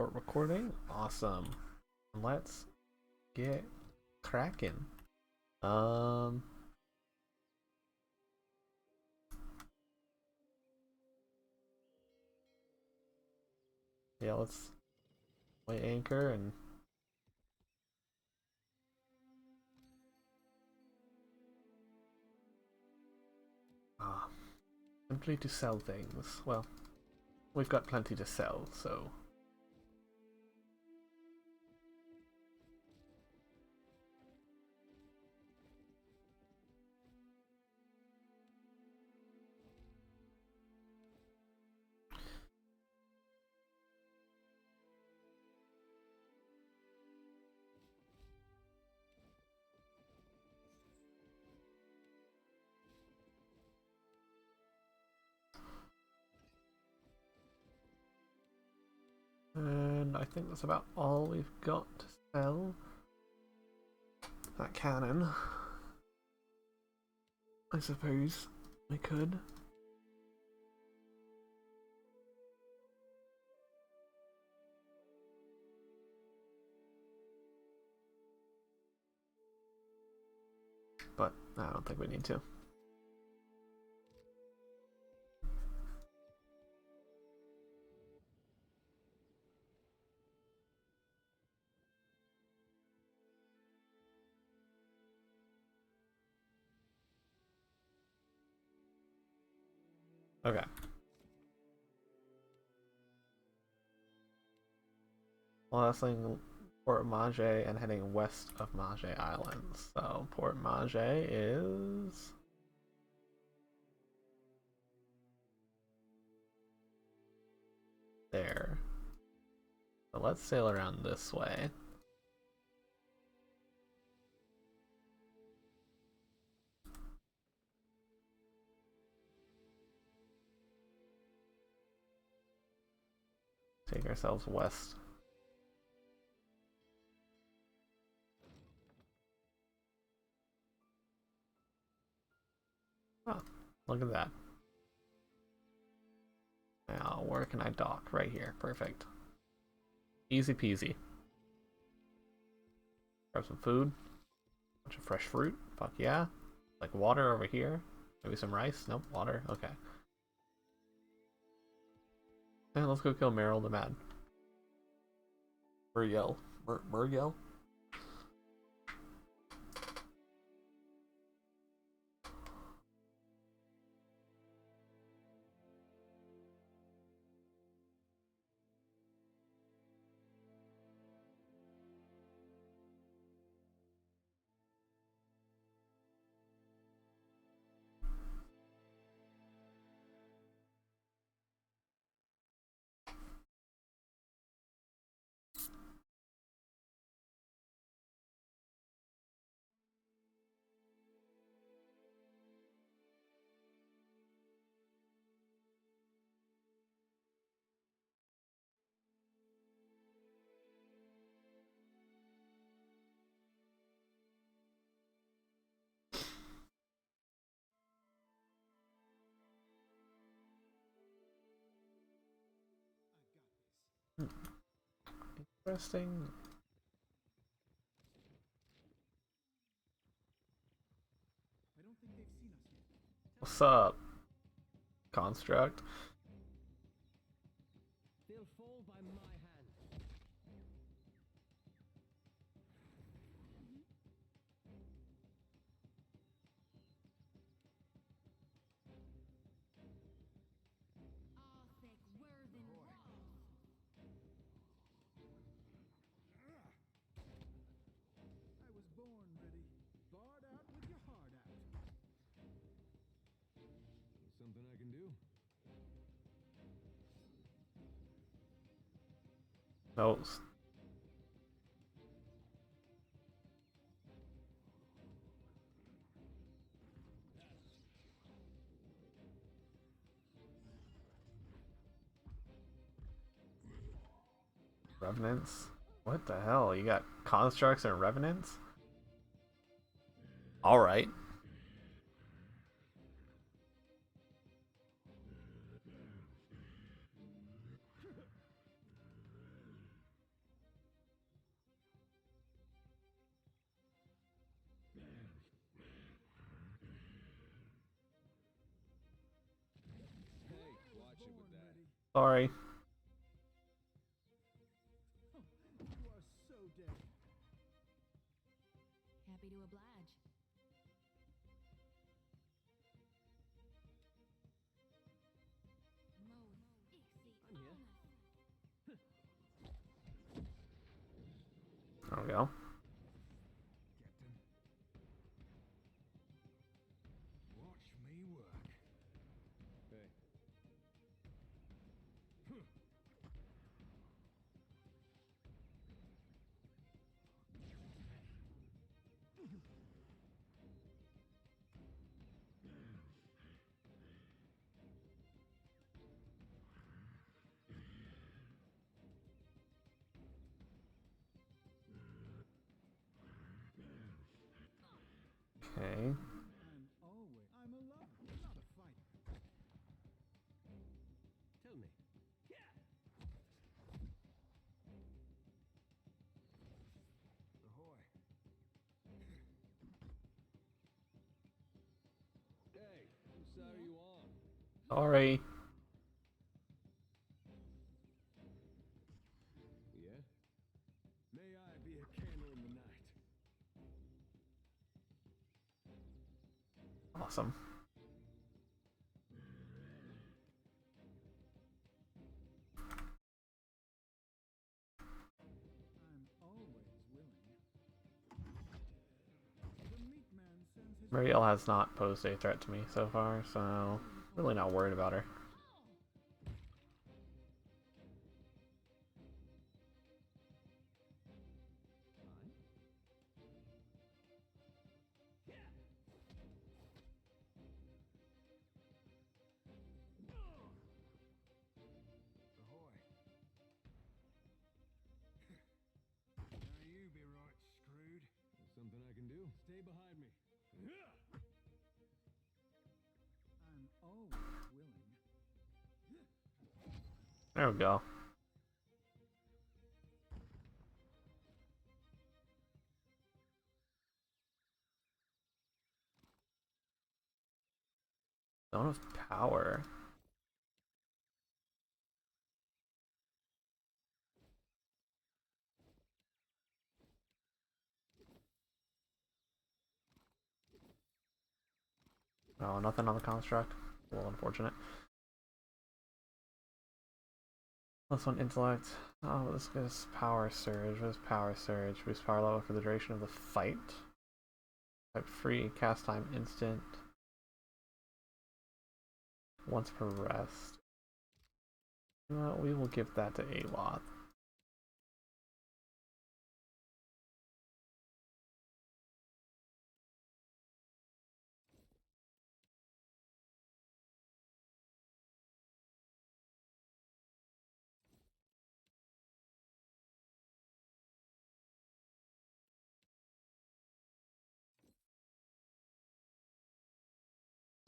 start recording. Awesome. Let's get cracking. Um, yeah, let's play anchor and ah, simply to sell things. Well, we've got plenty to sell, so and I think that's about all we've got to sell. That cannon, I suppose I could. But I don't think we need to. Okay. Last thing, Port Mage and heading west of Mage Islands. So Port Mage is there. So let's sail around this way. Take ourselves west. Oh, look at that. Now, where can I dock? Right here. Perfect. Easy peasy. Grab some food. Bunch of fresh fruit. Fuck yeah. Like water over here. Maybe some rice. Nope, water. Okay. And let's go kill Meryl the Mad. Muriel. Muriel? Interesting. What's up, Construct? They'll fall by my hand. I was born ready. Barred out with your heart out. Something I can do? No. Revenants? What the hell? You got constructs and revenants? Alright. Sorry. You are so dead. Happy to oblige. I'm here. There we go. Captain. Watch me work. Hey. Okay. I'm a lover, not a fighter. Tell me. Ahoy. Hey, whose side are you on? Sorry. Yeah? May I be a candle in the night. Awesome. I'm always willing. The meat man sends his Marielle has not posed a threat to me so far, so really not worried about her. Ahoy. Now you be right screwed. There's something I can do. Stay behind me. I'm always willing. There we go. Zone of power. Oh, nothing on the construct. A little unfortunate. Plus one intellect. Oh, this is power surge. What is power surge? Boost power level for the duration of the fight. Type free. Cast time instant. Once per rest. We will give that to Aloth.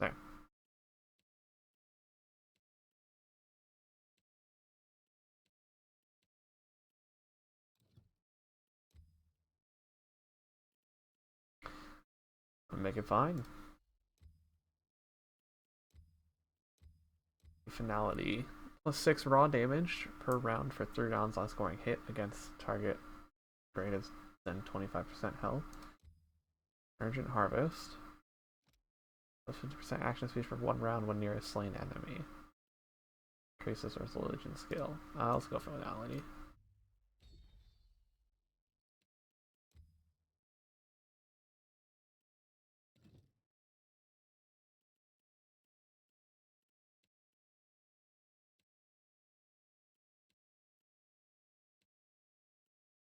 There. Make it fine. Finality. Plus 6 raw damage per round for 3 rounds on scoring hit against target greater than 25% health. Urgent Harvest. Plus 50% action speed for 1 round when near a slain enemy. Increases resolution skill. Let's go for finality.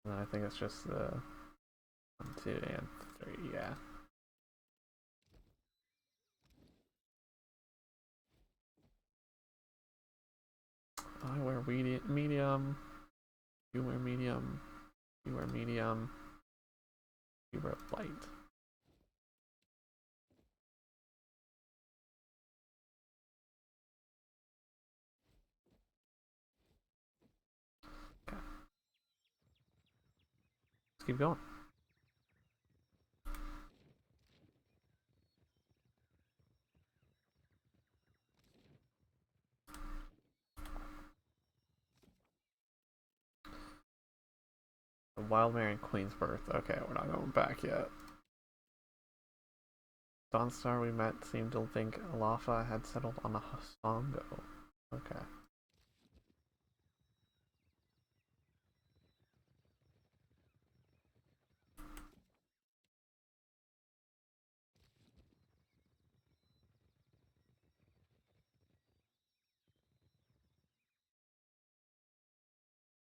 And I think it's just the 1, 2, and 3, yeah. I wear medium. You wear medium. You wear medium. You wear light. Okay. Let's keep going. Wildmare and Queensbirth. Okay, we're not going back yet. Dawnstar we met seemed to think Alafa had settled on a Hasongo. Okay.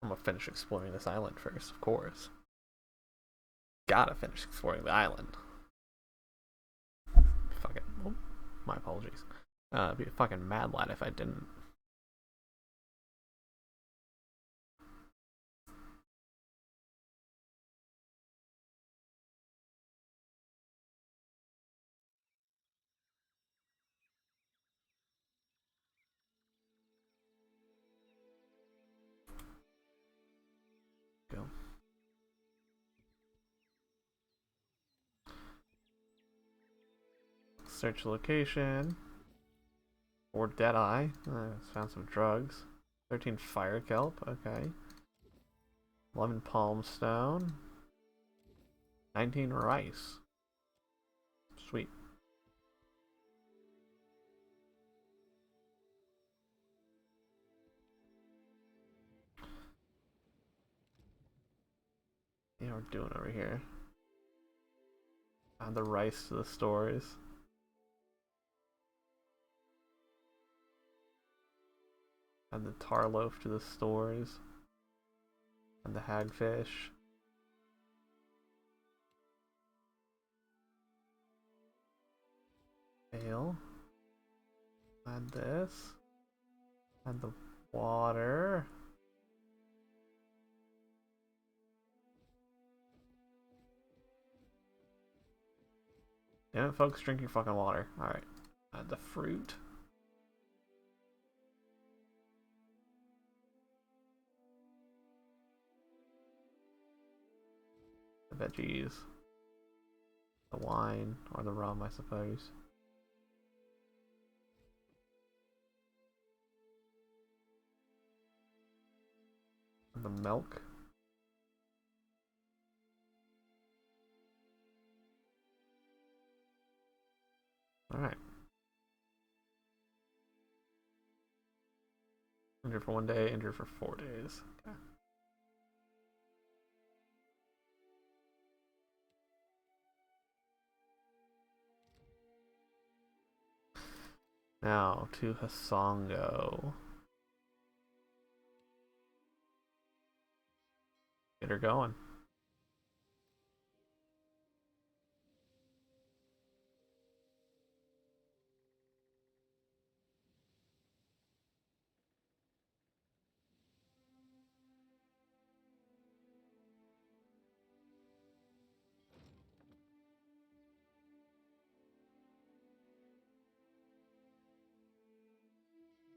I'm gonna finish exploring this island first, of course. Gotta finish exploring the island. Fuck it. Oh, my apologies. I'd be a fucking mad lad if I didn't. Go. Search location. Or Deadeye. Found some drugs. 13 fire kelp. Okay. 11 palm stone. 19 rice. Sweet. Yeah, we're doing over here. Add the rice to the stores. Add the tar loaf to the stores. And the hagfish. Ale. Add this. Add the water. Damn it, folks, drinking fucking water. Alright. Add the fruit. The veggies. The wine. Or the rum, I suppose. And the milk. Alright. Enter for 1 day, enter for 4 days. Okay. Now to Hasongo. Get her going.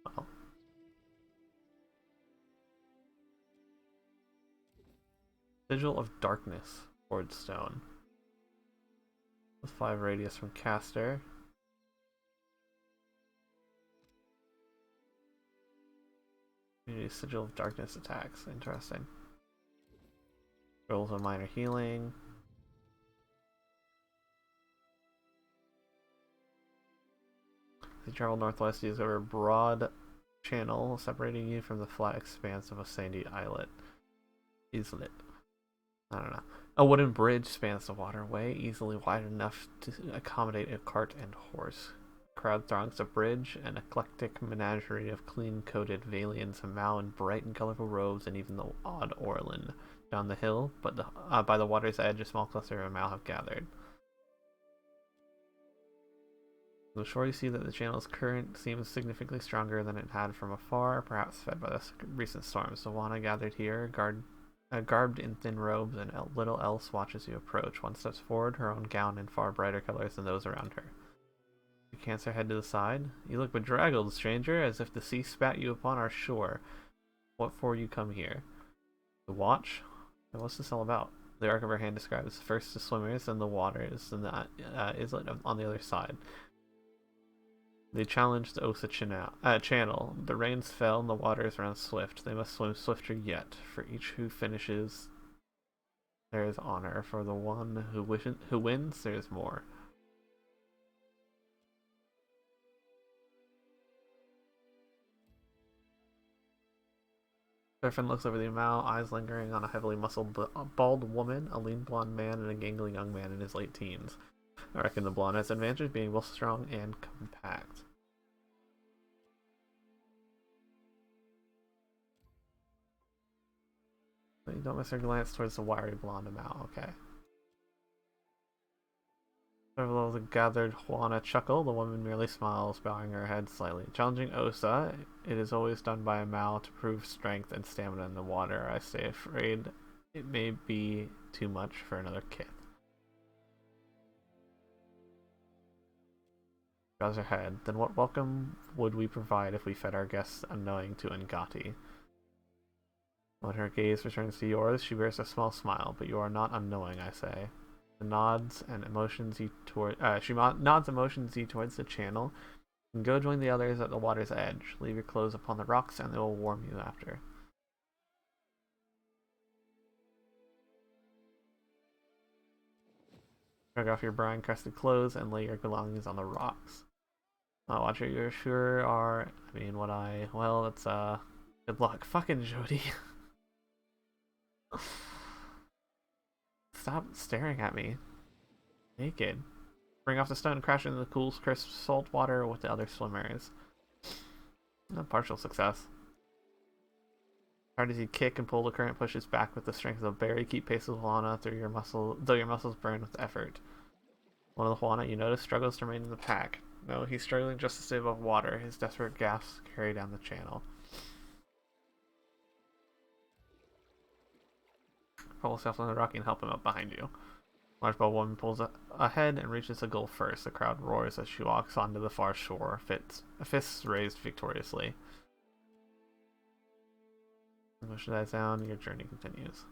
Well. Sigil of Darkness. Horde Stone. With 5 radius from caster. Sigil of Darkness attacks. Interesting. Rolls a minor healing. As you travel northwest, you discover a broad channel separating you from the flat expanse of a sandy islet. Islet. I don't know. A wooden bridge spans the waterway, easily wide enough to accommodate a cart and horse. Crowd throngs the bridge, an eclectic menagerie of clean-coated Valians, Mao in bright and colorful robes, and even the odd Orlin. Down the hill, but by the water's edge, a small cluster of Mao have gathered. On the shore, you see that the channel's current seems significantly stronger than it had from afar, perhaps fed by the recent storms. The Wana gathered here, garbed in thin robes, and little else watches you approach. One steps forward, her own gown in far brighter colors than those around her. You cast her head to the side. You look bedraggled, stranger, as if the sea spat you upon our shore. What for you come here? The watch? And what's this all about? The arc of her hand describes first the swimmers, then the waters, and the islet on the other side. They challenged the Osa channel. The rains fell and the waters ran swift. They must swim swifter yet, for each who finishes there is honor. For the one who wins, there is more. Griffin looks over the amount, eyes lingering on a heavily muscled bald woman, a lean blonde man, and a gangly young man in his late teens. I reckon the blonde has advantage being both strong and compact. But you don't miss her glance towards the wiry blonde amount, okay. Several of the gathered Juana chuckle. The woman merely smiles, bowing her head slightly. Challenging Osa, it is always done by a Mao to prove strength and stamina in the water. I stay afraid it may be too much for another kith. Bows her head. Then what welcome would we provide if we fed our guests unknowing to Ngati? When her gaze returns to yours, she bears a small smile, but you are not unknowing, I say. Nods and emotions you toward she nods emotions you towards the channel, and go join the others at the water's edge. Leave your clothes upon the rocks and they will warm you after. Drag off your brine crested clothes and lay your belongings on the rocks. Watch it, you sure are. I mean, well, that's good luck. Fucking Jody. Stop staring at me. Naked. Bring off the stone and crash into the cool, crisp salt water with the other swimmers. A partial success. Hard as you kick and pull, the current pushes back with the strength of a berry. Keep pace with Juana though your muscles burn with effort. One of the Juana you notice struggles to remain in the pack. No, he's struggling just to stay above water. His desperate gasps carry down the channel. Pull yourself on the rocky and help him up behind you. Large bald woman pulls ahead and reaches the goal first. The crowd roars as she walks onto the far shore, fists raised victoriously. Motion dies down, your journey continues.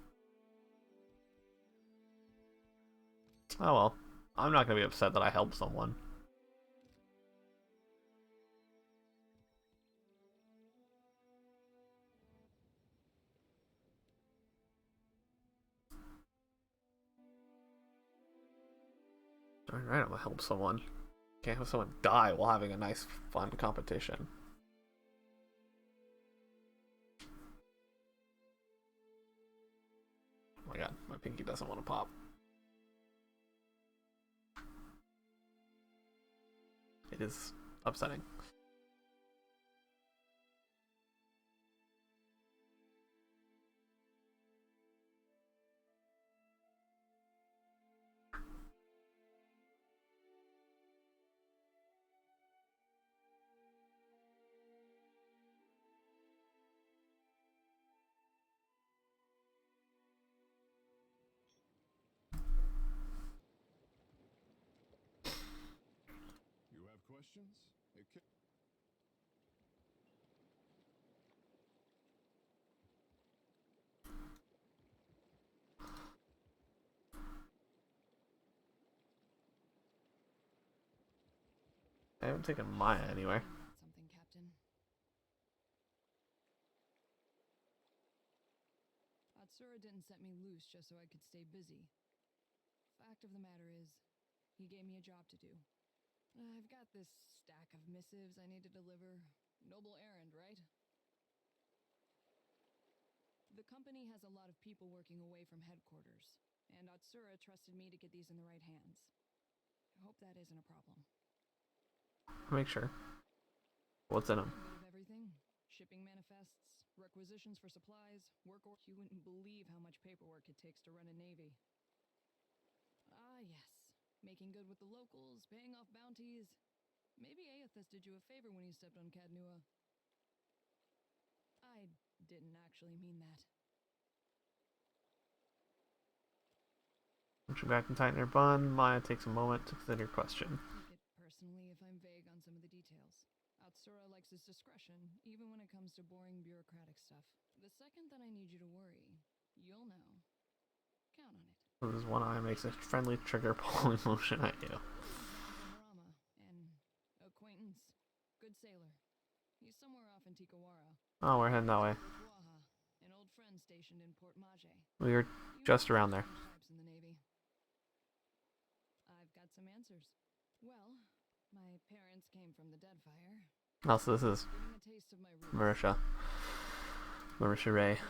Oh well, I'm not going to be upset that I helped someone. Alright, I'm going to help someone. Can't have someone die while having a nice, fun competition. Oh my god, my pinky doesn't want to pop. It is upsetting. You have questions? I haven't taken Maya anywhere. Something, Captain. Atsura didn't set me loose just so I could stay busy. Fact of the matter is, he gave me a job to do. I've got this stack of missives I need to deliver. Noble errand, right? The company has a lot of people working away from headquarters, and Atsura trusted me to get these in the right hands. I hope that isn't a problem. Make sure. What's in them? A bit of everything. Shipping manifests, requisitions for supplies, work orders. You wouldn't believe how much paperwork it takes to run a navy. Ah, yes. Making good with the locals, paying off bounties. Maybe Aethys did you a favor when you stepped on Cadnua. I didn't actually mean that. Once you're back and tighten your bun, Maya takes a moment to consider your question. Take it personally if I'm vague on some of the details. Atsura likes his discretion, even when it comes to boring bureaucratic stuff. The second that I need you to worry, you'll know. Count on it. So this one eye makes a friendly trigger pulling motion at you. Rama, an acquaintance, good sailor. He's somewhere off in Tikawara. Oh, we're heading that way. An old friend stationed in Port Maje. We were just around there. in the Navy? I've got some answers. Well, my parents came from the Deadfire. Also, this is Getting a taste of my roots. Marisha Ray.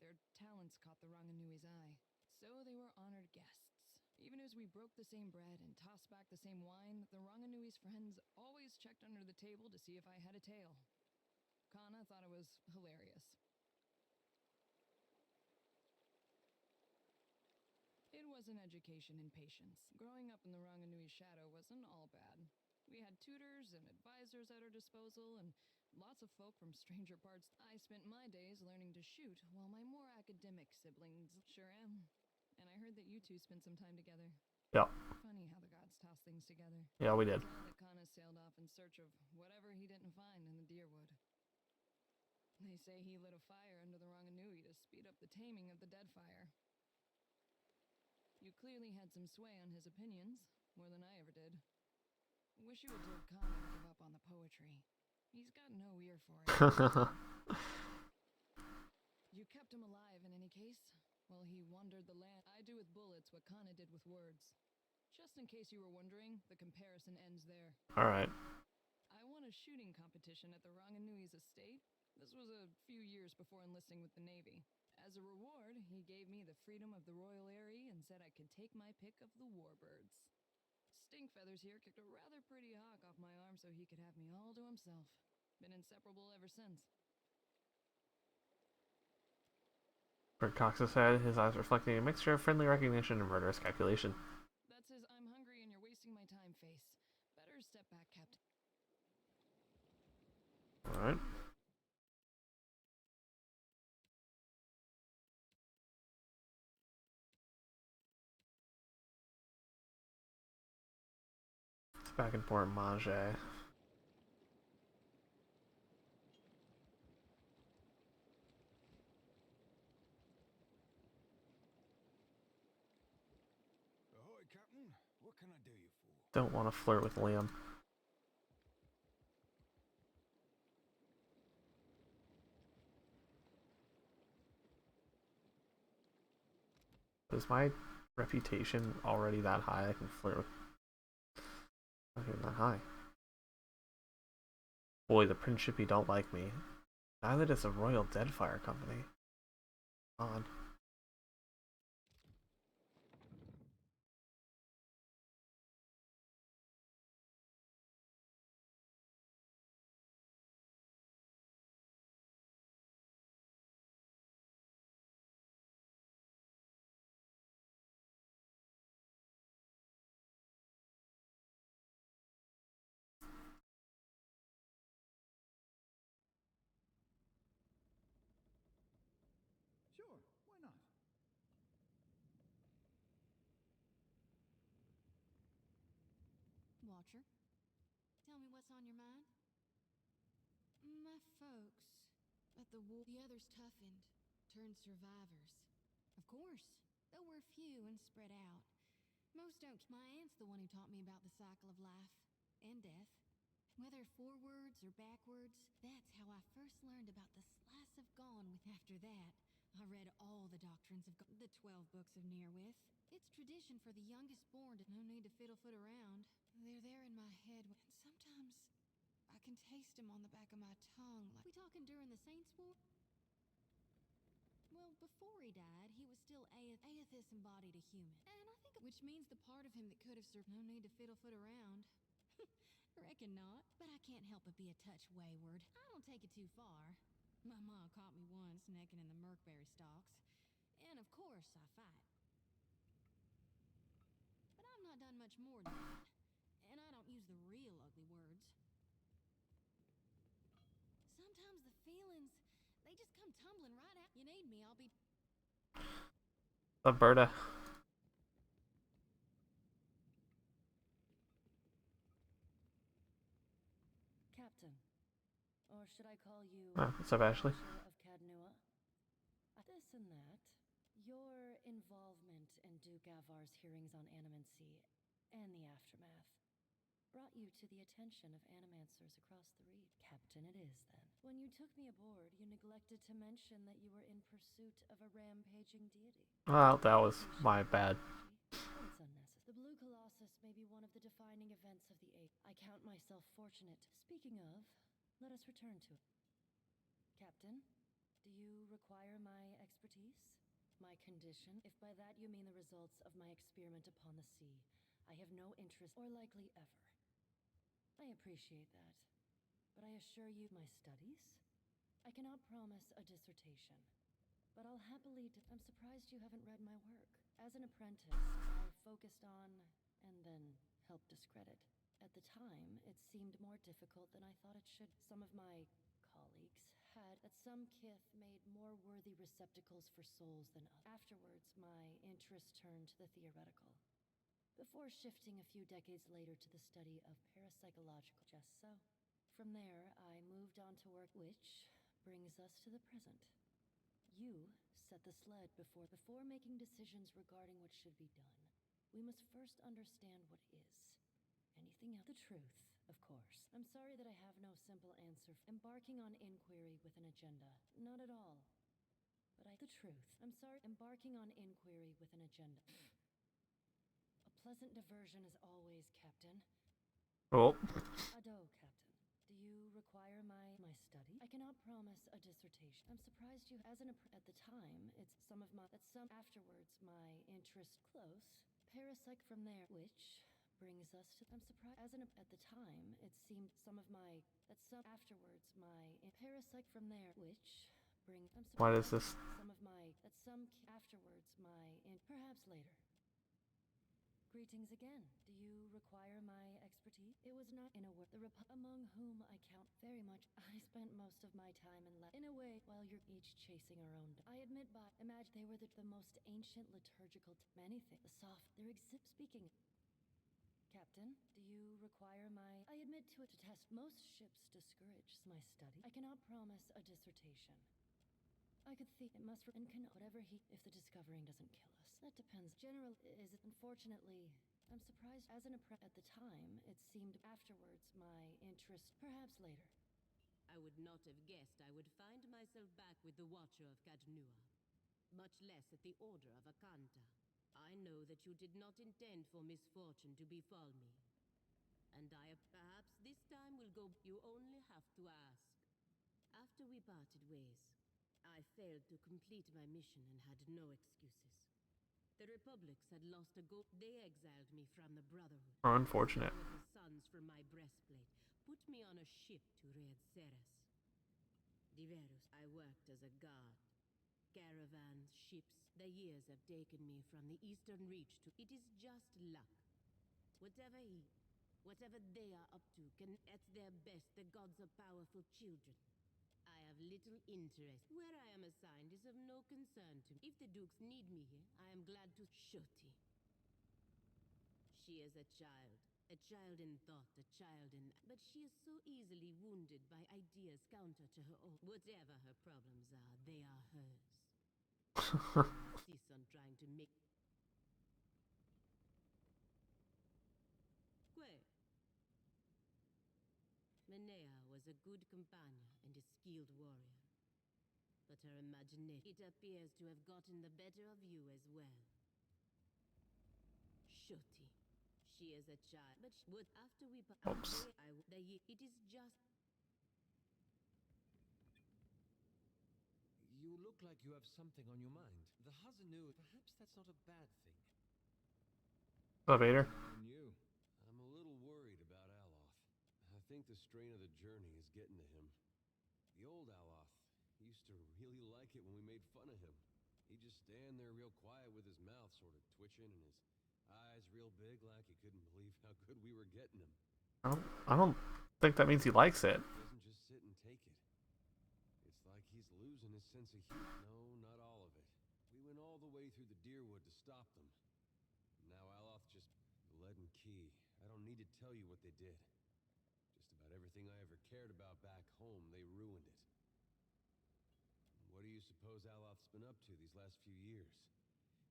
Their talents caught the Ranganui's eye, so they were honored guests. Even as we broke the same bread and tossed back the same wine, the Ranganui's friends always checked under the table to see if I had a tail. Kana thought it was hilarious. It was an education in patience. Growing up in the Ranganui's shadow wasn't all bad. We had tutors and advisors at our disposal, and lots of folk from stranger parts. I spent my days learning to shoot, while my more academic siblings sure am. And I heard that you two spent some time together. Yeah. Funny how the gods toss things together. Yeah, we did. Tell that Kana sailed off in search of whatever he didn't find in the Deerwood. They say he lit a fire under the Ranganui to speed up the taming of the Deadfire. You clearly had some sway on his opinions, more than I ever did. Wish you had told Kana to give up on the poetry. He's got no ear for it. You kept him alive in any case, while he wandered the land. I do with bullets what Kana did with words. Just in case you were wondering, the comparison ends there. Alright. I won a shooting competition at the Ranganui's estate. This was a few years before enlisting with the Navy. As a reward, he gave me the freedom of the Royal Eyrie and said I could take my pick of the warbirds. Stinkfeathers here kicked a rather pretty hawk off my arm so he could have me all to himself. Been inseparable ever since. Bert cocks his head, his eyes reflecting a mixture of friendly recognition and murderous calculation. That's his I'm hungry and you're wasting my time face. Better step back, Captain. Alright. It's back in Port Manger. Ahoy, Captain. What can I do you for? Don't want to flirt with Liam. Is my reputation already that high I can flirt with? Not even that high. Boy, the Prince Shippy don't like me. Neither does the Royal Deadfire Company. Odd. Sure, why not? Watcher, tell me what's on your mind? My folks, at the war, the others toughened, turned survivors. Of course, though we're few and spread out. Most don't. My aunt's the one who taught me about the cycle of life and death. Whether forwards or backwards, that's how I first learned about the slice of gone. With after that, I read all the doctrines of the 12 books of Nearwith. It's tradition for the youngest born to no need to fiddle-foot around. They're there in my head, and sometimes I can taste them on the back of my tongue. Like we talking during the Saints' War? Well, before he died, he was still Aethys embodied a human. And I think, which means the part of him that could have served no need to fiddle-foot around. Reckon not, but I can't help but be a touch wayward. I don't take it too far. My mom caught me once necking in the Merkberry stalks. And of course, I fight. But I've not done much more than that. And I don't use the real ugly words. Sometimes the feelings, they just come tumbling right out. You need me, I'll be... Alberta. Captain, or should I call you What's up, Ashley? Marshal of Cadnua? This and that, your involvement in Duke Avar's hearings on animancy and the aftermath brought you to the attention of animancers across the reed. Captain it is, then. When you took me aboard, you neglected to mention that you were in pursuit of a rampaging deity. Well, that was my bad. But it's unnecessary. The Blue Colossus may be one of the defining events of the age. I count myself fortunate. Speaking of, let us return to it. Captain, do you require my expertise? My condition? If by that you mean the results of my experiment upon the sea, I have no interest, or likely ever. I appreciate that. But I assure you, my studies? I cannot promise a dissertation. But I'll happily I'm surprised you haven't read my work. As an apprentice, I focused on, and then helped discredit. At the time, it seemed more difficult than I thought it should. Some of my colleagues had that some kith made more worthy receptacles for souls than others. Afterwards, my interest turned to the theoretical. Before shifting a few decades later to the study of parapsychological. Just so. From there, I moved on to work, which brings us to the present. You set the sled before making decisions regarding what should be done. We must first understand what is. Anything else? The truth, of course. I'm sorry that I have no simple answer. Embarking on inquiry with an agenda. Not at all. But the truth. I'm sorry. Embarking on inquiry with an agenda. A pleasant diversion as always, Captain. Oh. Ado, Captain. Do you require my study? I cannot promise a dissertation. I'm surprised you, at the time, it's some of my, afterwards, my interest close. Parapsych from there, which brings us to, I'm surprised, at the time, it seemed some of my, afterwards, my, parapsych from there, which brings, I'm surprised. What is this? Some of my, afterwards, my, perhaps later. Greetings again. Do you require my expertise? It was not in a word. Among whom I count very much. I spent most of my time in a way, while you're each chasing our own. I admit imagine they were the most ancient liturgical many things. The soft, speaking. Captain, do you require my, I admit to it, to test most ships discourage my study. I cannot promise a dissertation. I could think it must and can whatever if the discovering doesn't kill us. That depends. General is it unfortunately I'm surprised as an at the time it seemed afterwards my interest perhaps later. I would not have guessed I would find myself back with the Watcher of Kadnua, much less at the order of Akanta. I know that you did not intend for misfortune to befall me, and I perhaps this time will go. You only have to ask. After we parted ways, I failed to complete my mission and had no excuses. The Republics had lost a goal. They exiled me from the Brotherhood. Unfortunate. With the suns from my breastplate, put me on a ship to Red Ceres. Diverus, I worked as a guard. Caravans, ships, the years have taken me from the eastern reach to... It is just luck. Whatever they are up to can, at their best, the gods are powerful children. I have little interest. Where I am assigned is of no concern to me. If the dukes need me here, I am glad to... Shoti. She is a child in thought, a child in... But she is so easily wounded by ideas counter to her own. Whatever her problems are, they are hers. Cease on trying to make... Quay. Menea was a good companion and a skilled warrior. But her imagination, it appears to have gotten the better of you as well. Shoti. She is a child, but after we... Oops. It is just... You look like you have something on your mind. The Hazanu, perhaps that's not a bad thing. What's up, Vader? And you. I'm a little worried about Aloth. I think the strain of the journey is getting to him. The old Aloth used to really like it when we made fun of him. He'd just stand there real quiet with his mouth sort of twitching and his eyes real big like he couldn't believe how good we were getting him. I don't think that means he likes it. He doesn't just sit and take it. It's like he's losing his sense of humor. No, not all of it. We went all the way through the Deerwood to stop them. Now Aloth just... The lead and key. I don't need to tell you what they did. Just about everything I ever cared about back home, they ruined it. What do you suppose Aloth's been up to these last few years?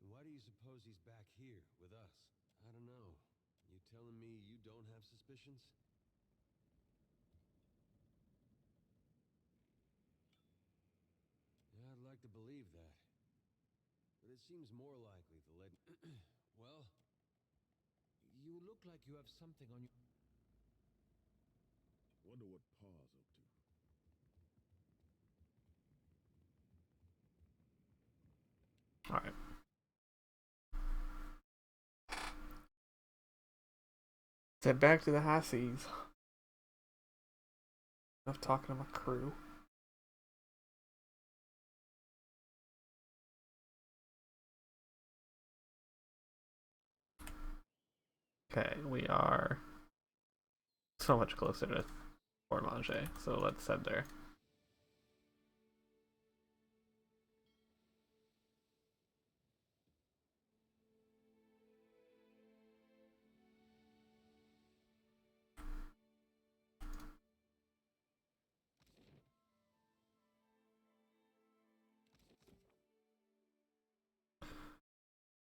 And why do you suppose he's back here, with us? I don't know. You telling me you don't have suspicions? to believe that. But it seems more likely the lead... Well, you look like you have something on your... Wonder what Pa's up to. Alright. Let's head back to the high seas. Enough talking to my crew. Okay, we are so much closer to Port Manger, so let's head there.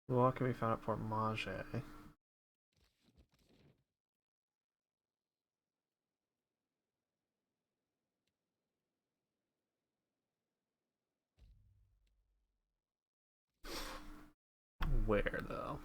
What can be found at Port Manger? Where though?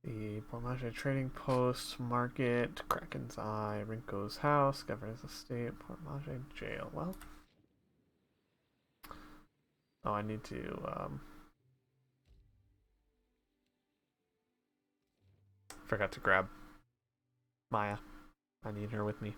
The Port Manger Trading Post, Market, Kraken's Eye, Rinko's House, Governor's Estate, Port Manger Jail. Well, oh, I need to, forgot to grab Maya. I need her with me.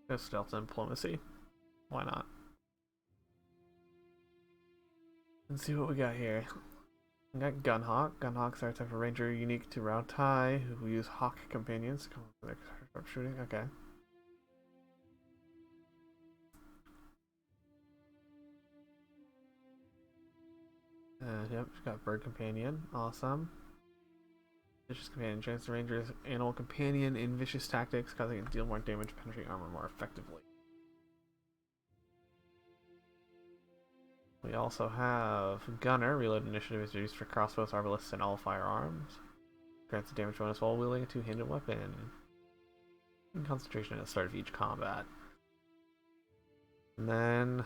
Just stealth and diplomacy. Why not? Let's see what we got here. We got Gunhawk. Gunhawk's our type of ranger unique to Rao Tai, who use hawk companions. Come on, start shooting. Okay. Yep, got Bird Companion. Awesome. Vicious Companion. Chance the Ranger's Animal Companion in Vicious Tactics, causing it to deal more damage, penetrate armor more effectively. We also have Gunner. Reload initiative is used for crossbows, arbalists, and all firearms. Grants a damage bonus while wielding a two-handed weapon. And concentration at the start of each combat. And then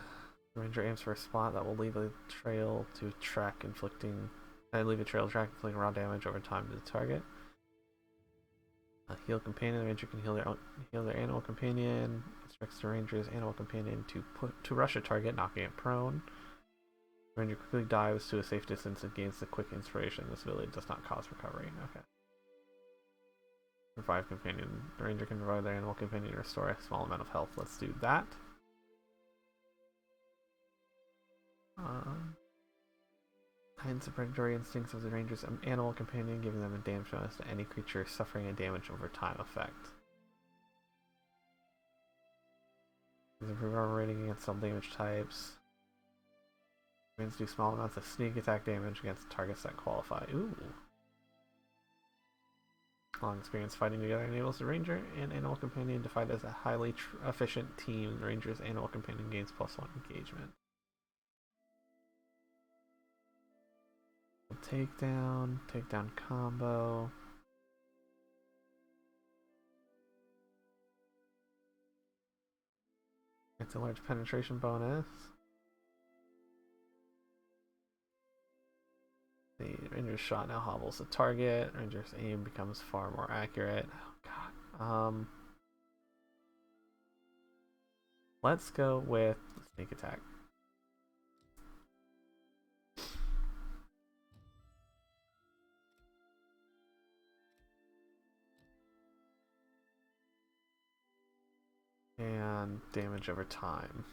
the Ranger aims for a spot that will leave a trail to track, inflicting raw damage over time to the target. A heal companion. The Ranger can heal their animal companion. Instructs the Ranger's animal companion to rush a target, knocking it prone. The Ranger quickly dives to a safe distance and gains the quick inspiration. This ability does not cause recovery. Okay. Revive companion. The ranger can revive their animal companion to restore a small amount of health. Let's do that. Heighten the predatory instincts of the ranger's animal companion, giving them a damage bonus to any creature suffering a damage over time effect. Improve armor rating against all damage types. Humans do small amounts of sneak attack damage against targets that qualify. Ooh. Long experience fighting together enables the ranger and animal companion to fight as a highly efficient team. The ranger's animal companion gains +1 engagement. Takedown combo. It's a large penetration bonus. The ranger's shot now hobbles the target. Ranger's aim becomes far more accurate. Oh god. Let's go with sneak attack. And damage over time.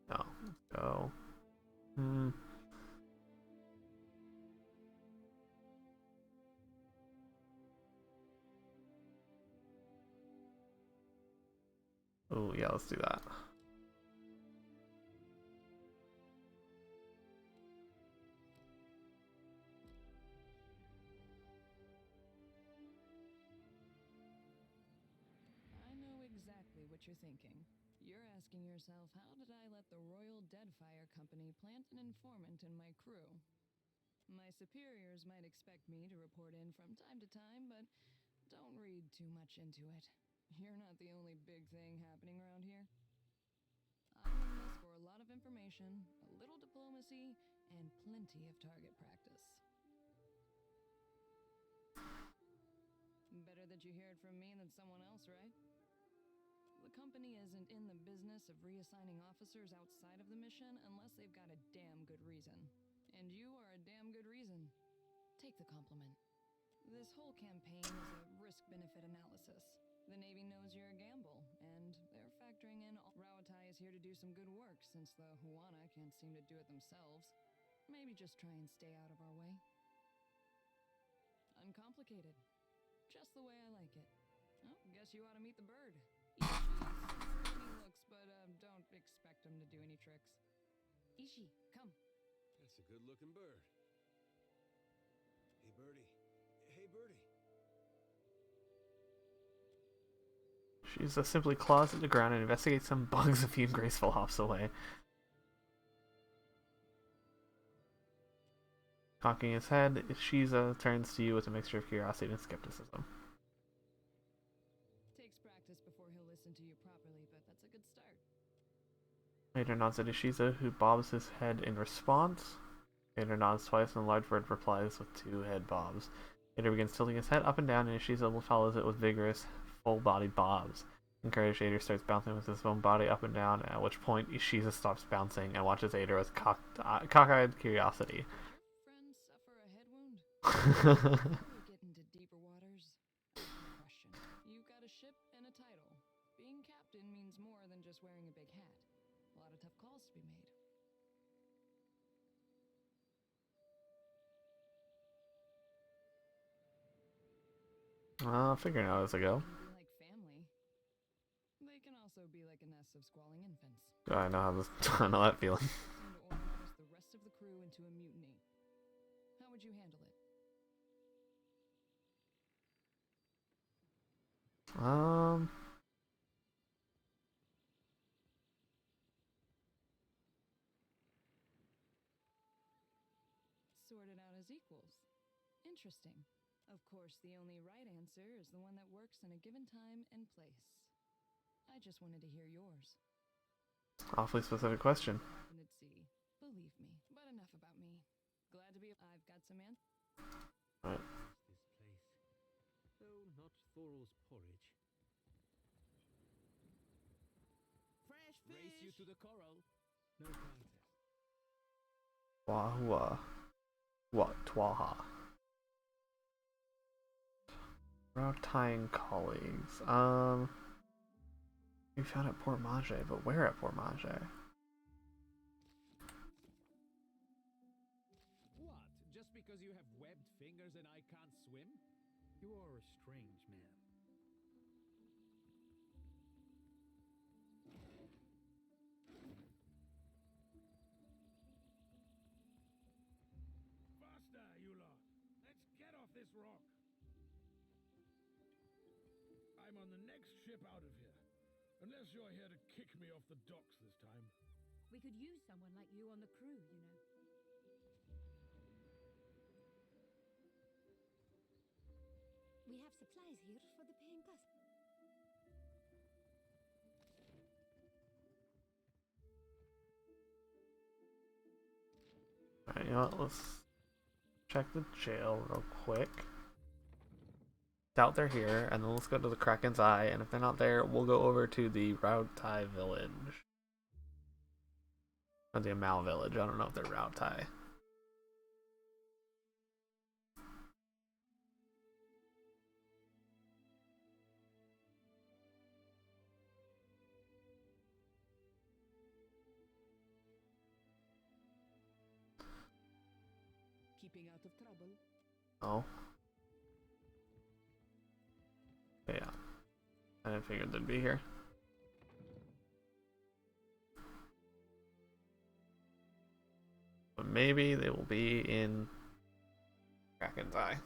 No, let's go. Oh yeah, let's do that. I know exactly what you're thinking. You're asking yourself, how did I let the Royal Deadfire Company plant an informant in my crew? My superiors might expect me to report in from time to time, but don't read too much into it. You're not the only big thing happening around here. I'm in this for a lot of information, a little diplomacy, and plenty of target practice. Better that you hear it from me than someone else, right? The company isn't in the business of reassigning officers outside of the mission unless they've got a damn good reason. And you are a damn good reason. Take the compliment. This whole campaign is a risk-benefit analysis. The Navy knows you're a gamble, and they're factoring in Rawatai is here to do some good work since the Huana can't seem to do it themselves. Maybe just try and stay out of our way. Uncomplicated. Just the way I like it. Oh, guess you ought to meet the bird. Ishi's pretty looks, but don't expect him to do any tricks. Ishi, come. That's a good-looking bird. Hey, Birdie. Hey, Birdie. She's simply claws at the ground and investigates some bugs a few graceful hops away. Cocking his head, Shiza turns to you with a mixture of curiosity and skepticism. Takes practice before he'll listen to you properly, but that's a good start. Vader nods at Ishiza, who bobs his head in response. Vader nods twice, and the large bird replies with 2 head bobs. Vader begins tilting his head up and down, and Ishiza follows it with vigorous, full-body bobs. Encouraged, Vader starts bouncing with his own body up and down, at which point Ishiza stops bouncing and watches Vader with cockeyed curiosity. Friends suffer a head wound? Before we get into deeper waters, I have a question. You've got a ship and a title. Being captain means more than just wearing a big hat. A lot of tough calls to be made. I'll figure it out as I go. They can be like family. They can also be like a nest of squalling infants. I know how this. I know that feeling. Seem to organize the rest of the crew into a mutiny. How would you handle it? Sort it out as equals. Interesting. Of course, the only right answer is the one that works in a given time and place. I just wanted to hear yours. Awfully specific question. Happened at sea. Believe me. But enough about me. Glad to be. I've got some answers. Right. This place, though not Thorol's Race you to the coral. No contest. Wahua. What? Twaha. Route tying colleagues. We found at Port Maje, but where at Port Maje? What? Just because you have webbed fingers and I can't swim? You are a strange man. Faster, you lot! Let's get off this rock! I'm on the next ship out of here. Unless you're here to kick me off the docks this time. We could use someone like you on the crew, you know. We have supplies here for the paying customer. Alright, you know what? Let's check the jail real quick. Doubt they're here, and then let's go to the Kraken's Eye, and if they're not there, we'll go over to the Rautai village. Or the Amal village, I don't know if they're Rautai. Keeping out of trouble. Oh. Yeah. I didn't figure they'd be here. But maybe they will be in Kraken's Eye.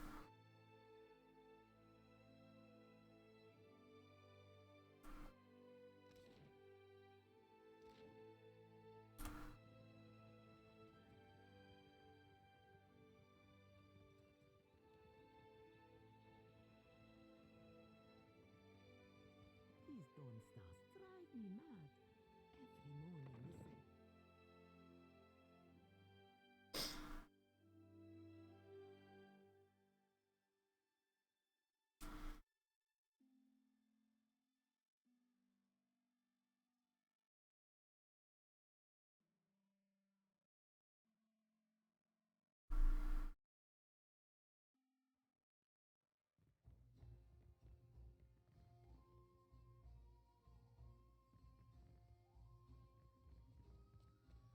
These dawn stars drive me mad. Every morning the same.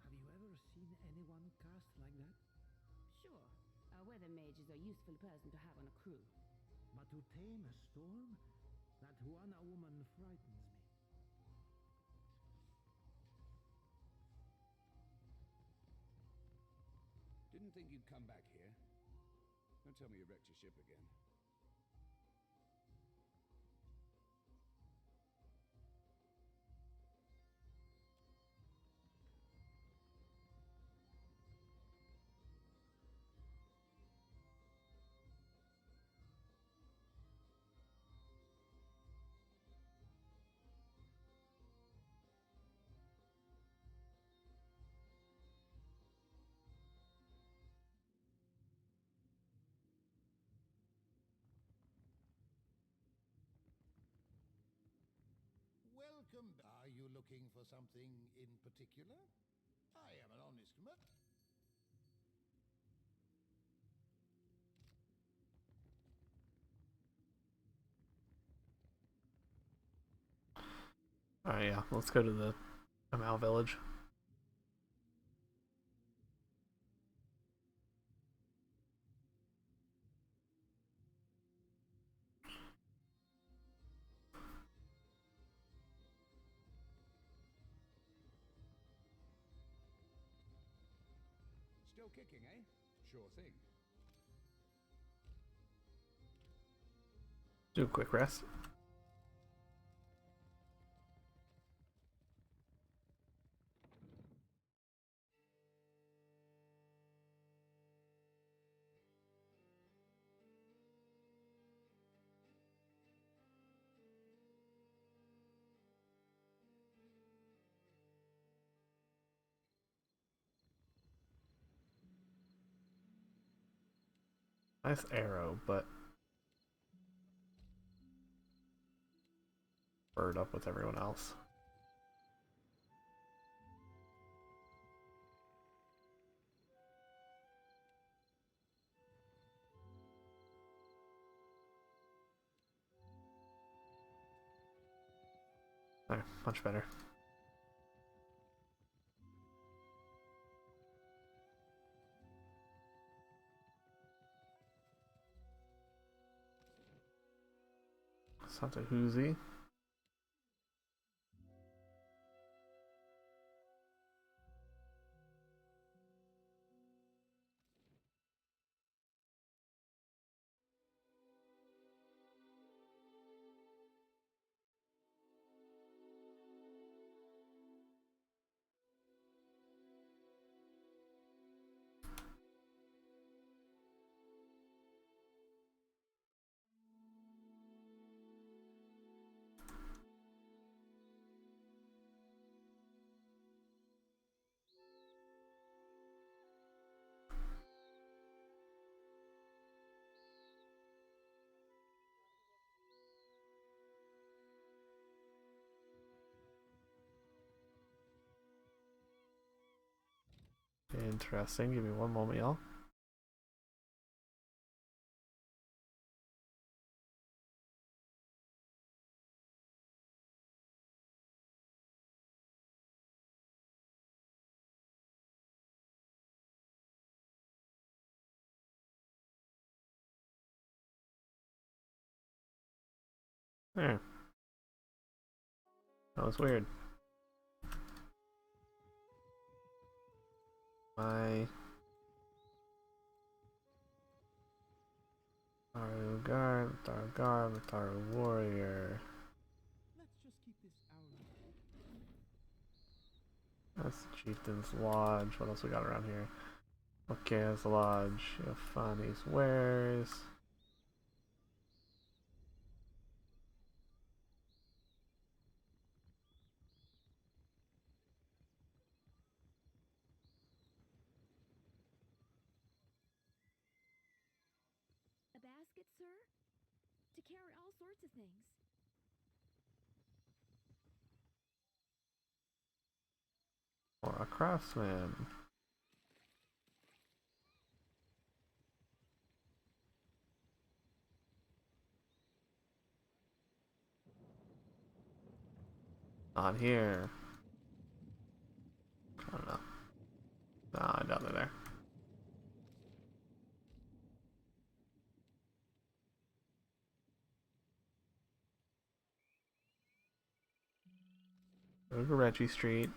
Have you ever seen anyone cast like that? Sure, a weather mage is a useful person to have on a crew. But to tame a storm? That Juana woman frightens me. Didn't think you'd come back here. Don't tell me you wrecked your ship again. Welcome. Are you looking for something in particular? I am an honest man. Alright, yeah, let's go to the Amal village. Still kicking, eh? Sure thing. Do a quick rest. Nice arrow, but bird up with everyone else. There, much better. Santa Hoozy. Interesting. Give me one moment, y'all. There. That was weird. My Mataru Guard, Mataru Warrior. Let's just keep this hour. That's the Chieftain's Lodge. What else we got around here? Okay, that's the Lodge. Yofani's Wares. A basket, sir? To carry all sorts of things. Or a craftsman. Not here. I don't know. Nah, I doubt they're there. Go to Reggie Street.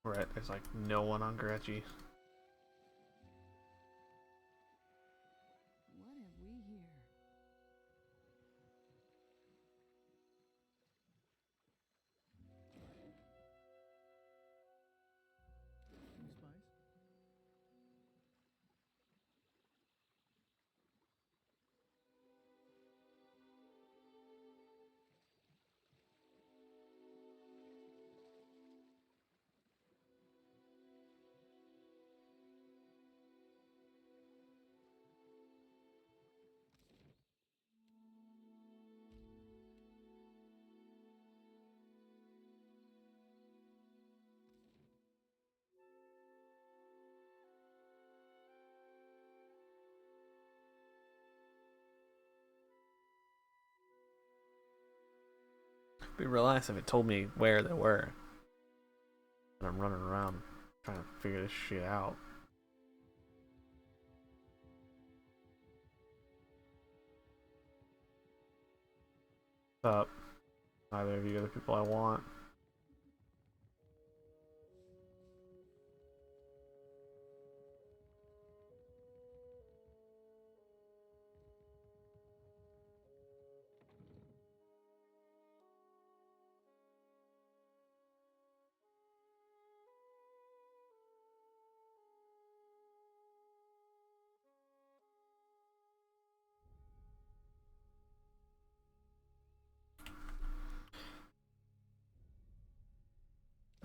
Right, there's like no one on Gretchy. What have we here? Any spies? It'd be real nice if it told me where they were. And I'm running around trying to figure this shit out. What's up? Neither of you are the people I want.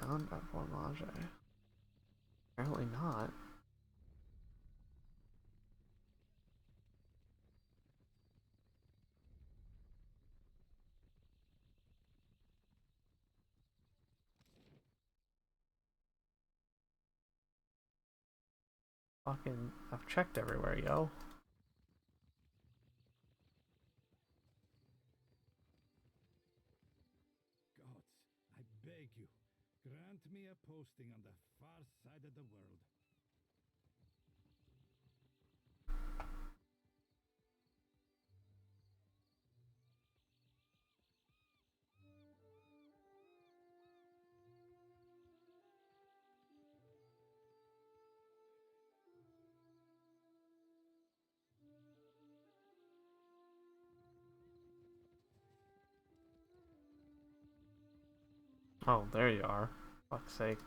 Found at Formage. Apparently not. Fucking, I've checked everywhere, yo. Gods, I beg you, grant me a posting on the far side of the world. Oh, there you are. Fuck's sake.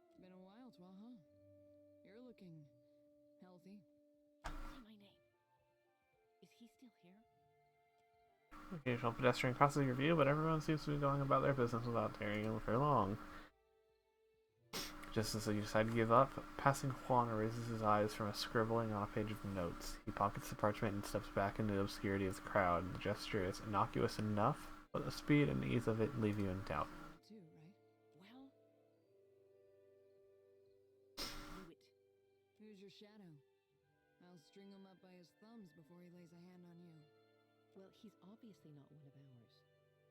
It's been a while, Twaha. You're looking healthy. Say my name. Is he still here? Occasional pedestrian crosses your view, but everyone seems to be going about their business without tarrying him for long. Just as you decide to give up, passing Juan raises his eyes from a scribbling on a page of notes. He pockets the parchment and steps back into the obscurity of the crowd. The gesture is innocuous enough, but the speed and ease of it leave you in doubt. Too, right? Well, knew it. Who's your shadow? I'll string him up by his thumbs before he lays a hand on you. Well, he's obviously not one of ours.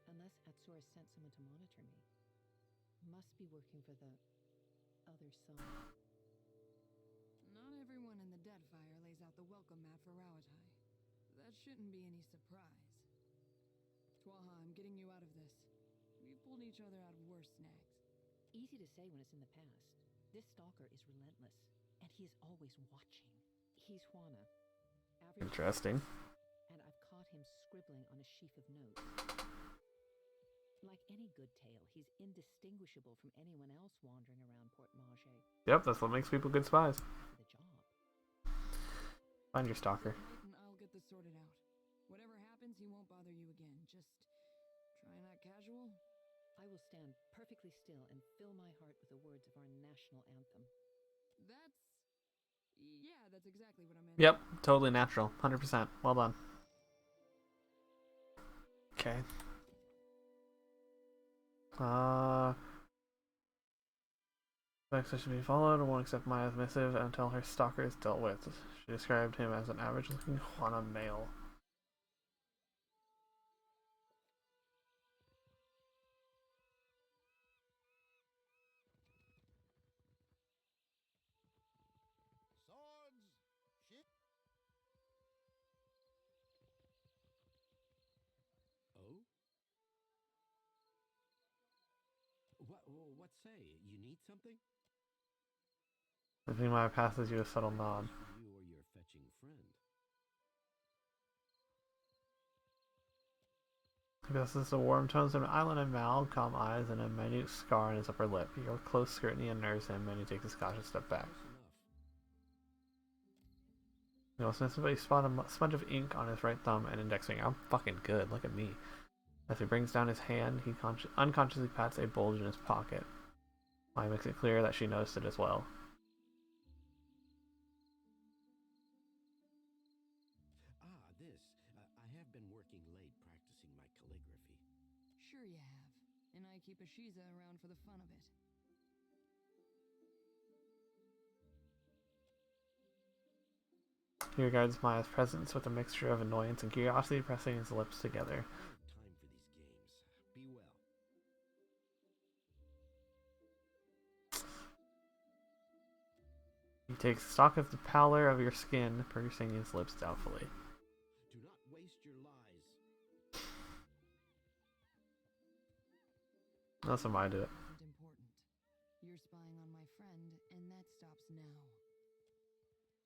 Unless Atsuris sent someone to monitor me. Must be working for the other side. Not everyone in the Deadfire lays out the welcome mat for Rawatai. That shouldn't be any surprise. Twaha, I'm getting you out of this. We pulled each other out of worse snags. Easy to say when it's in the past. This stalker is relentless, and he is always watching. He's Juana. Average Interesting. and I've caught him scribbling on a sheaf of notes. Like any good tale, he's indistinguishable from anyone else wandering around Port Manger Yep, that's what makes people good spies. for the job. Find your stalker. Wait and I'll get this sorted out. Whatever happens, he won't bother you again. Just try not casual. I will stand perfectly still and fill my heart with the words of our national anthem. That's exactly what I meant. Yep, totally natural. 100%. Well done. Okay. Next should be followed. Won't accept Maya's missive until her stalker is dealt with. She described him as an average-looking Juana male. Oh? What say? You need something? I think Maya passes you a subtle nod. For you or your fetching friend. He possesses the warm tones of an island and mild, calm eyes, and a minute scar on his upper lip. Your close scrutiny unnerves him, and he takes a cautious step back. Close enough. You also notice spot a smudge of ink on his right thumb and index finger. I'm fucking good. Look at me. As he brings down his hand, he unconsciously pats a bulge in his pocket. Maya makes it clear that she noticed it as well. This. I have been working late practicing my calligraphy. Sure you have. And I keep a Shiza around for the fun of it. He regards Maya's presence with a mixture of annoyance and curiosity, pressing his lips together. I don't have time for these games. Be well. He takes stock of the pallor of your skin, pursing his lips doubtfully. Do not waste your lies. That's how Maya did it. Isn't important. You're spying on my friend, and that stops now.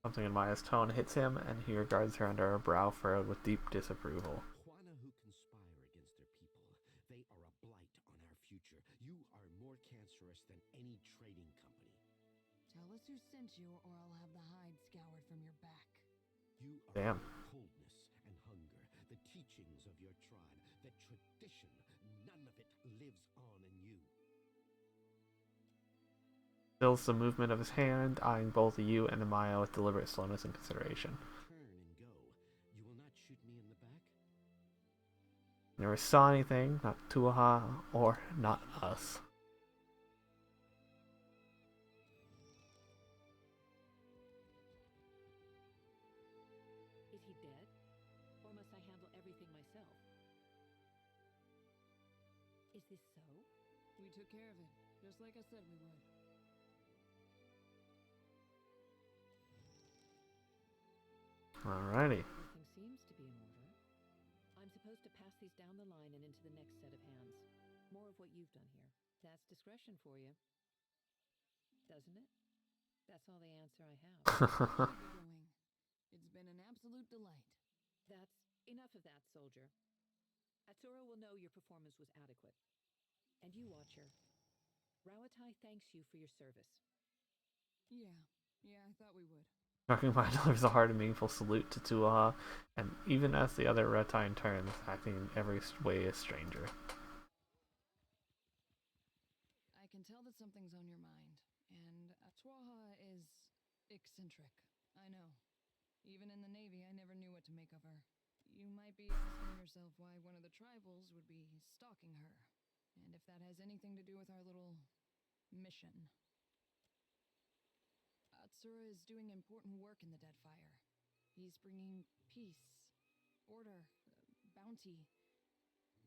Something in Maya's tone hits him, and he regards her under a brow furrowed with deep disapproval. Juana who conspire against their people. They are a blight on our future. You are more cancerous than any trading company. Tell us who sent you, or I'll have the hide scoured from your back. You are Damn. coldness and hunger, the teachings of your tribe, the tradition. None of it lives on in you. Fills the movement of his hand, eyeing both you and Maya with deliberate slowness and consideration. Turn and go. You will not shoot me in the back? Never saw anything, not Tuaha or not us. dead? Or must I handle everything myself? Is this so? We took care of it, just like I said we would. Alrighty. Everything seems to be in order. I'm supposed to pass these down the line and into the next set of hands. More of what you've done here. That's discretion for you. Doesn't it? That's all the answer I have. Keep it going. It's been an absolute delight. That's enough of that, soldier. Atsura will know your performance was adequate. And you, Watcher. Rawatai thanks you for your service. Yeah, I thought we would. Knocking by delivers a hard and meaningful salute to Tuaha, and even as the other Retine turns, acting in every way a stranger. I can tell that something's on your mind, and Tuaha is eccentric. I know. Even in the Navy, I never knew what to make of her. You might be asking yourself why one of the tribals would be stalking her, and if that has anything to do with our little mission. Atsura is doing important work in the Deadfire. He's bringing peace, order, bounty.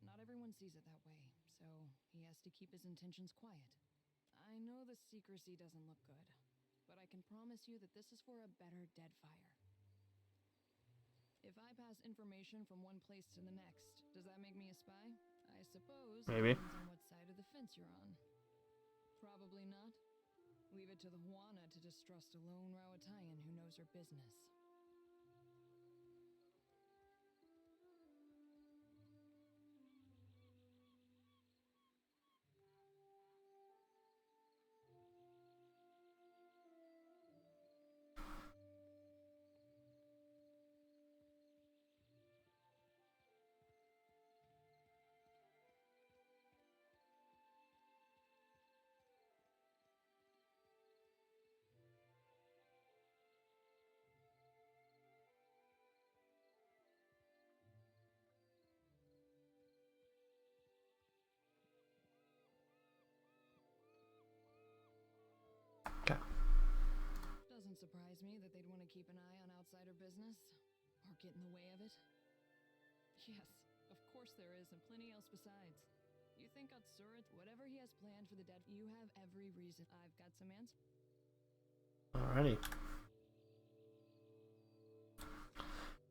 Not everyone sees it that way, so he has to keep his intentions quiet. I know the secrecy doesn't look good, but I can promise you that this is for a better Deadfire. If I pass information from one place to the next, does that make me a spy? I suppose Maybe. it depends on what side of the fence you're on. Probably not. Leave it to the Huana to distrust a lone Rawataian who knows her business. Okay. Doesn't surprise me that they'd want to keep an eye on outsider business, or get in the way of it. Yes, of course there is, and plenty else besides. You think Atsura, whatever he has planned for the dead, you have every reason. I've got some answers. Alrighty.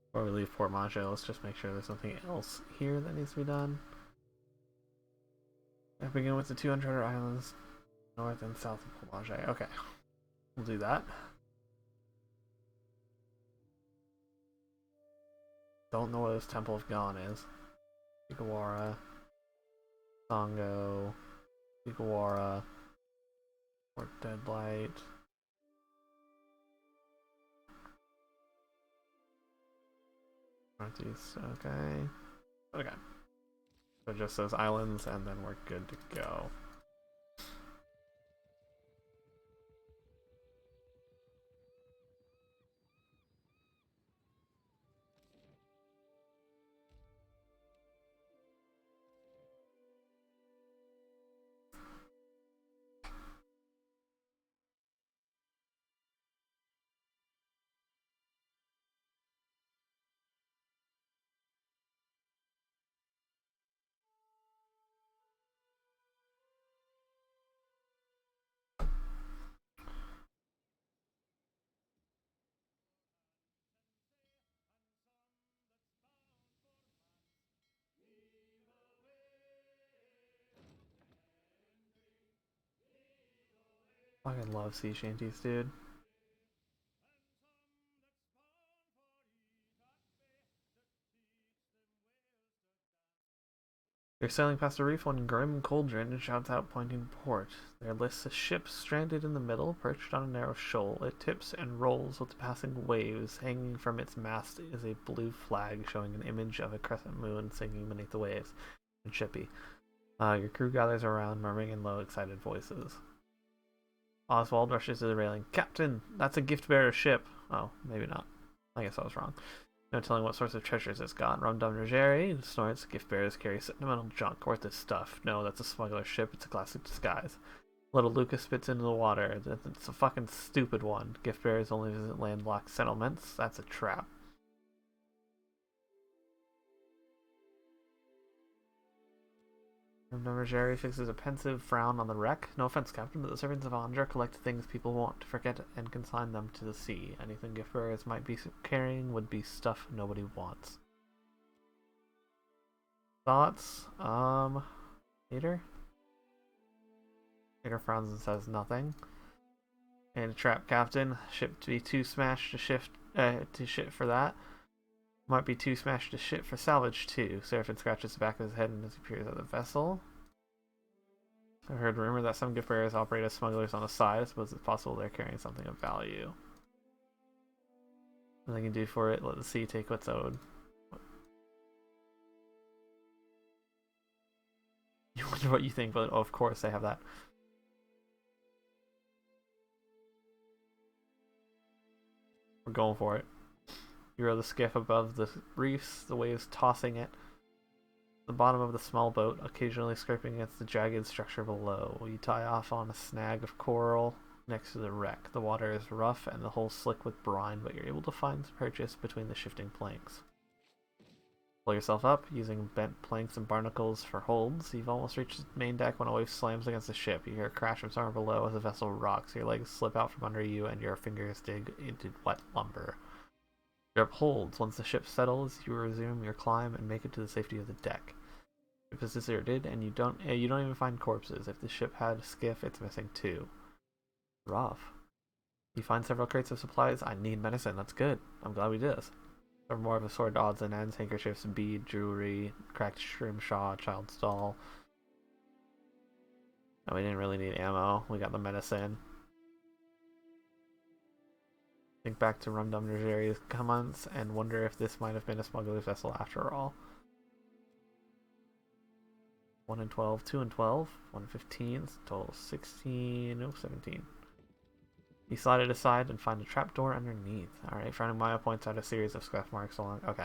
Before we leave Port Majo, let's just make sure there's something else here that needs to be done. I begin with the 200 islands north and south of Port Majo. Okay, we'll do that. Don't know where this Temple of Gon is. Ikawara, Sango, Ikawara, Port Deadlight. Northeast, okay. Okay. So just those islands, and then we're good to go. Fucking love sea shanties, dude. You're sailing past a reef when Grim Cauldron shouts out, pointing port. There lists a ship stranded in the middle, perched on a narrow shoal. It tips and rolls with the passing waves. Hanging from its mast is a blue flag showing an image of a crescent moon sinking beneath the waves. And shippy. Your crew gathers around, murmuring in low, excited voices. Oswald rushes to the railing. Captain, that's a gift-bearer ship. Oh, maybe not. I guess I was wrong. No telling what sorts of treasures it's got. Rum-dum Jerry snorts. Gift-bearers carry sentimental junk worth its stuff. No, that's a smuggler ship. It's a classic disguise. Little Lucas spits into the water. It's a fucking stupid one. Gift-bearers only visit landlocked settlements. That's a trap. Jerry fixes a pensive frown on the wreck. No offense, Captain, but the servants of Andra collect things people want to forget and consign them to the sea. Anything gift bearers might be carrying would be stuff nobody wants. Thoughts? Peter? Peter frowns and says nothing. And a trap, Captain. Ship to be too smashed to ship for that. Might be too smashed to ship for salvage too. Seraphin scratches the back of his head and disappears at the vessel. I heard rumor that some gift bearers operate as smugglers on the side. I suppose it's possible they're carrying something of value. Nothing you can do for it. Let the sea take what's owed. You wonder what you think, but oh, of course they have that. We're going for it. You row the skiff above the reefs, the waves tossing it. The bottom of the small boat, occasionally scraping against the jagged structure below. You tie off on a snag of coral next to the wreck. The water is rough and the hull slick with brine, but you're able to find purchase between the shifting planks. Pull yourself up, using bent planks and barnacles for holds. You've almost reached the main deck when a wave slams against the ship. You hear a crash from somewhere below as the vessel rocks. Your legs slip out from under you and your fingers dig into wet lumber. Your up holds. Once the ship settles, you resume your climb and make it to the safety of the deck. The ship is deserted, and you don't even find corpses. If the ship had a skiff, it's missing too. Rough. You find several crates of supplies. I need medicine. That's good. I'm glad we did this. Or more of assorted odds and ends, handkerchiefs, bead, jewelry, cracked shrimshaw, child's doll. No, we didn't really need ammo. We got the medicine. Think back to Rum Dum Nigeria's comments and wonder if this might have been a smuggler's vessel after all. 1 and 12, 2 and 12, 1 and 15, total 16, no, 17. You slide it aside and find a trapdoor underneath. Alright, frowning Maya points out a series of scuff marks along. Okay.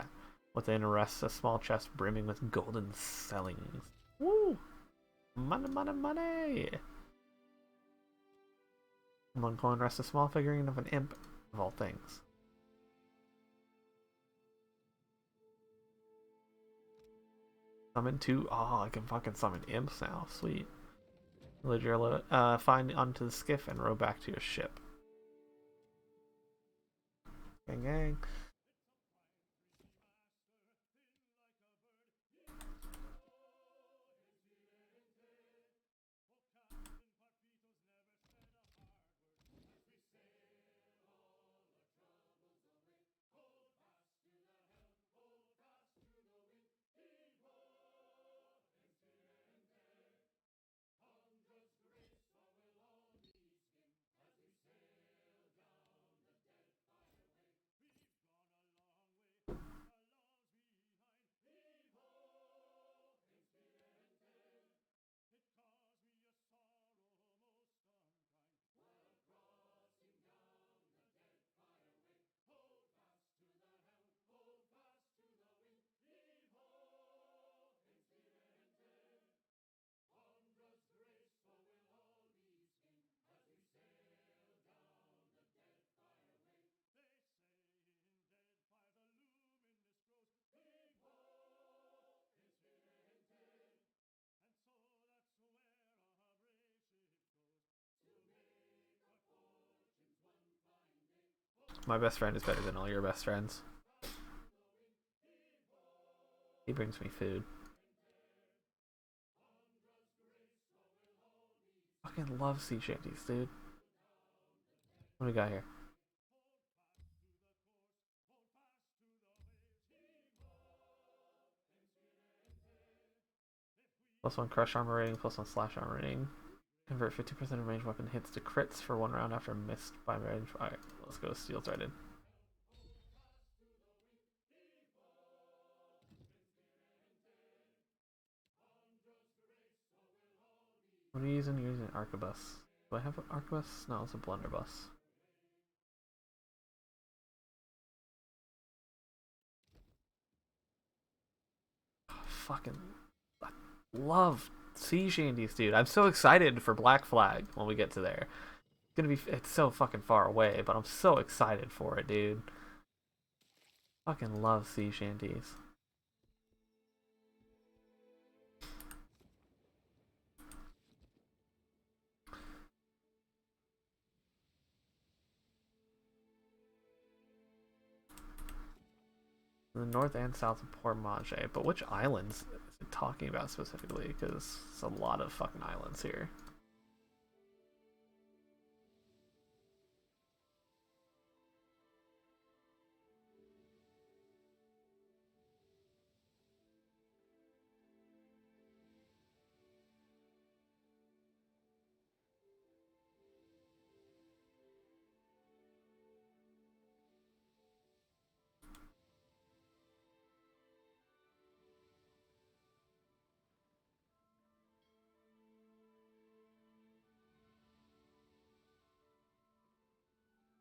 Within rests a small chest brimming with golden sellings. Woo! Money, money, money! Among coin rests a small figurine of an imp, of all things. Summon 2. Oh, I can fucking summon imps now. Sweet. Find onto the skiff and row back to your ship. Gang, gang. My best friend is better than all your best friends. He brings me food. Fucking love sea shanties, dude. What do we got here? +1 crush armor rating, +1 slash armor rating. Convert 50% of ranged weapon hits to crits for 1 round after missed by range. Alright, let's go steel threaded. What are you using? You're using arquebus. Do I have an arquebus? No, it's a blunderbuss. Oh, fucking I love sea shanties, dude. I'm so excited for Black Flag when we get to there. It's so fucking far away, but I'm so excited for it, dude. Fucking love sea shanties. The north and south of Port Maje, but which islands is it talking about specifically? Because it's a lot of fucking islands here.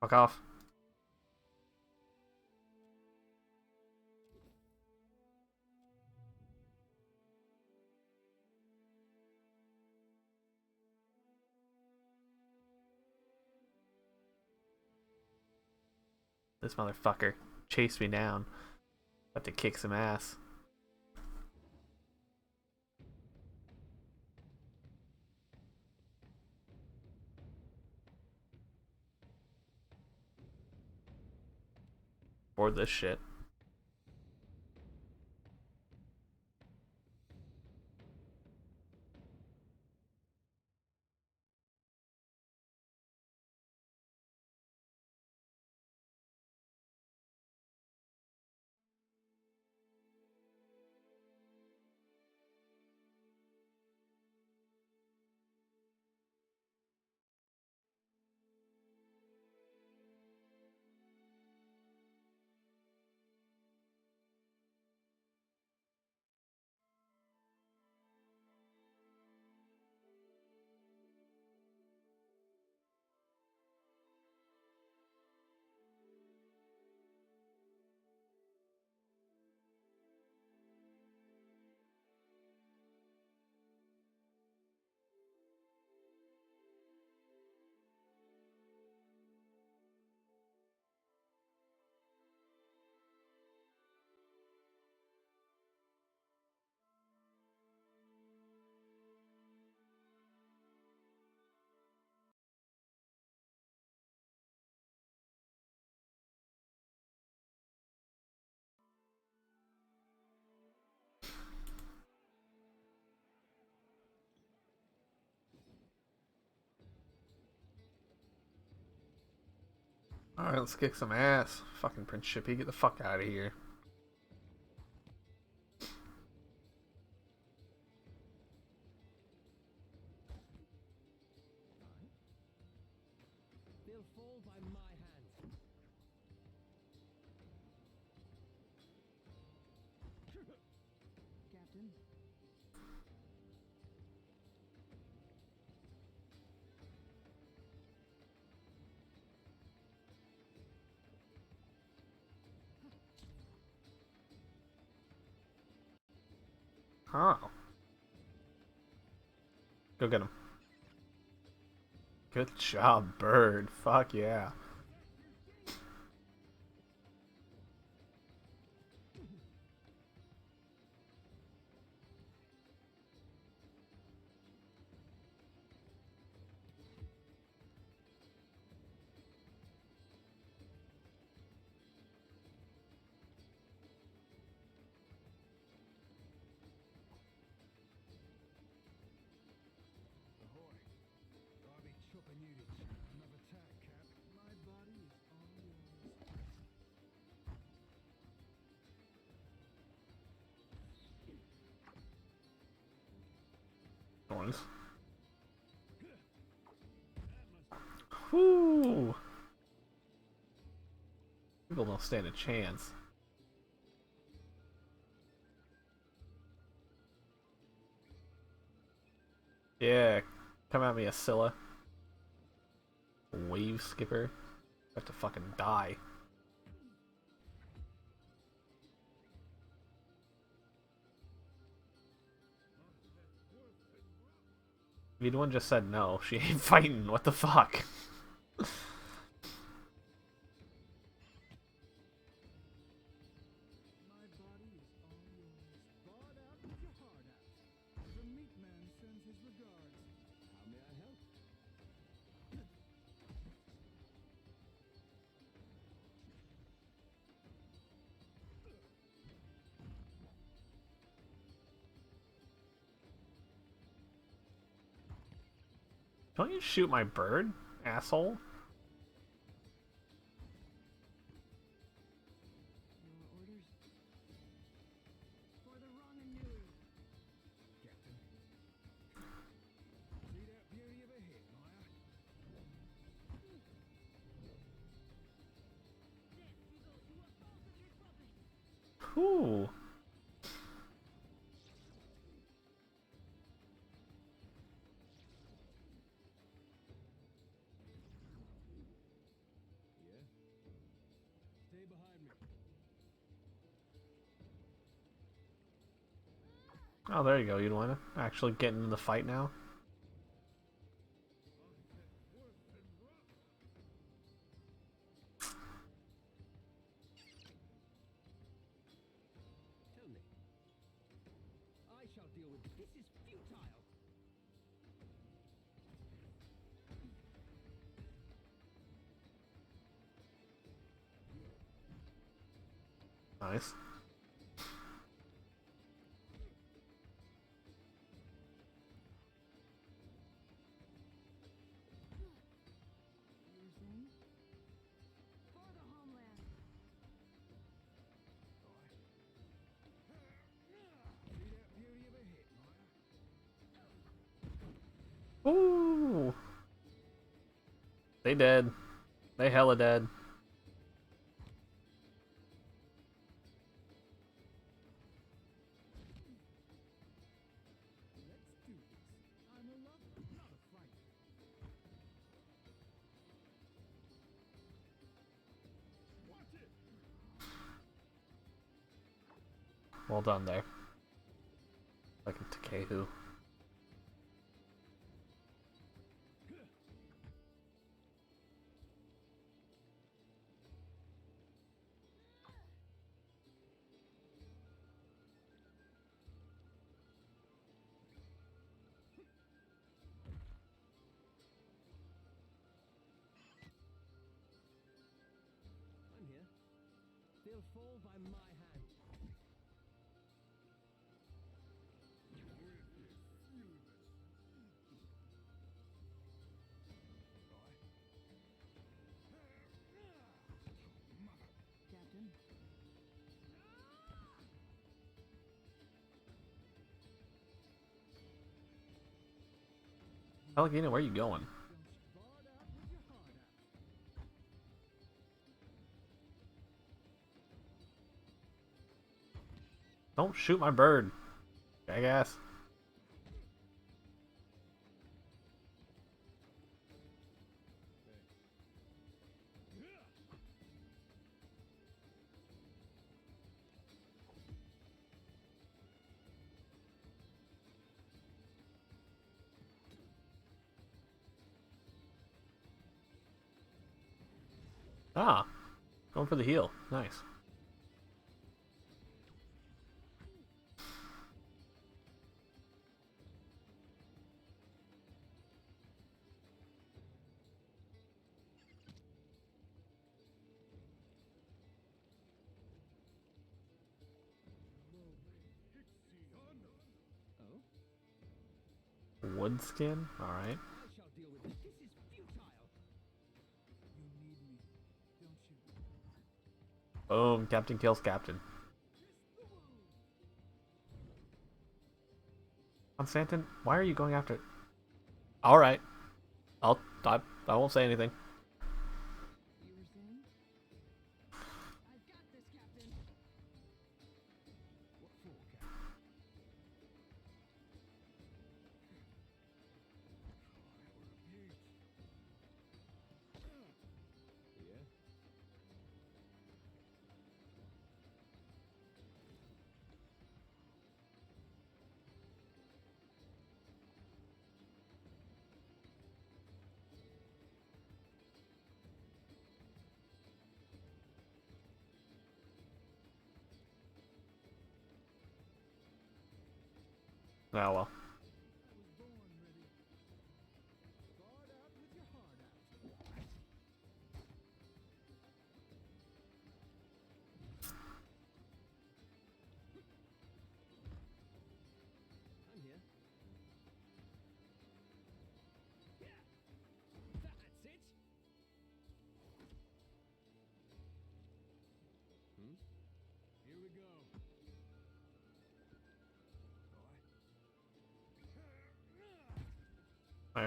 Fuck off. This motherfucker chased me down. About to kick some ass. Or this shit. Alright, let's kick some ass. Fucking Prince Shippy, get the fuck out of here. They'll fall by my hand. Captain. Oh. Go get him. Good job, bird. Fuck yeah. Ahoy. Darby Chopanudich. Another tack, Cap. My body is all yours. Thorns. Whoo! People don't stand a chance. Yeah, come at me, Ascilla. Wave skipper. Have to fucking die. V1 just said no. She ain't fighting. What the fuck? My body is all yours. Barred out with your heart out. The meat man sends his regards. How may I help? Don't you shoot my bird, asshole? Your orders? For the Ronganui. Captain. See that beauty of a hit, Maya? Ooh. Yeah? Stay behind me. Oh, there you go, Eudalina. Actually getting in the fight now. Tell me. I shall deal with this. Is futile. Nice. You're saying? For the homeland. See that beauty of a hit, Maya? Ooh. They dead. They hella dead. Let's do this. I'm a lover, not a fighter. Watch it! Well done there. Like a Takehu. I'm here. They'll fall by my hand. Captain. Allegheny, where are you going? Barred out with your heart out. Don't shoot my bird. Jackass. Ah. Going for the heal. Nice. Oh? Wood skin? Alright. I shall deal with this. This is futile. You need me, don't you? Boom. Captain kills Captain. Constantin, why are you going after... Alright. I won't say anything. You were saying? I've got this, Captain. What for, Captain? Yeah? Oh well. I was born ready. Barred out with your heart out. I'm here.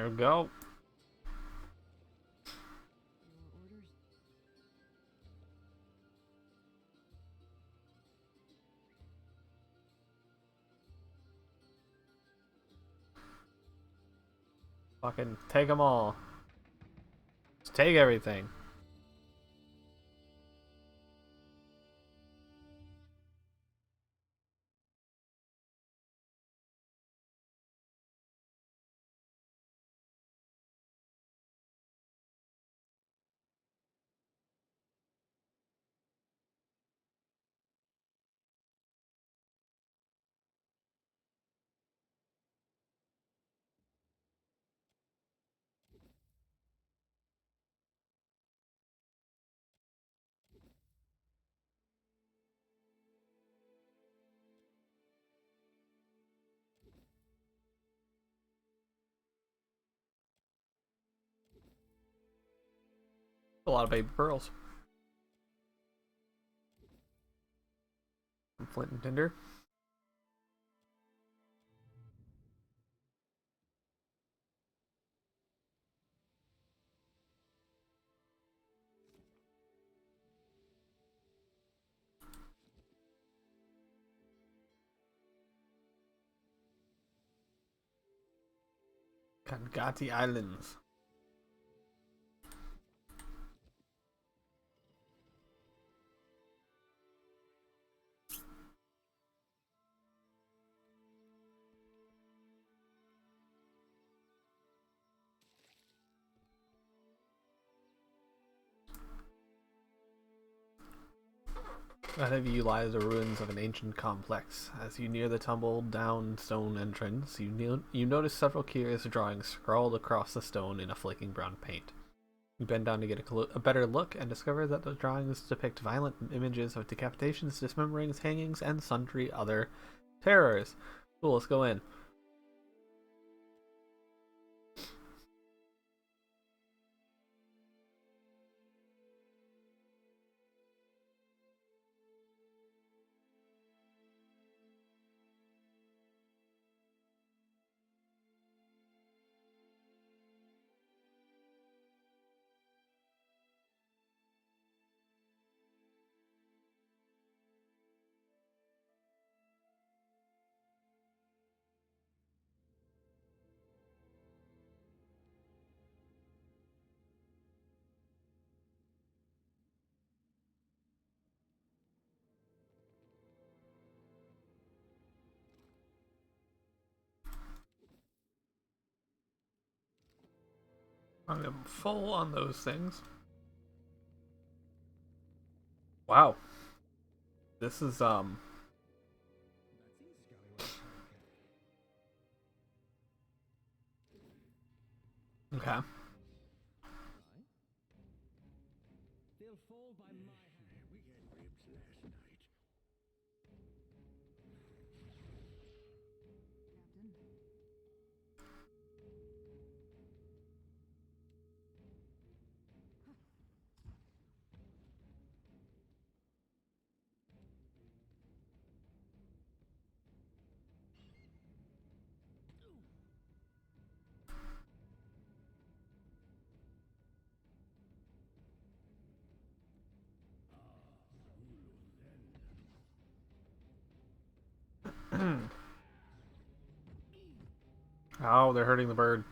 There we go. Your orders? Fucking take them all. Just take everything. A lot of baby pearls. From Flint and Tinder. Kangati Islands. Ahead of you lie the ruins of an ancient complex. As you near the tumbled-down stone entrance, you notice several curious drawings scrawled across the stone in a flaking brown paint. You bend down to get a better look and discover that the drawings depict violent images of decapitations, dismemberings, hangings, and sundry other terrors. Cool, let's go in. I'm full on those things. Wow. This is, okay. They'll fall by my hand. We had ribs last night. Captain? Oh, they're hurting the bird.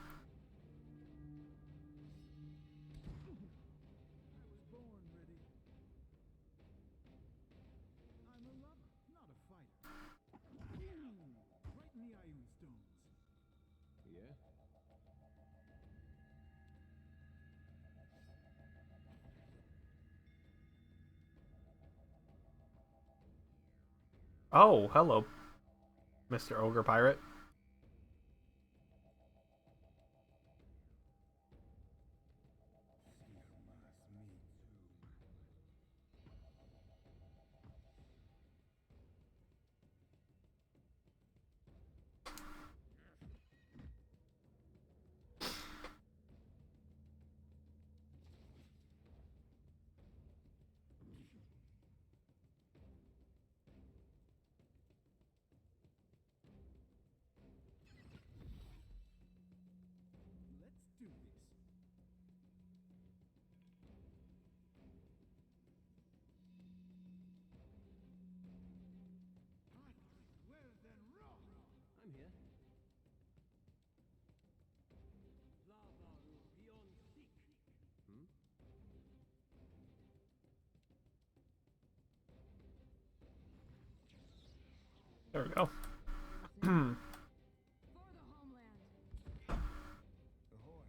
I was born ready. I'm a lover, not a fighter. Right in the Ioun stones. Yeah? Oh, hello, Mr. Ogre Pirate. There we go. For the homeland. Ahoy.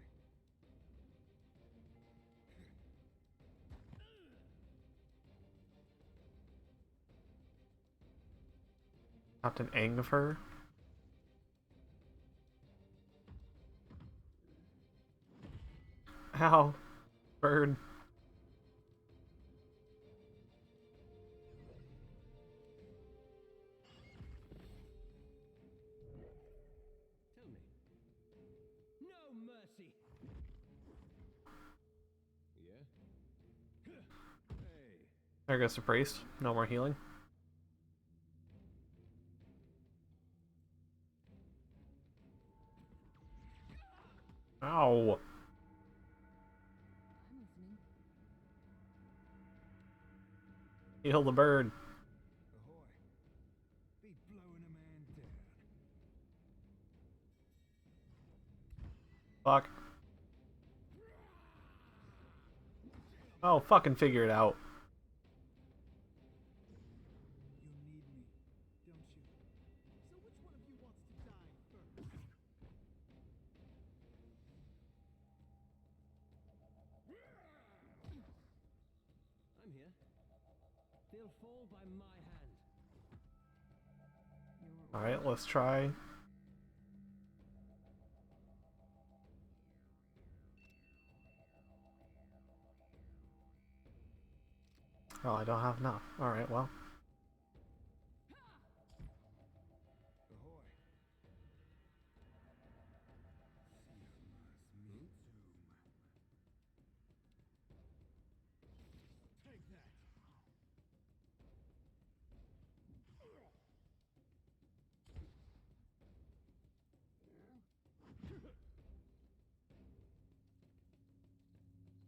Captain Angfer. Ow. Bird. Tell me. No mercy. Yeah? Hey. There goes the priest. No more healing. Ow. I'm listening. Heal the bird. Ahoy. Be blowing a man down. Fuck. Oh, fucking figure it out. You need me, don't you? So which one of you wants to die first? I'm here. They'll fall by my hand. Alright, let's try. Oh, I don't have enough. Alright, well. Ahoy. Take that.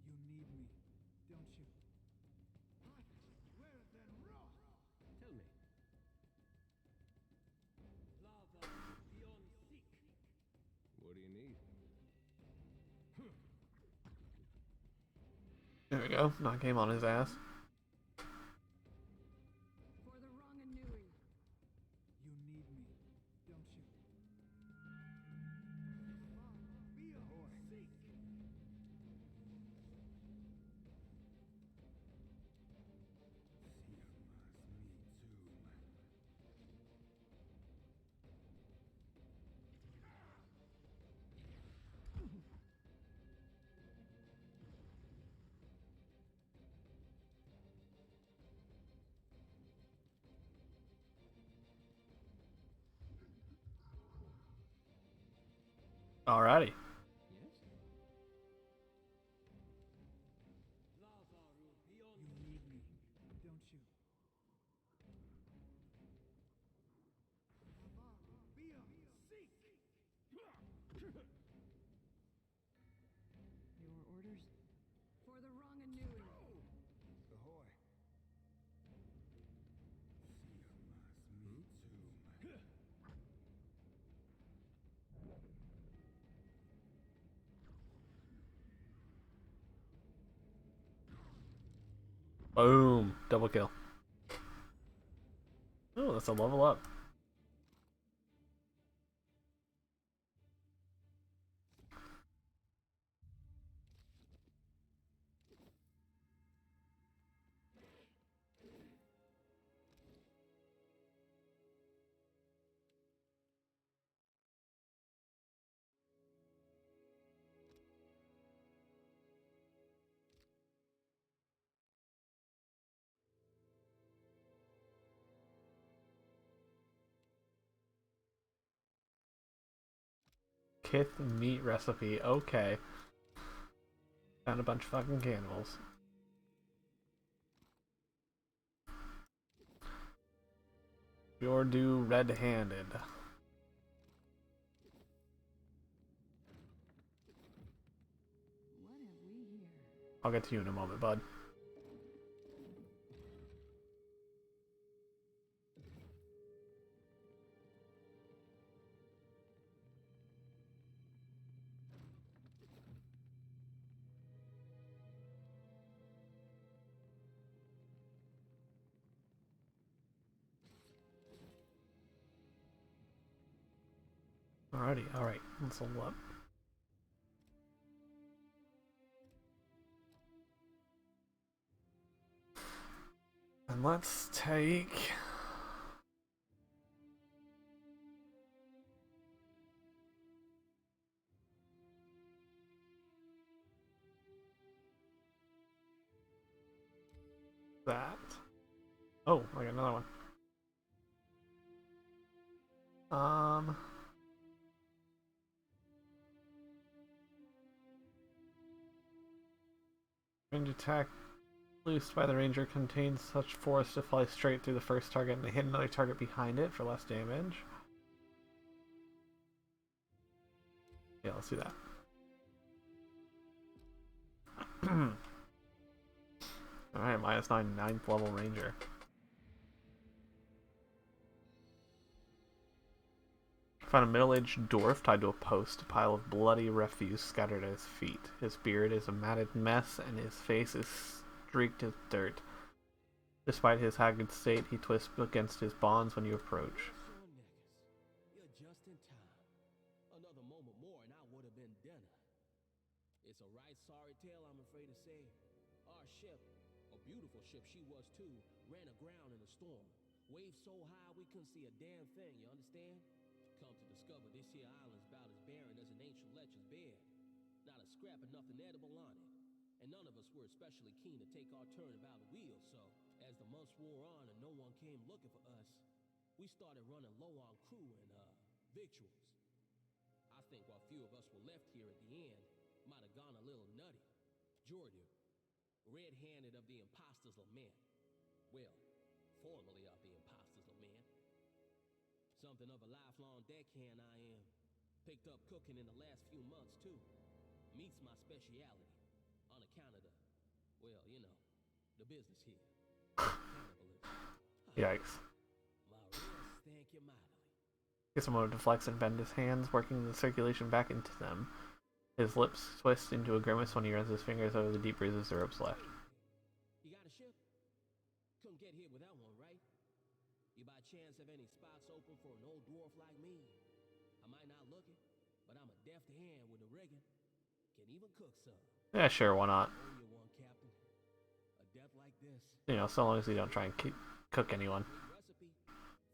You need me, don't you? Well then, rock. Tell me. Lava beyond seek. What do you need? There we go. Knock him on his ass. For the Ranganui. You need me, don't you? Ahoy. Alrighty. Yes? Lava beyond You need me, don't you? Your orders? For the Ranganui. Ahoy. Boom. Double kill. Oh, that's a level up. Kith meat recipe. Okay. Found a bunch of fucking cannibals. You're due red-handed. What have we here? I'll get to you in a moment, bud. Alrighty, alright, let's level up. And let's take... that. Oh, I got another one. Range attack loosed by the ranger contains such force to fly straight through the first target and hit another target behind it for less damage. Yeah, let's do that. Alright, -9, 9th level ranger. Found a middle-aged dwarf tied to a post, a pile of bloody refuse scattered at his feet. His beard is a matted mess, and his face is streaked with dirt. Despite his haggard state, he twists against his bonds when you approach. You're just in time. Another moment more and I would have been dinner. It's a right sorry tale, I'm afraid to say. Our ship, a beautiful ship she was too, ran aground in a storm. Waves so high we couldn't see a damn thing, you understand? Come to discover this here island's about as barren as an ancient lecher's bed. Not a scrap of nothing edible on it. And none of us were especially keen to take our turn about the wheel, so as the months wore on and no one came looking for us, we started running low on crew and victuals. I think while few of us were left here at the end, might have gone a little nutty. Jordan, red-handed of the imposters lament. Well, formerly of the imposters lament. Something of a lifelong deckhand I am. Picked up cooking in the last few months too. Meat's my speciality. On account of the, well, you know, the business here. Cannibalism. Yikes. My wrist, thank you mightily. Gets a moment to flex and bend his hands, working the circulation back into them. His lips twist into a grimace when he runs his fingers over the deep bruises the ropes left. You got a ship? Couldn't get here without one, right? You by chance have any spots open for an old dwarf like me? I might not look it, but I'm a deft hand with the rigging. Can even cook some. Yeah, sure, why not? Oh, you one, Captain. A death like this. You know, so long as you don't try and cook anyone. Recipe,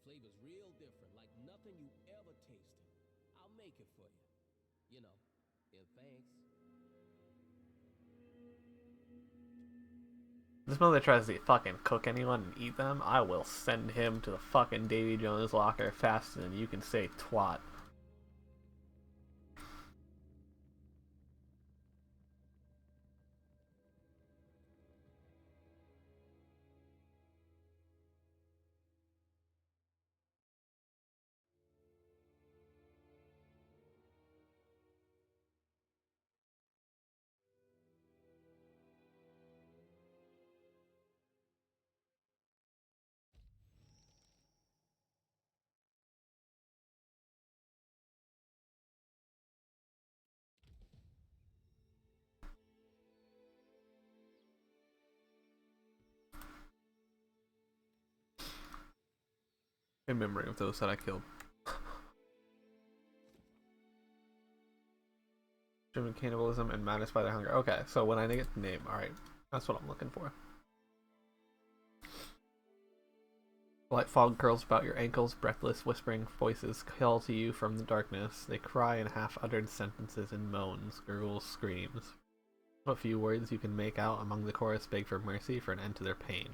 flavor's real different, like nothing you ever tasted. I'll make it for you. You know, in thanks. This mother tries to fucking cook anyone and eat them, I will send him to the fucking Davy Jones locker faster than you can say twat. In memory of those that I killed. Human cannibalism and madness by their hunger. Okay, so when I get the name, alright, that's what I'm looking for. Light fog curls about your ankles, breathless, whispering voices call to you from the darkness. They cry in half-uttered sentences and moans, gurgles, screams. A few words you can make out among the chorus beg for mercy for an end to their pain.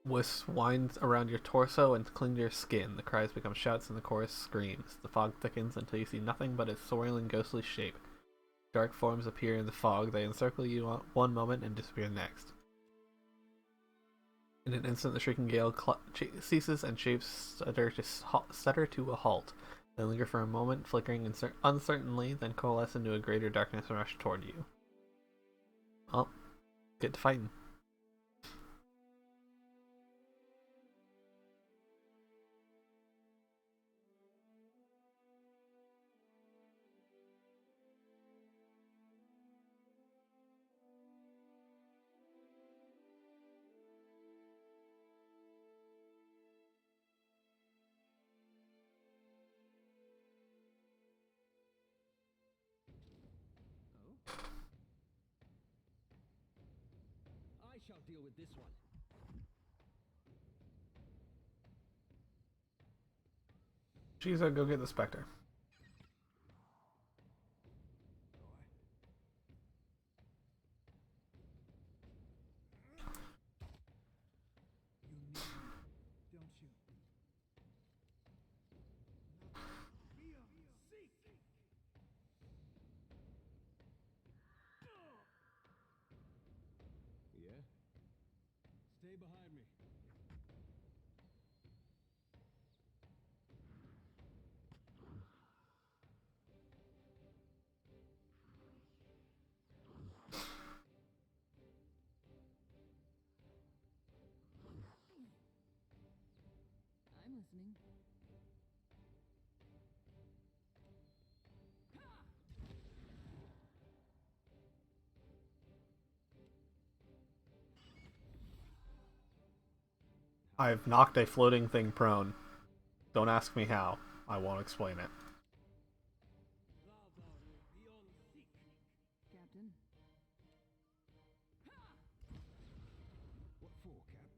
Wisps wind around your torso and cling to your skin. The cries become shouts and the chorus screams. The fog thickens until you see nothing but its swirling, ghostly shape. Dark forms appear in the fog. They encircle you one moment and disappear the next. In an instant, the shrieking gale ceases and shapes stutter to a halt. They linger for a moment, flickering uncertainly, then coalesce into a greater darkness and rush toward you. Well, get to fighting. shall deal with this one. She's gonna go get the Spectre. You need me, don't you? Yeah? Stay behind me. I'm listening. I've knocked a floating thing prone. Don't ask me how. I won't explain it. Captain. What for, Cap?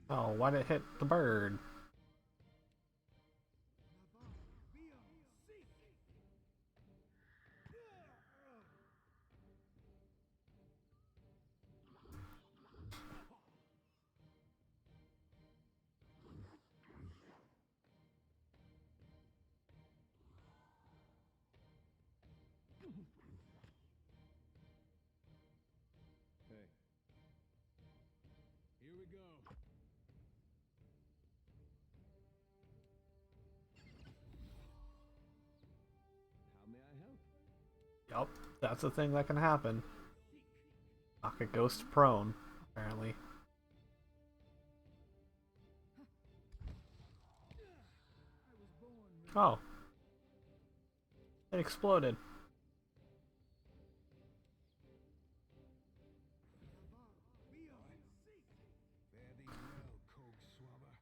Oh, why did it hit the bird? Hey. Here we go. How may I help? Yup, that's a thing that can happen. Knock a ghost prone, apparently. Oh. It exploded. Fare thee well, coke swabber.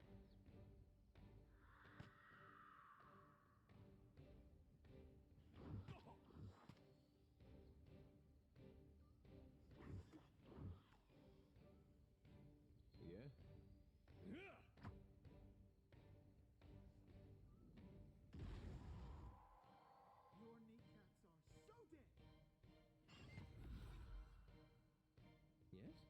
Yeah? Your kneecaps are so dead. Yes?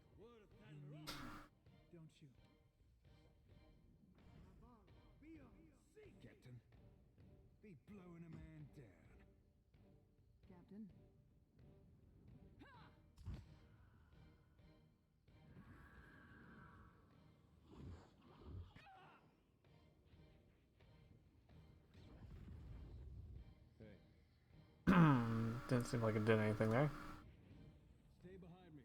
You need me, don't you? Captain, be blowing a man down. Captain. Hey. Didn't seem like it did anything there. Stay behind me.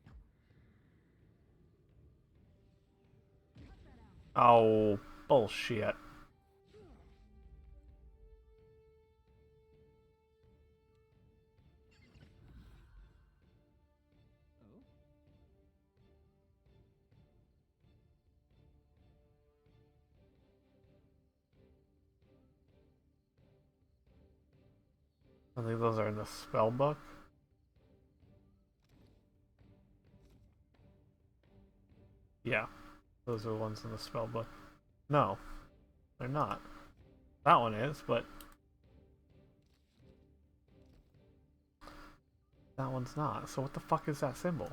Oh, bullshit. Oh? I think those are in the spell book. Yeah, those are the ones in the spell book. No, they're not. That one is, but that one's not. So what the fuck is that symbol?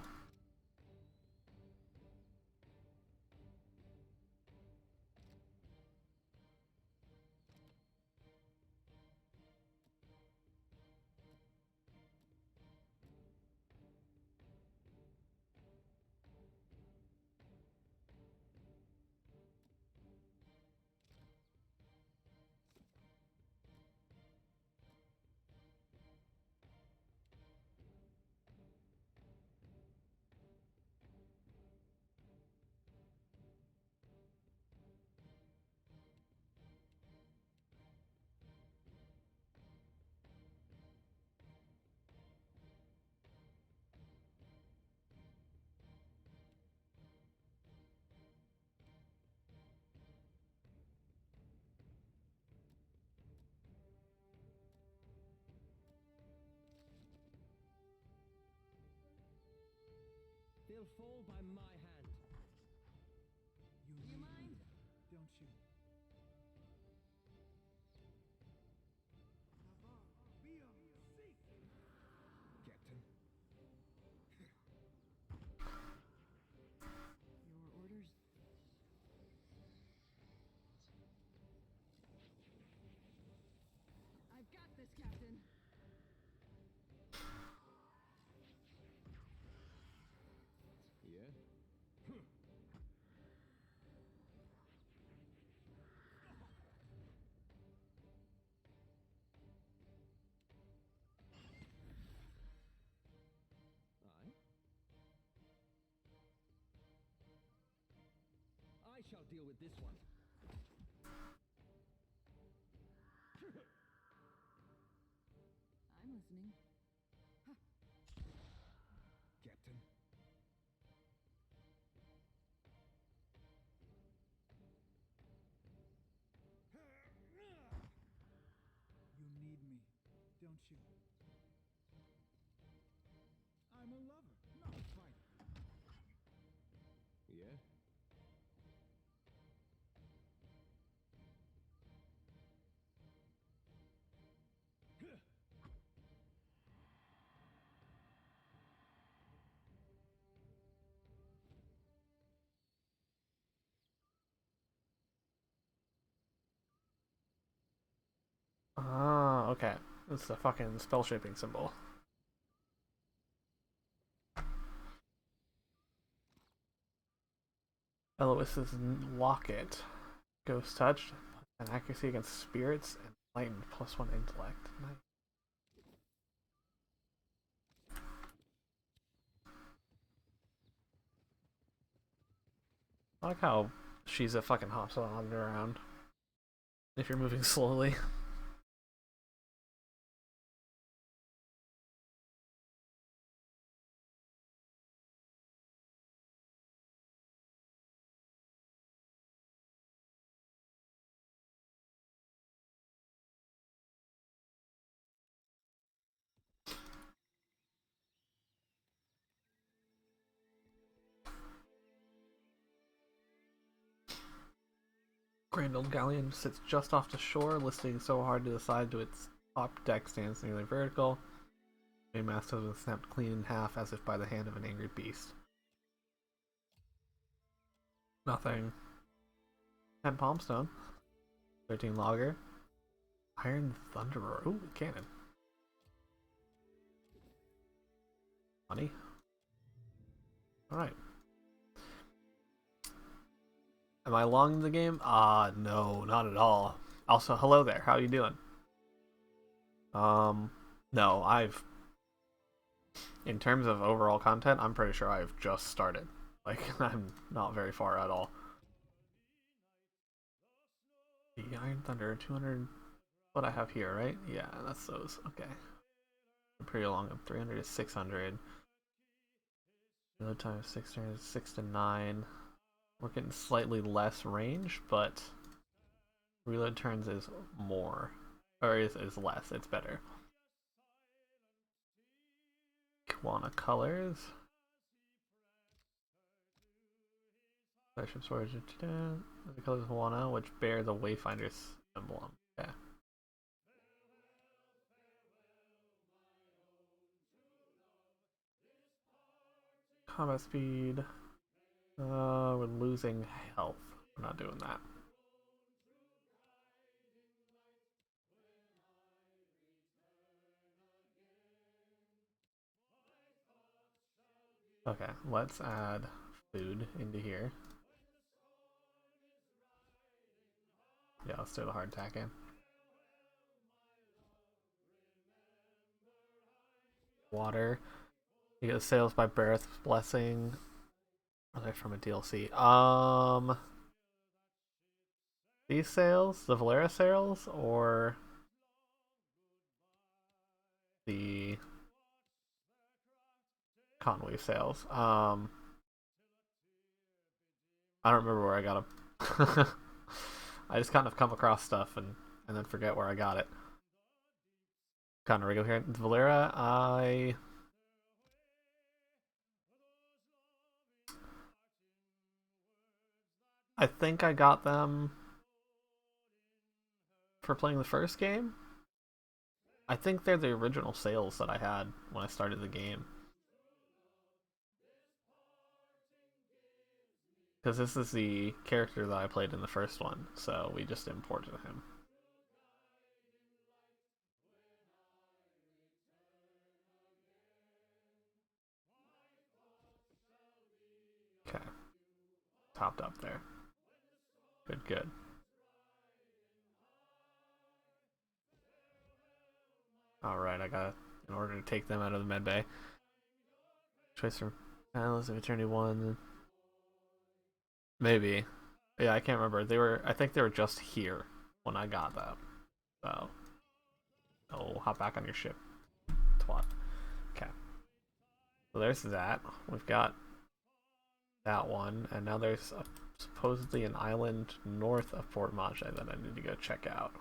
shall fall by my hand. You mind? Don't you? Captain. Your orders? I've got this, Captain. Yeah? I shall deal with this one. I'm listening. Captain. You need me, don't you? I'm a lover, not a fighter. Yeah? Ah, okay. It's a fucking spell shaping symbol. Elois's locket. Ghost touch. An accuracy against spirits and enlightened +1 intellect. Nice. I like how she's a fucking hops on around if you're moving slowly. Grand Old Galleon sits just off the shore, listing so hard to the side to its top deck stands nearly vertical. The mast has been snapped clean in half as if by the hand of an angry beast. Nothing. 10 palmstone. 13 logger. Iron Thunderer. Ooh, cannon. Money. Alright. Am I long in the game? No, not at all. Also, hello there. How you doing? No, in terms of overall content, I'm pretty sure I've just started. Like, I'm not very far at all. The Iron Thunder, 200. What I have here, right? Yeah, that's those. Okay. Pretty long. 300 to 600. Reload time is 6 to 9. We're getting slightly less range, but reload turns is more. Or is less. It's better. Kiwana colors. Flagship sword. The colors of Kiwana, which bear the Wayfinder's emblem. Yeah. Combat speed. We're losing health. We're not doing that. Okay, let's add food into here. Yeah, let's do the hard tack in. Water. You get sales by Bareth's Blessing. Are they from a DLC? These sales? The Valera sales? Or the Conway sales? I don't remember where I got them. I just kind of come across stuff and then forget where I got it. Kind of regular here. Valera, I think I got them for playing the first game. I think they're the original sales that I had when I started the game. Because this is the character that I played in the first one, so we just imported him. Okay. Topped up there. Good, good. Alright, I got, in order to take them out of the medbay. Choice from Palace of Eternity 1. Maybe. Yeah, I can't remember. I think they were just here when I got them. So. Oh, hop back on your ship. Twat. Okay. So there's that. We've got that one, and now there's supposedly an island north of Port Mage that I need to go check out.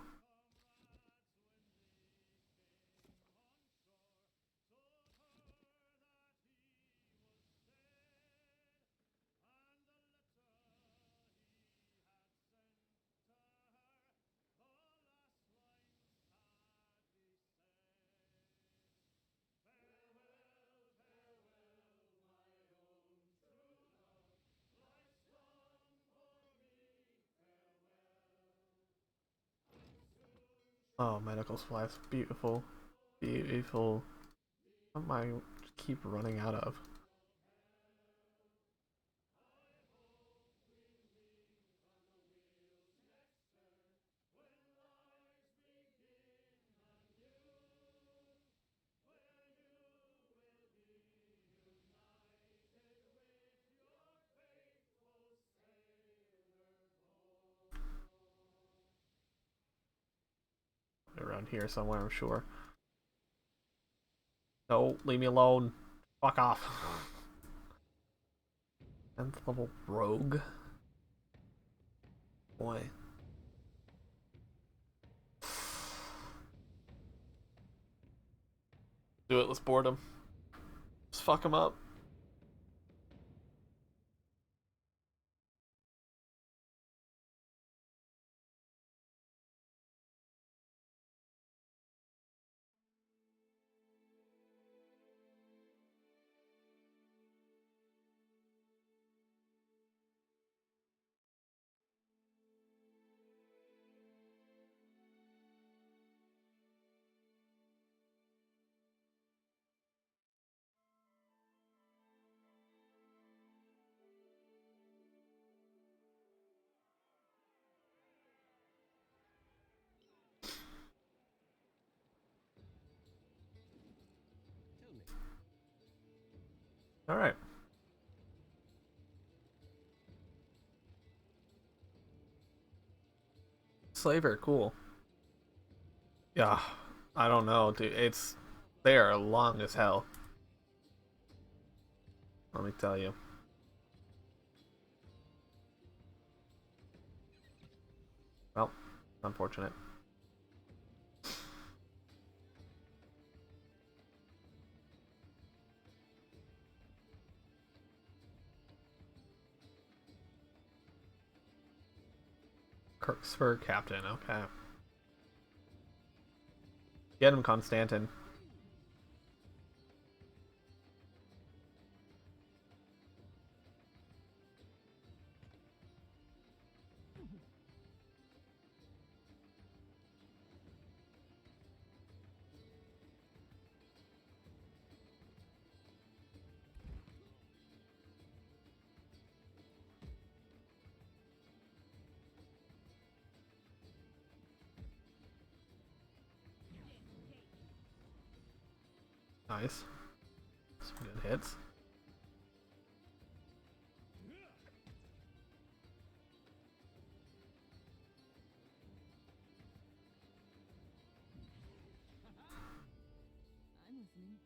Oh, medical supplies. Beautiful. Beautiful. What am I keep running out of? Around here somewhere, I'm sure. No, leave me alone. Fuck off. 10th level rogue. Boy. Do it, let's board him. Just fuck him up. Alright. Slaver, cool. Yeah, I don't know, dude. They are long as hell. Let me tell you. Well, unfortunate. Kirkspur Captain, okay. Get him, Constantin. Nice. Some good hits. I'm listening.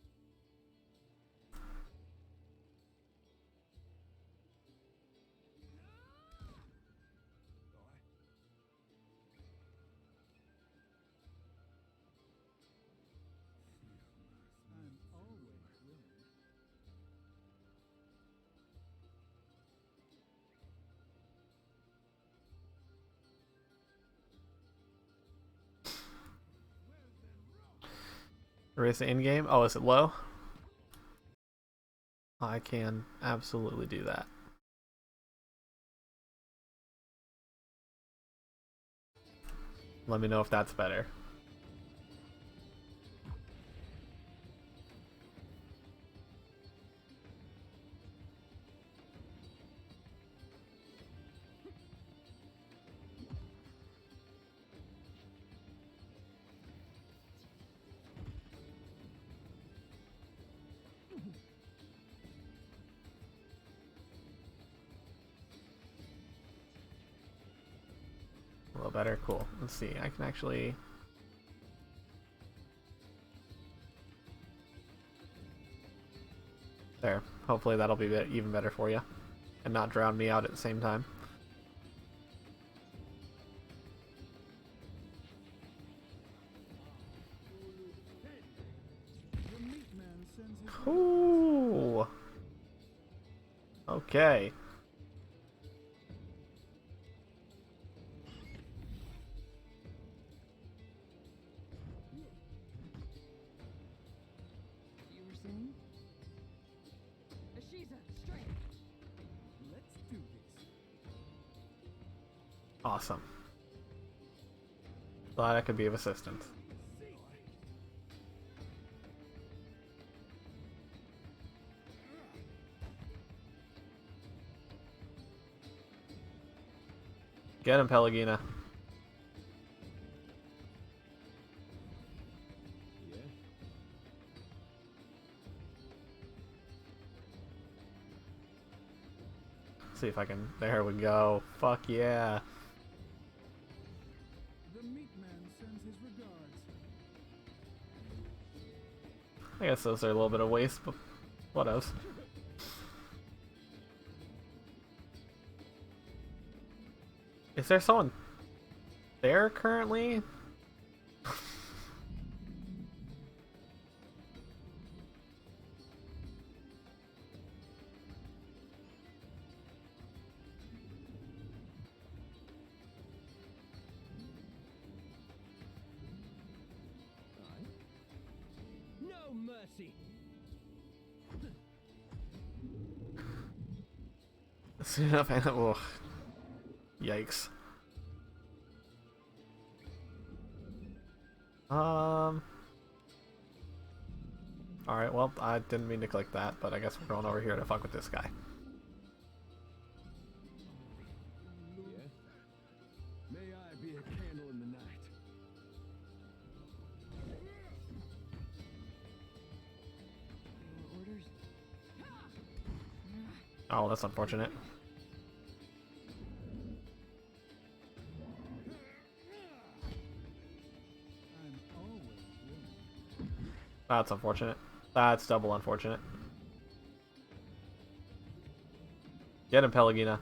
I'm always willing. Erase the in-game? Oh, is it low? I can absolutely do that. Let me know if that's better. A little better? Cool. Let's see. I can actually... There. Hopefully that'll be even better for you. And not drown me out at the same time. The meat man sends his Ooh. Okay. You were saying? Ashiza, straight! Let's do this. Awesome. Glad I could be of assistance. Get him, Pelagina. Yeah? See if I can... There we go. Fuck yeah. The meat man sends his regards. I guess those are a little bit of waste, but what else? Is there someone there currently? No mercy! Soon enough, and ugh. Yikes. Alright, well, I didn't mean to click that, but I guess we're going over here to fuck with this guy. Yeah? May I be a candle in the night. Your orders? Oh, that's unfortunate. I'm always willing. That's unfortunate. That's double unfortunate. Get him, Pelagina.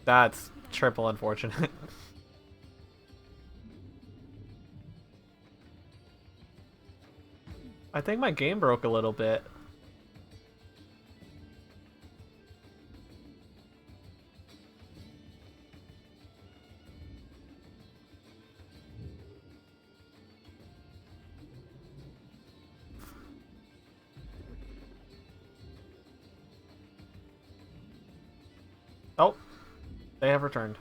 That's triple unfortunate. I think my game broke a little bit. Oh, they have returned.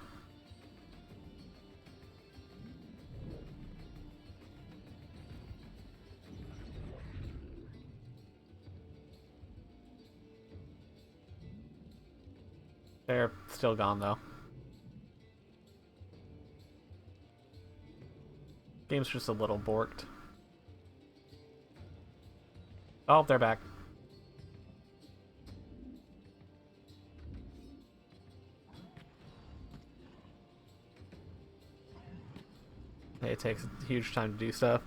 They're still gone though. Game's just a little borked. Oh, they're back. It takes a huge time to do stuff.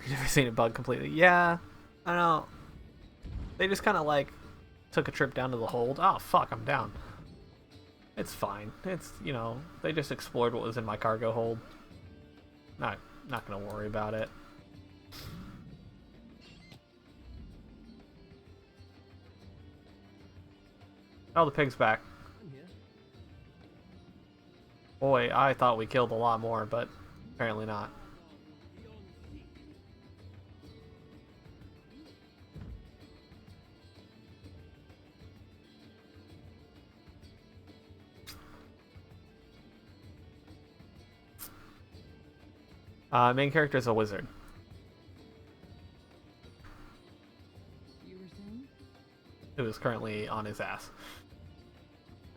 You've never seen it bug completely. Yeah, I know. They just kind of like took a trip down to the hold. Oh fuck, I'm down. It's fine. It's, you know, they just explored what was in my cargo hold. Not gonna worry about it. Oh, the pig's back. I'm here. Boy, I thought we killed a lot more, but apparently not. Main character is a wizard. You were saying? Who is currently on his ass.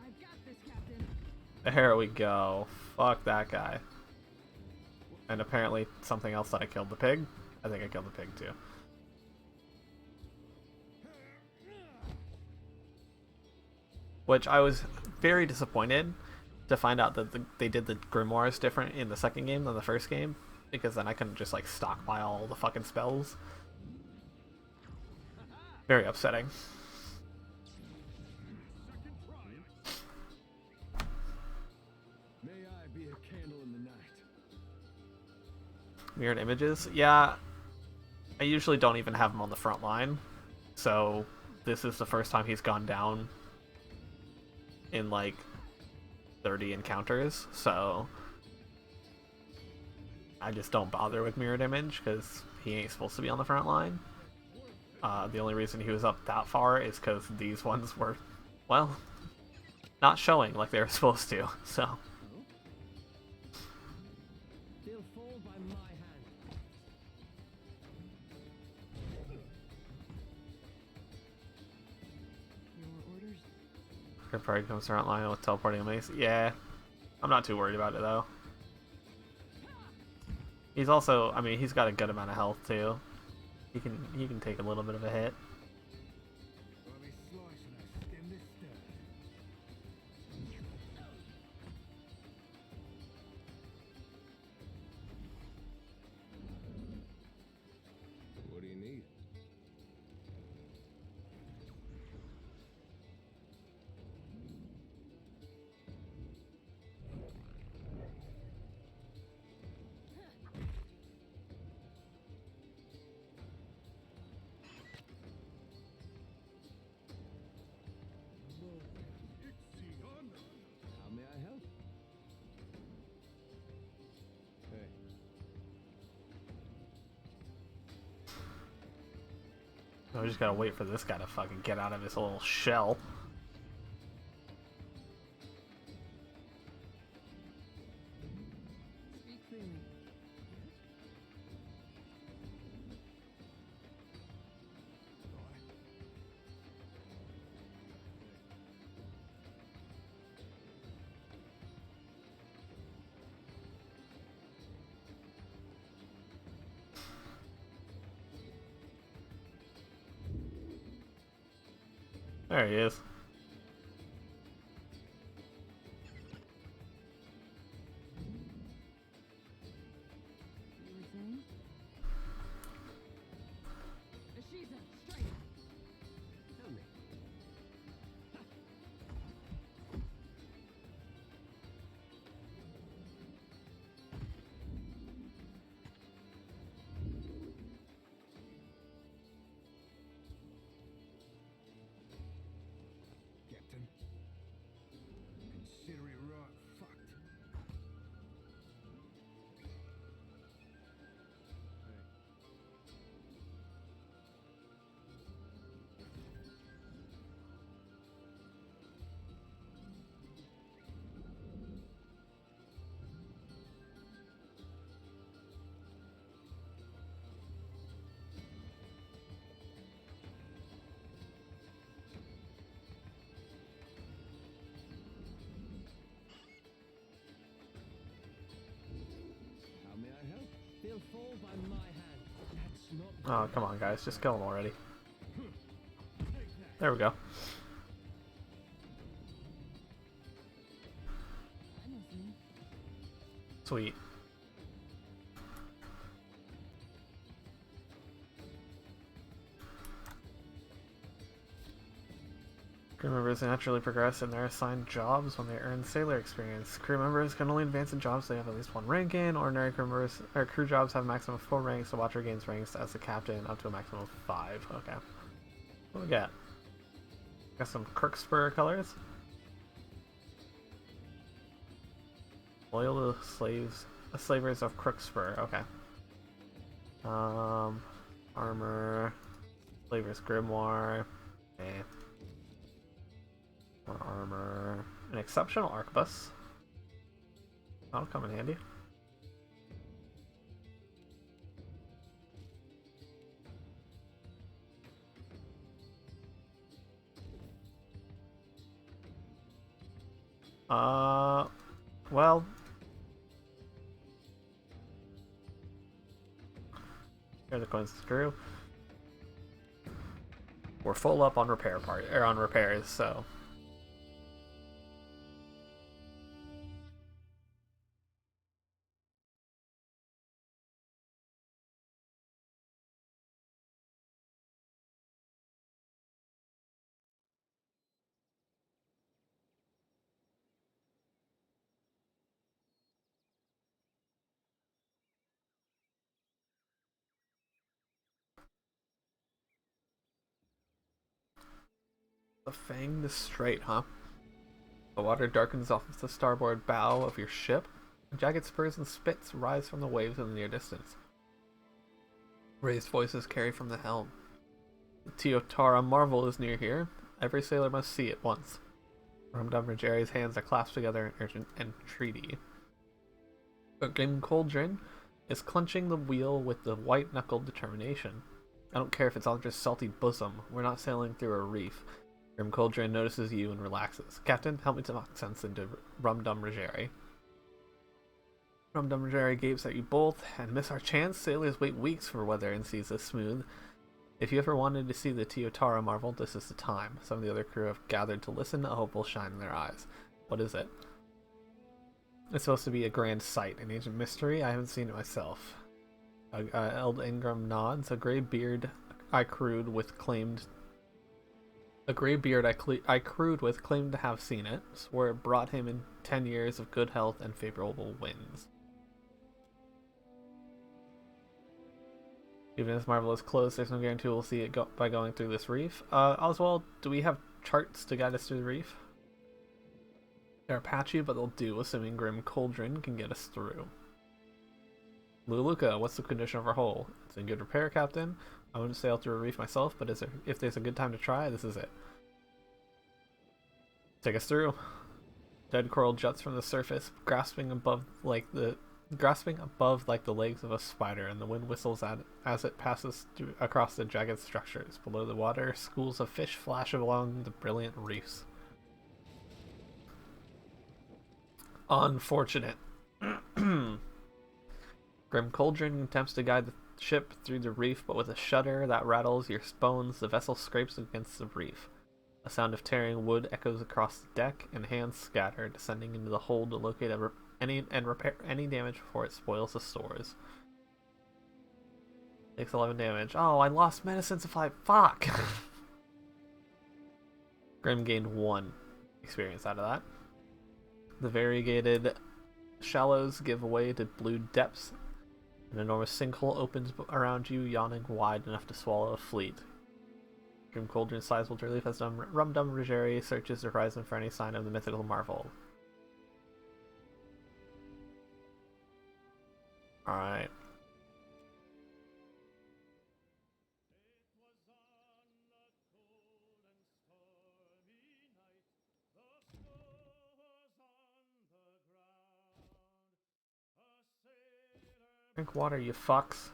I've got this, Captain. There we go. Fuck that guy. And apparently something else that I killed the pig. I think I killed the pig too. Which I was very disappointed to find out that they did the grimoires different in the second game than the first game, because then I couldn't just like stockpile all the fucking spells. Very upsetting. May I be a candle in the night. Mirrored images? Yeah, I usually don't even have him on the front line, so this is the first time he's gone down in like 30 encounters, so I just don't bother with mirrored image because he ain't supposed to be on the front line. The only reason he was up that far is because these ones were, well, not showing like they were supposed to, so. They'll fall by my hand. Your orders? Could probably comes front line with teleporting mace. Yeah, I'm not too worried about it though. He's also, I mean, he's got a good amount of health too. He can take a little bit of a hit. While we slice and I stem this stud. What do you need? How may I help? Hey. We just gotta wait for this guy to fucking get out of his little shell. Speak freely. There he is. You were saying? Ashiza, strike! Tell me. Captain. Consider it right fucked. How may I help? They'll fall by my hand. That's not. Oh, come on, guys. Just kill him already. There we go. I'm listening. Sweet. Crew members naturally progress in their assigned jobs when they earn sailor experience. Crew members can only advance in jobs they have at least one rank in. Ordinary crew members or crew jobs have a maximum of 4 ranks. The watcher gains ranks as the captain up to a maximum of 5. Okay. What do we got? Got some Crookspur colors. Loyal to slaves, slavers of Crookspur. Okay. Armor, slavers grimoire. Okay. More armor. An exceptional arquebus. That'll come in handy. Well, here the coins screw. We're full up on repairs, so the Fang is straight, huh? The water darkens off the starboard bow of your ship. Jagged spurs and spits rise from the waves in the near distance. Raised voices carry from the helm. The Teotara marvel is near here. Every sailor must see it once. Rumdum Rogeri's hands are clasped together in urgent entreaty. But Grim Cauldron is clenching the wheel with the white-knuckled determination. I don't care if it's on just salty bosom. We're not sailing through a reef. Grim Cauldron notices you and relaxes. Captain, help me to knock sense into Rumdum Rogeri. Rumdum Rogeri gapes at you both, and miss our chance. Sailors wait weeks for weather and seas this smooth. If you ever wanted to see the Teotara marvel, this is the time. Some of the other crew have gathered to listen, a hope will shine in their eyes. What is it? It's supposed to be a grand sight, an ancient mystery. I haven't seen it myself. Eld Ingram nods. A gray beard I crewed with claimed to have seen it. Swore it brought him in 10 years of good health and favorable winds. Even as Marvel is closed, there's no guarantee we'll see it by going through this reef. Oswald, do we have charts to guide us through the reef? They're patchy, but they'll do, assuming Grim Cauldron can get us through. Luluka, what's the condition of our hull? It's in good repair, Captain. I wouldn't sail through a reef myself, but if there's a good time to try, this is it. Take us through. Dead coral juts from the surface, grasping above like the legs of a spider, and the wind whistles as it passes across the jagged structures. Below the water, schools of fish flash along the brilliant reefs. Unfortunate. Grim Cauldron attempts to guide the ship through the reef, but with a shudder that rattles your bones, the vessel scrapes against the reef. A sound of tearing wood echoes across the deck, and hands scatter, descending into the hold to locate and repair any damage before it spoils the stores. Takes 11 damage. Oh, I lost medicine supply. Fuck! Grim gained 1 experience out of that. The variegated shallows give way to blue depths. An enormous sinkhole opens around you, yawning wide enough to swallow a fleet. Grim Cauldron's sizable relief as Rumdum Rogeri searches the horizon for any sign of the mythical marvel. Alright. Drink water, you fucks.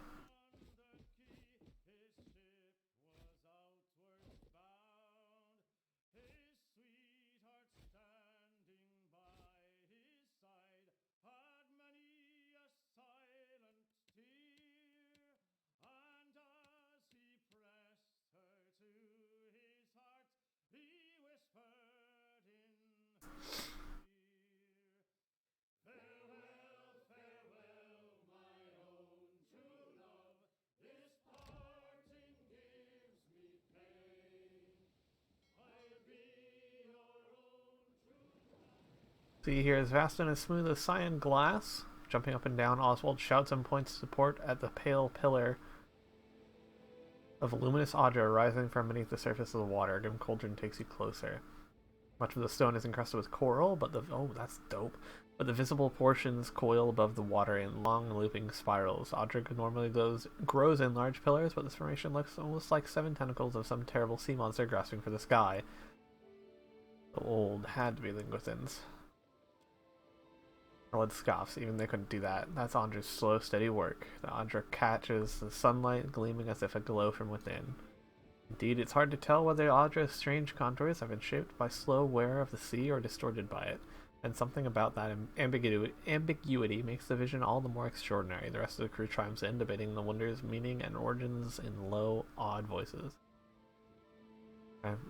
See here is vast and as smooth as cyan glass. Jumping up and down, Oswald shouts and points support at the pale pillar of luminous Audra rising from beneath the surface of the water. Grim Cauldron takes you closer. Much of the stone is encrusted with coral, but that's dope. But the visible portions coil above the water in long looping spirals. Audra normally grows in large pillars, but this formation looks almost like 7 tentacles of some terrible sea monster grasping for the sky. The old had to be linguistins. Blood scoffs, even they couldn't do that. That's Andra's slow, steady work. The Andra catches the sunlight gleaming as if a glow from within. Indeed, it's hard to tell whether Audra's strange contours have been shaped by slow wear of the sea or distorted by it. And something about that ambiguity makes the vision all the more extraordinary. The rest of the crew chimes in, debating the wonders, meaning, and origins in low, odd voices.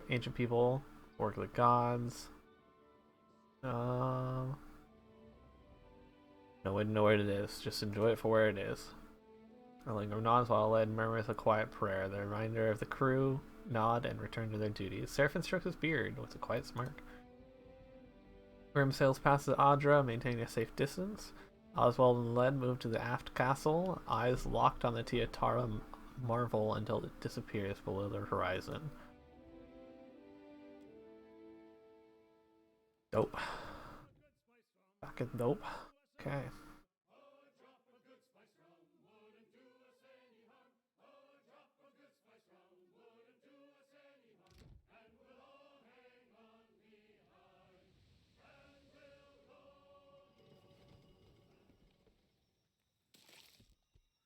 Ancient people, work of the gods. No way to know what it is. Just enjoy it for where it is. Erlinger nods while Led murmurs a quiet prayer. The reminder of the crew nod and return to their duties. Seraphin strokes his beard with a quiet smirk. Grim sails past the Adra, maintaining a safe distance. Oswald and Led move to the aft castle, eyes locked on the Tiatara marvel until it disappears below the horizon. Dope. Fucking dope. Okay.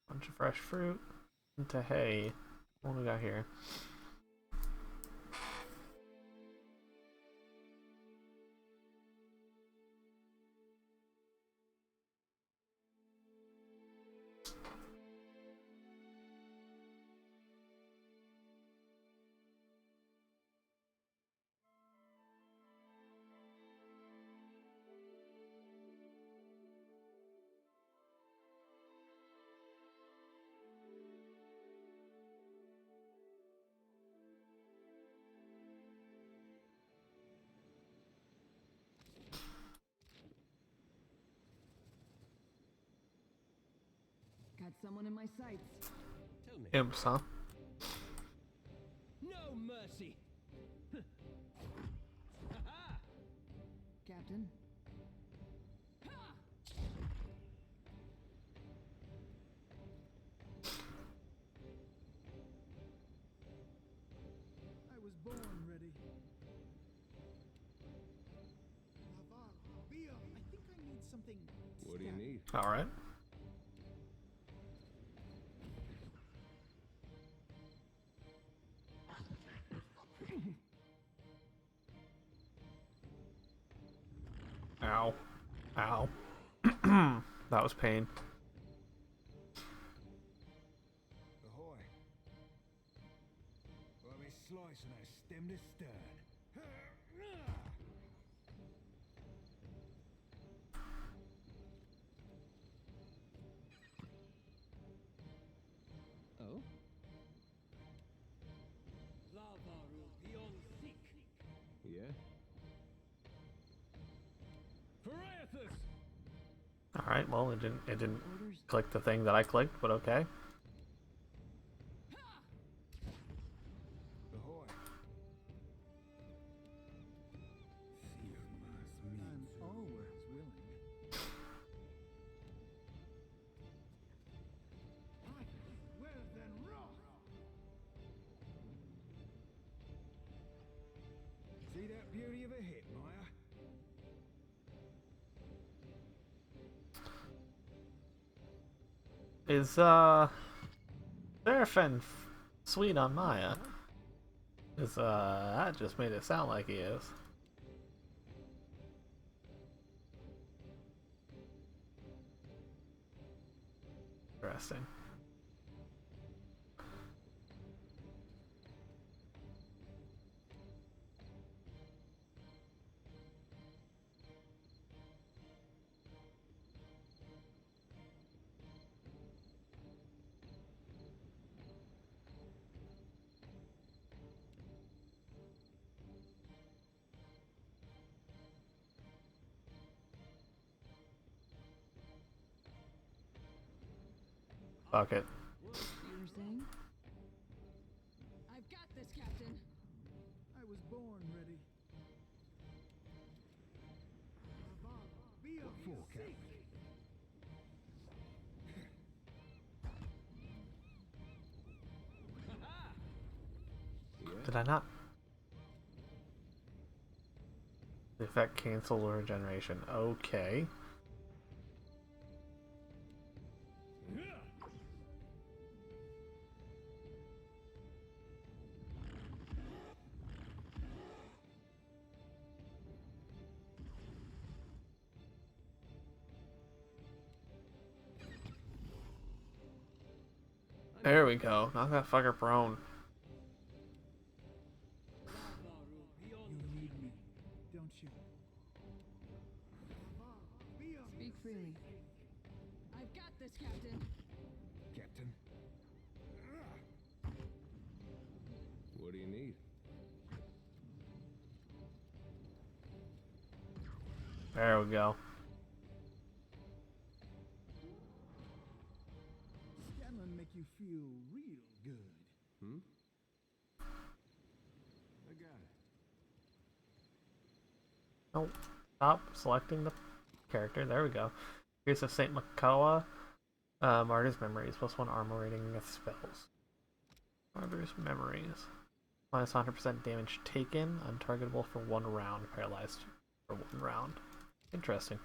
Bunch of fresh fruit into hay. What do we got here? Got someone in my sights. Tell me. Imps, huh? No mercy. Captain. I was born ready. I think I need something. What do you need? Alright. Ow. Ow. That was pain. Ahoy. Let me slice and I stem to stern. Oh? Lava will be on thick. Yeah? Alright, well it didn't click the thing that I clicked, but okay. Ahoy. I'm always willing. Well then, rock! See that beauty of a hit, Maya? Is Seraphin sweet on Maya? Is that just made it sound like he is. Interesting. Fuck it. You were saying? I've got this, Captain. I was born ready. Be a fool, Captain. Did I not? The effect cancel regeneration. Okay. There we go. Knock that fucker prone. You need me, don't you? Speak freely. I've got this, Captain. Captain. What do you need? There we go. Scanlan make you feel real good. Hmm? I got it. Oh, stop selecting the character. There we go. Here's a St. Macawa. Martyr's Memories. +1 armor rating against spells. Martyr's Memories. Minus 100% damage taken. Untargetable for 1 round. Paralyzed for 1 round. Interesting.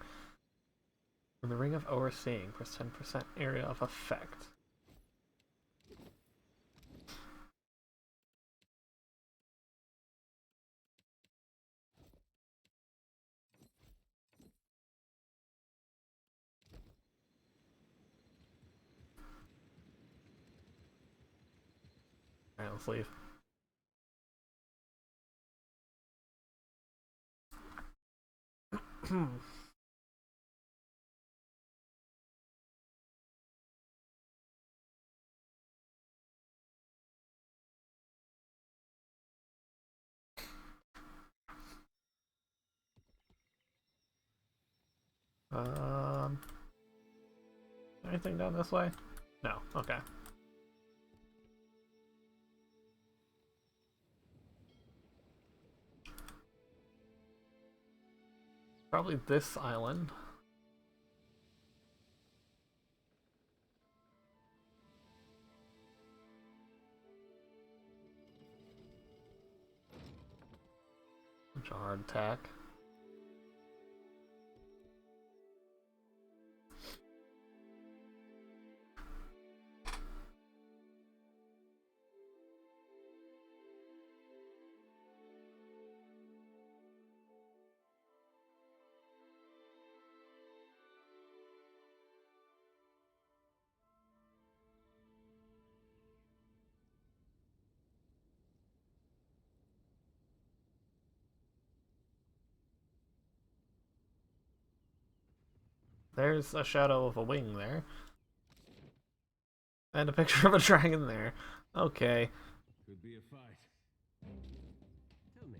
In the Ring of Overseeing. +10% area of effect. Alright, let's leave. Anything down this way? No. Okay. Probably this island. Such a hard attack. There's a shadow of a wing there. And a picture of a dragon there. Okay. Could be a fight. Tell me.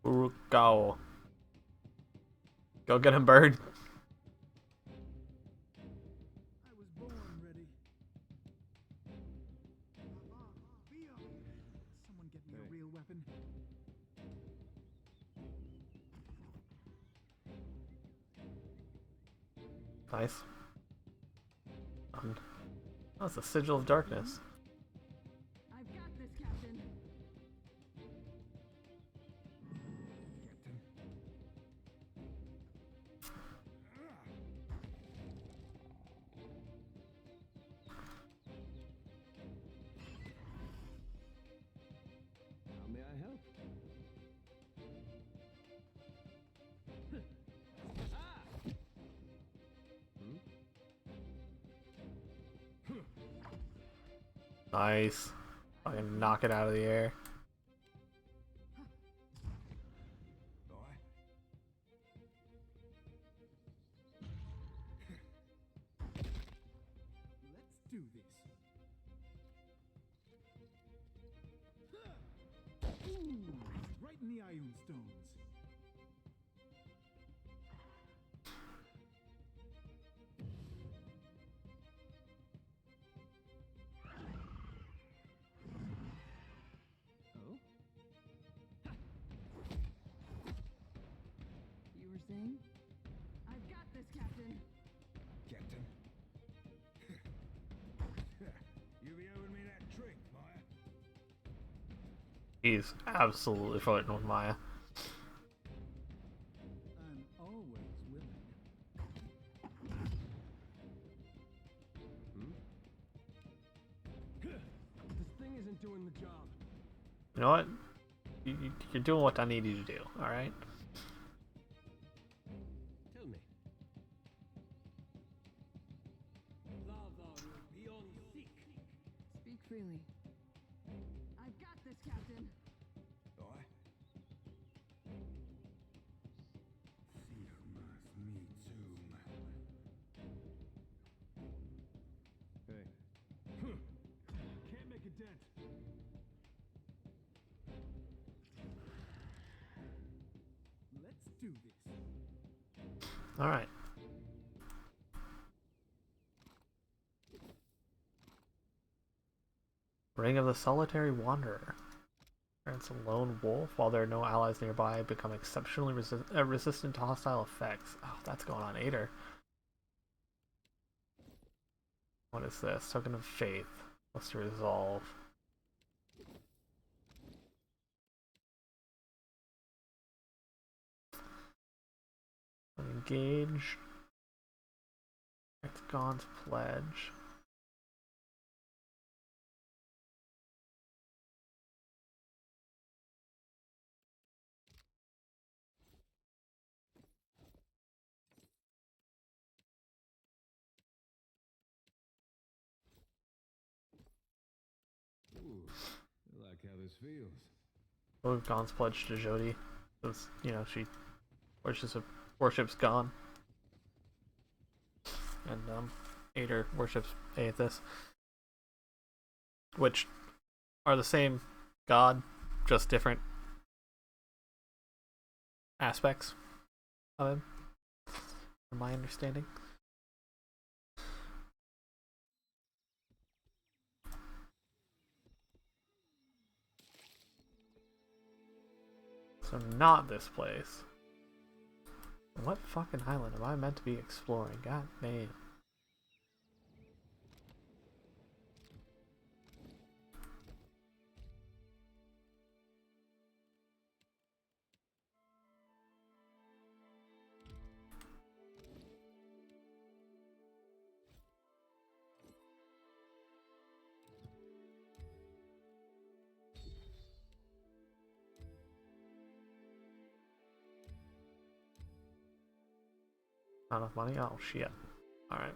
Urukao. Go get him, bird. I was born ready. Someone get me a real weapon. Nice. Oh, it's a sigil of darkness. I've got this, Captain. Captain. How may I help? Nice. I can knock it out of the air. Boy. Let's do this. Ooh, right in the Ion Stones. Oh? You were saying? I've got this, Captain. Captain. You be owing me that trick, Maya. He's absolutely flirting with Maya. I'm always willing. This thing isn't doing the job. You know what? You're doing what I need you to do, alright? Tell me. Lava will be on seek. Speak freely. I've got this, Captain. Aye. Firmas me tomb. Hey. Can't make a dent. Let's do this. Alright. Ring of the Solitary Wanderer. Grants a lone wolf while there are no allies nearby. Become exceptionally resistant to hostile effects. Oh, that's going on Ader. What is this? Token of Faith. What's to resolve? Engage. Hexagon's Pledge. Ooh, I like how this feels. Oh, Gon's Pledge to Jody. Because, you know, she worships Gon. And, Ader worships Aethys. Which are the same god, just different aspects of him, from my understanding. So not this place. What fucking island am I meant to be exploring? God damn. Not enough money? Oh shit. Alright.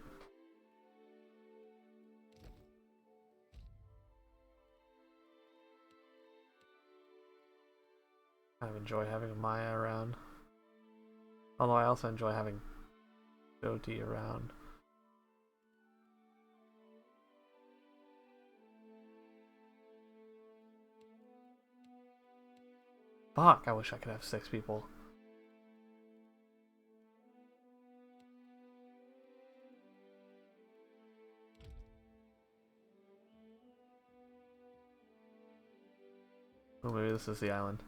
I enjoy having Maya around. Although I also enjoy having Jody around. Fuck, I wish I could have 6 people. Oh, maybe this is the island.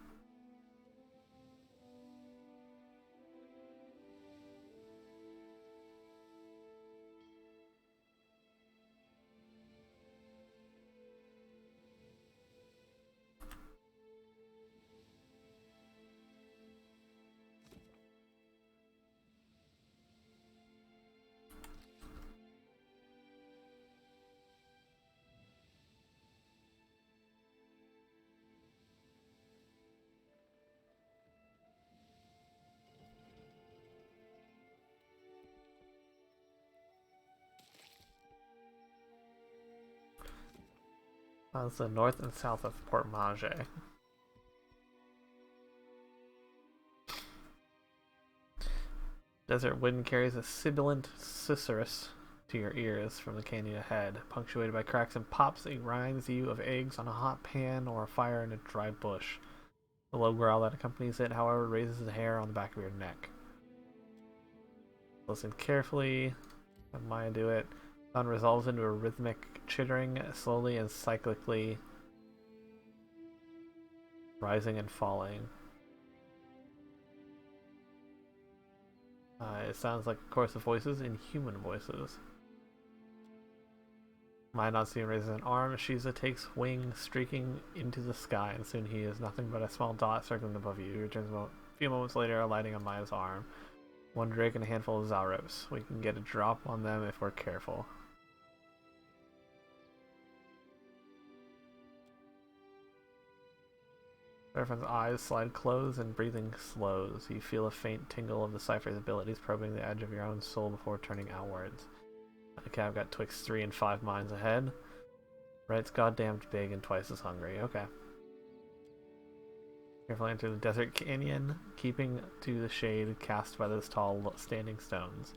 It's the north and south of Port Manger. Desert wind carries a sibilant susurrus to your ears from the canyon ahead, punctuated by cracks and pops. It reminds you of eggs on a hot pan or a fire in a dry bush. The low growl that accompanies it, however, raises the hair on the back of your neck. Listen carefully. Let Maya do it. Sound resolves into a rhythmic chittering, slowly and cyclically, rising and falling. It sounds like a chorus of voices in human voices. Maya not seeing raises an arm. Shiza takes wing, streaking into the sky, and soon he is nothing but a small dot circling above you. He returns a few moments later, alighting on Maya's arm. 1 drake and a handful of Zalrips. We can get a drop on them if we're careful. Everyone's eyes slide closed and breathing slows. You feel a faint tingle of the Cypher's abilities probing the edge of your own soul before turning outwards. Okay, I've got twixt 3 and 5 minds ahead. Red's goddamn big and twice as hungry. Okay. Carefully enter the desert canyon, keeping to the shade cast by those tall standing stones.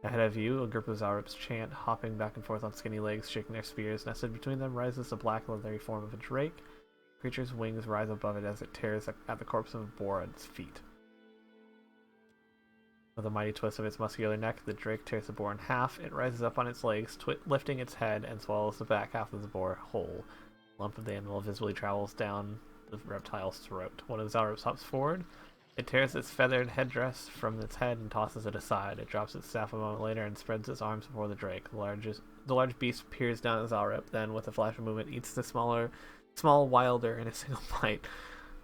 Ahead of you, a group of Zaurups chant, hopping back and forth on skinny legs, shaking their spears. Nested between them rises the black leathery form of a drake. The creature's wings rise above it as it tears at the corpse of a boar at its feet. With a mighty twist of its muscular neck, the drake tears the boar in half. It rises up on its legs, lifting its head, and swallows the back half of the boar whole. A lump of the animal visibly travels down the reptile's throat. One of the Zaurups hops forward. It tears its feathered headdress from its head and tosses it aside. It drops its staff a moment later and spreads its arms before the drake. The large beast peers down at Zaurup, then, with a flash of movement, eats the small wilder in a single bite.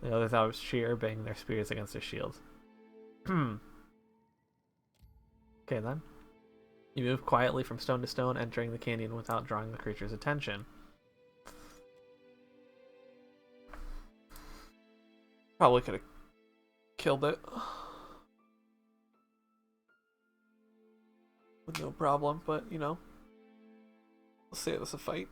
The other Zaurups cheer, banging their spears against their shields. Okay, then. You move quietly from stone to stone, entering the canyon without drawing the creature's attention. Probably could have killed it with no problem, but you know, let's say it was a fight.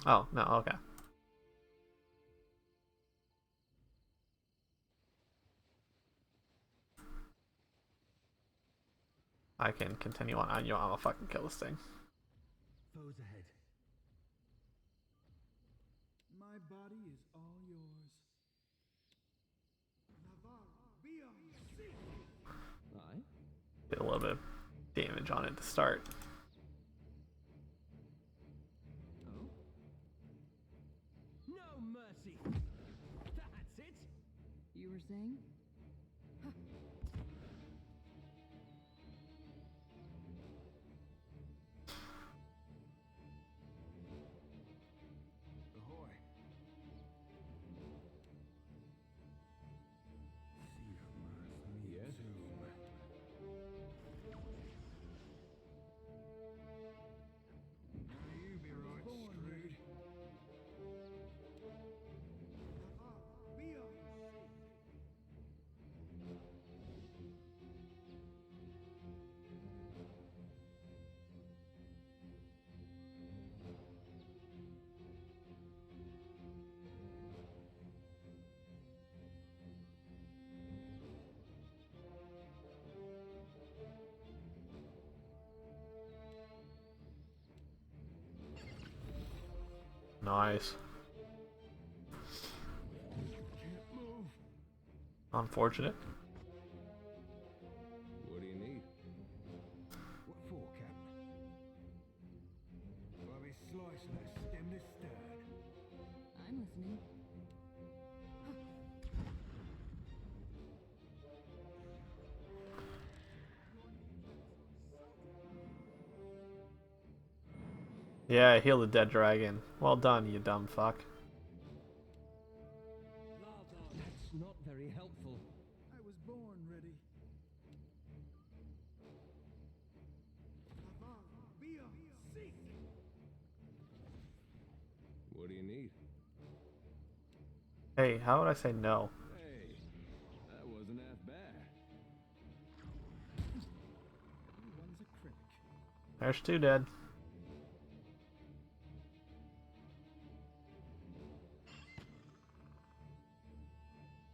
Oh, no, okay. I can continue on. I'm gonna fucking kill this thing. Foes ahead. My body is all yours. Aye. Did a little bit of damage on it to start. Oh? No mercy! That's it! You were saying? Ahoy. Yes? You be right screwed. Nice. Can't move. Unfortunate. What do you need? What for, Captain? I'll be slicing that stem to stern. I'm listening. Yeah, heal the dead dragon. Well done, you dumb fuck. That's not very helpful. I was born ready. What do you need? Hey, how would I say no? Hey, that wasn't half bad. Everyone's a critic. There's 2 dead.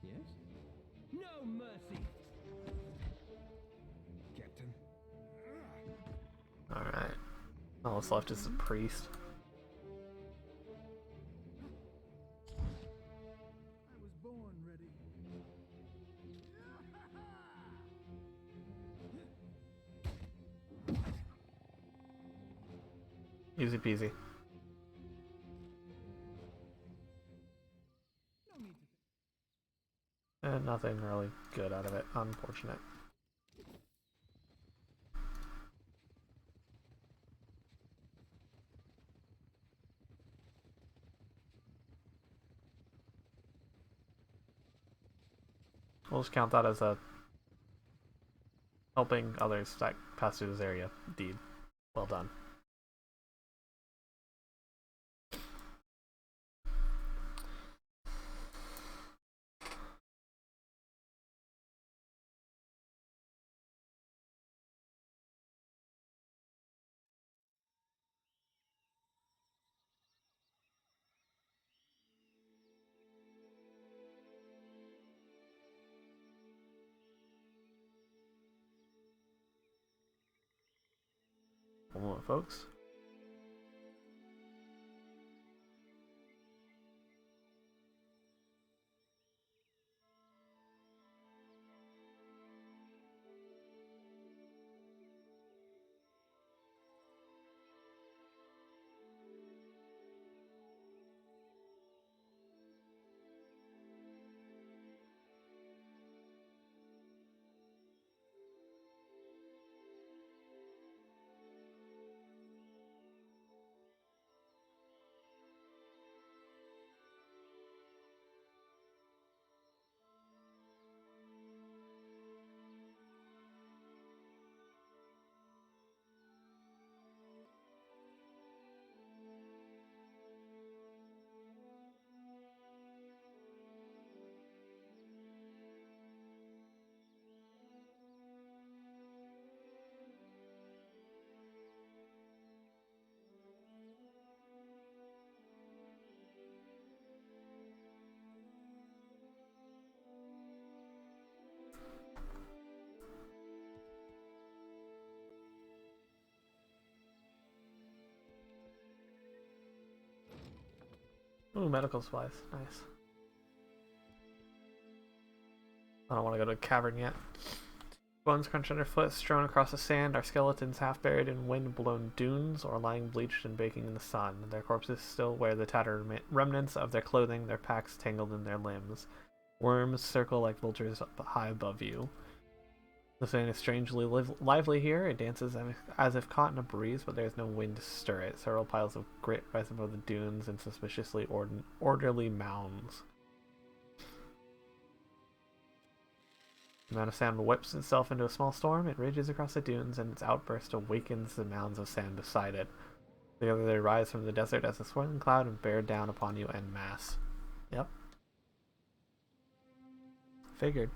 Yes? No mercy! Captain. Alright. All that's left is the priest. I was born ready. Easy peasy. No need to. And nothing really good out of it. Unfortunate. We'll just count that as a helping others that pass through this area deed. Well done. One moment, folks. Ooh, medical supplies. Nice. I don't want to go to a cavern yet. Bones crunch underfoot, strewn across the sand, are skeletons half buried in wind-blown dunes or lying bleached and baking in the sun. Their corpses still wear the tattered remnants of their clothing, their packs tangled in their limbs. Worms circle like vultures up high above you. The sand is strangely lively here. It dances as if caught in a breeze, but there is no wind to stir it. Several piles of grit rise above the dunes in suspiciously orderly mounds. The amount of sand whips itself into a small storm. It rages across the dunes, and its outburst awakens the mounds of sand beside it. Together they rise from the desert as a swirling cloud and bear down upon you en masse. Yep. Figured.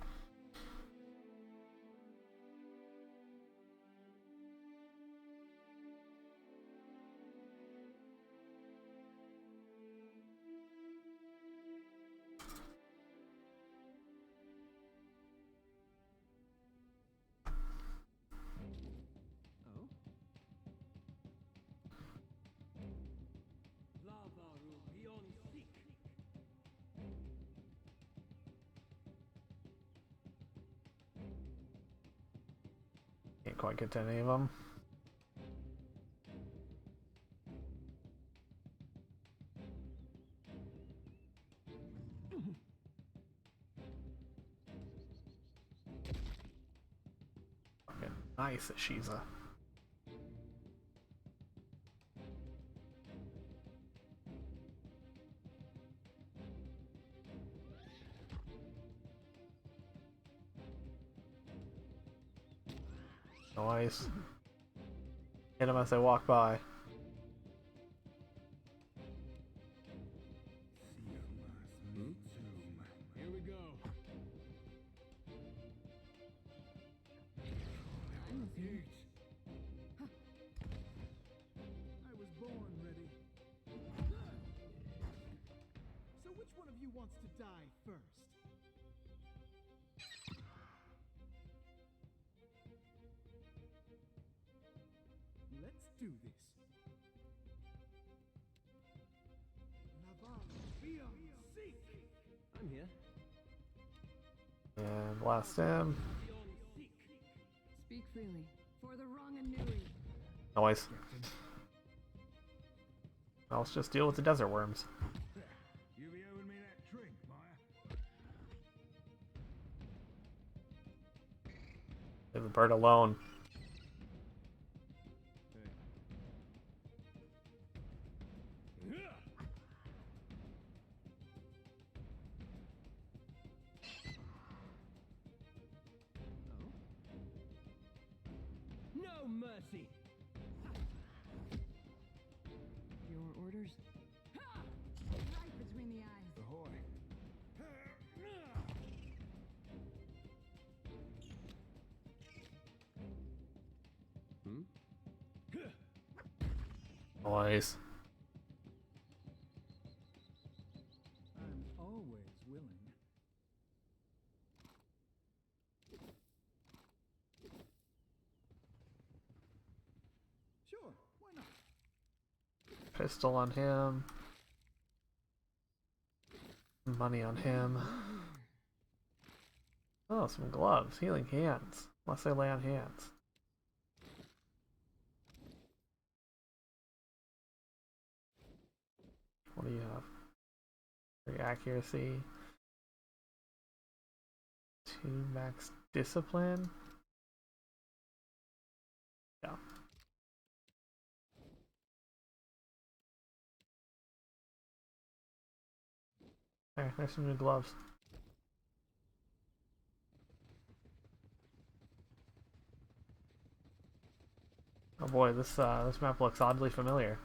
Can't quite get to any of them. Okay. Nice, Shiza. Nice. Hit them as they walk by. Here we go. I was born ready. So which one of you wants to die first? Let's do this. I'm here. And blast him. Speak freely. For the wrong and newly. Noise. Now let's just deal with the desert worms. You be owing me that drink, Maya. Leave the bird alone. No mercy. Boys. I'm always willing. Sure, why not? Pistol on him. Money on him. Oh, some gloves. Healing hands. Unless they lay on hands. What do you have? 3 accuracy. 2 max discipline. Yeah. There, there's some new gloves. Oh boy, this map looks oddly familiar.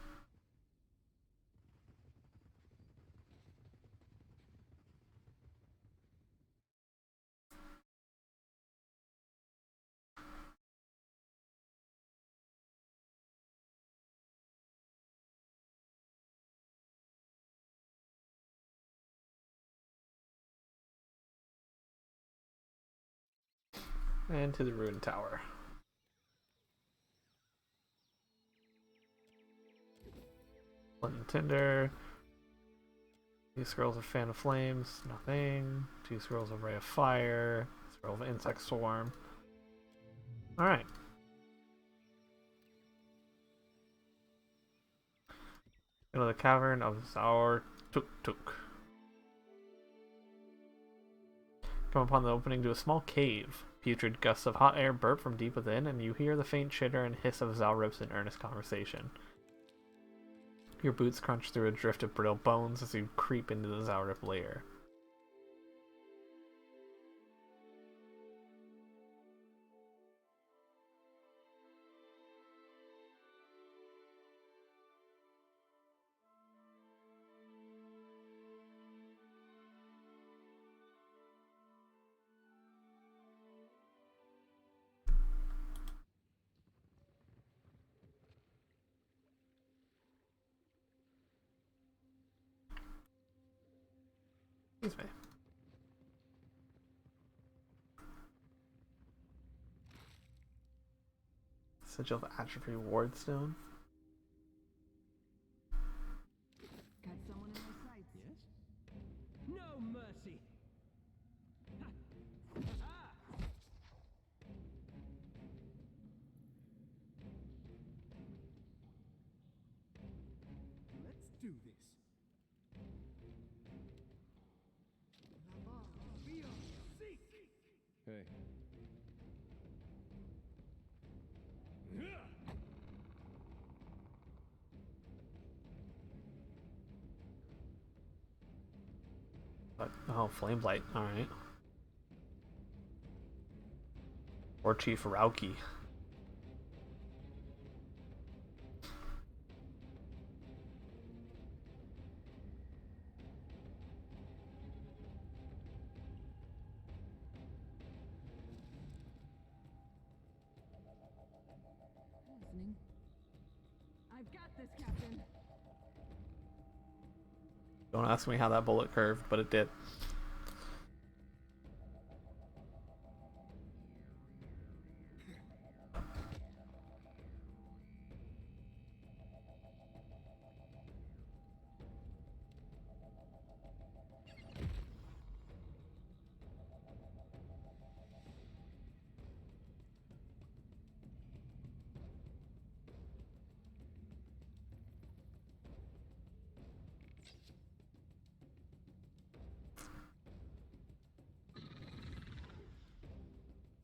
And to the ruined tower. London Tinder. 2 scrolls of Fan of Flames, nothing. 2 scrolls of Ray of Fire. Scroll of Insect Swarm. Alright. Go to the Cavern of Zaur Tuk Tuk. Come upon the opening to a small cave. Putrid gusts of hot air burp from deep within, and you hear the faint chitter and hiss of Zalrips in earnest conversation. Your boots crunch through a drift of brittle bones as you creep into the Zalrip lair. Excuse me. Sigil of Atrophy Wardstone. Got someone in my sights. Yes? No mercy! Ha! Let's do this. Hey. But, oh, Flame Blight, alright. Or Chief Rauki. Listening. I've got this, Captain. Don't ask me how that bullet curved, but it did.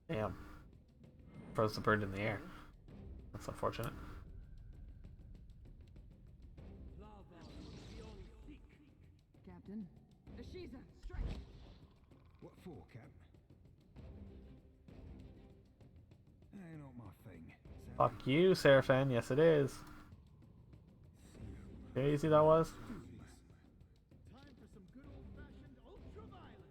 Damn. Froze the bird in the air. That's unfortunate. Captain. Ashiza, strike! What for, Cap? Ain't not my thing. Fuck you, Seraphin. Yes, it is. See how easy that was? Time for some good old-fashioned ultra-violence.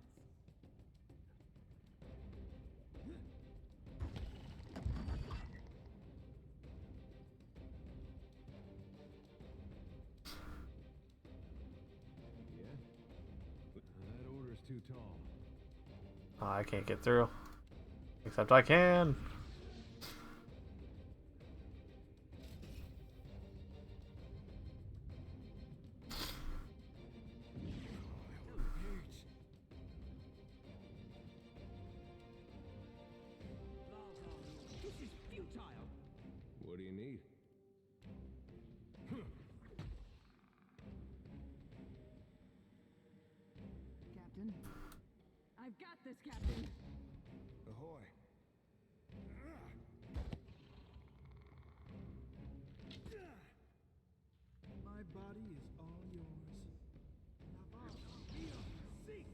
too tall. I can't get through. Except I can. This is futile. What do you need? Captain. I've got this, Captain. Ahoy. My body is all yours. Sink.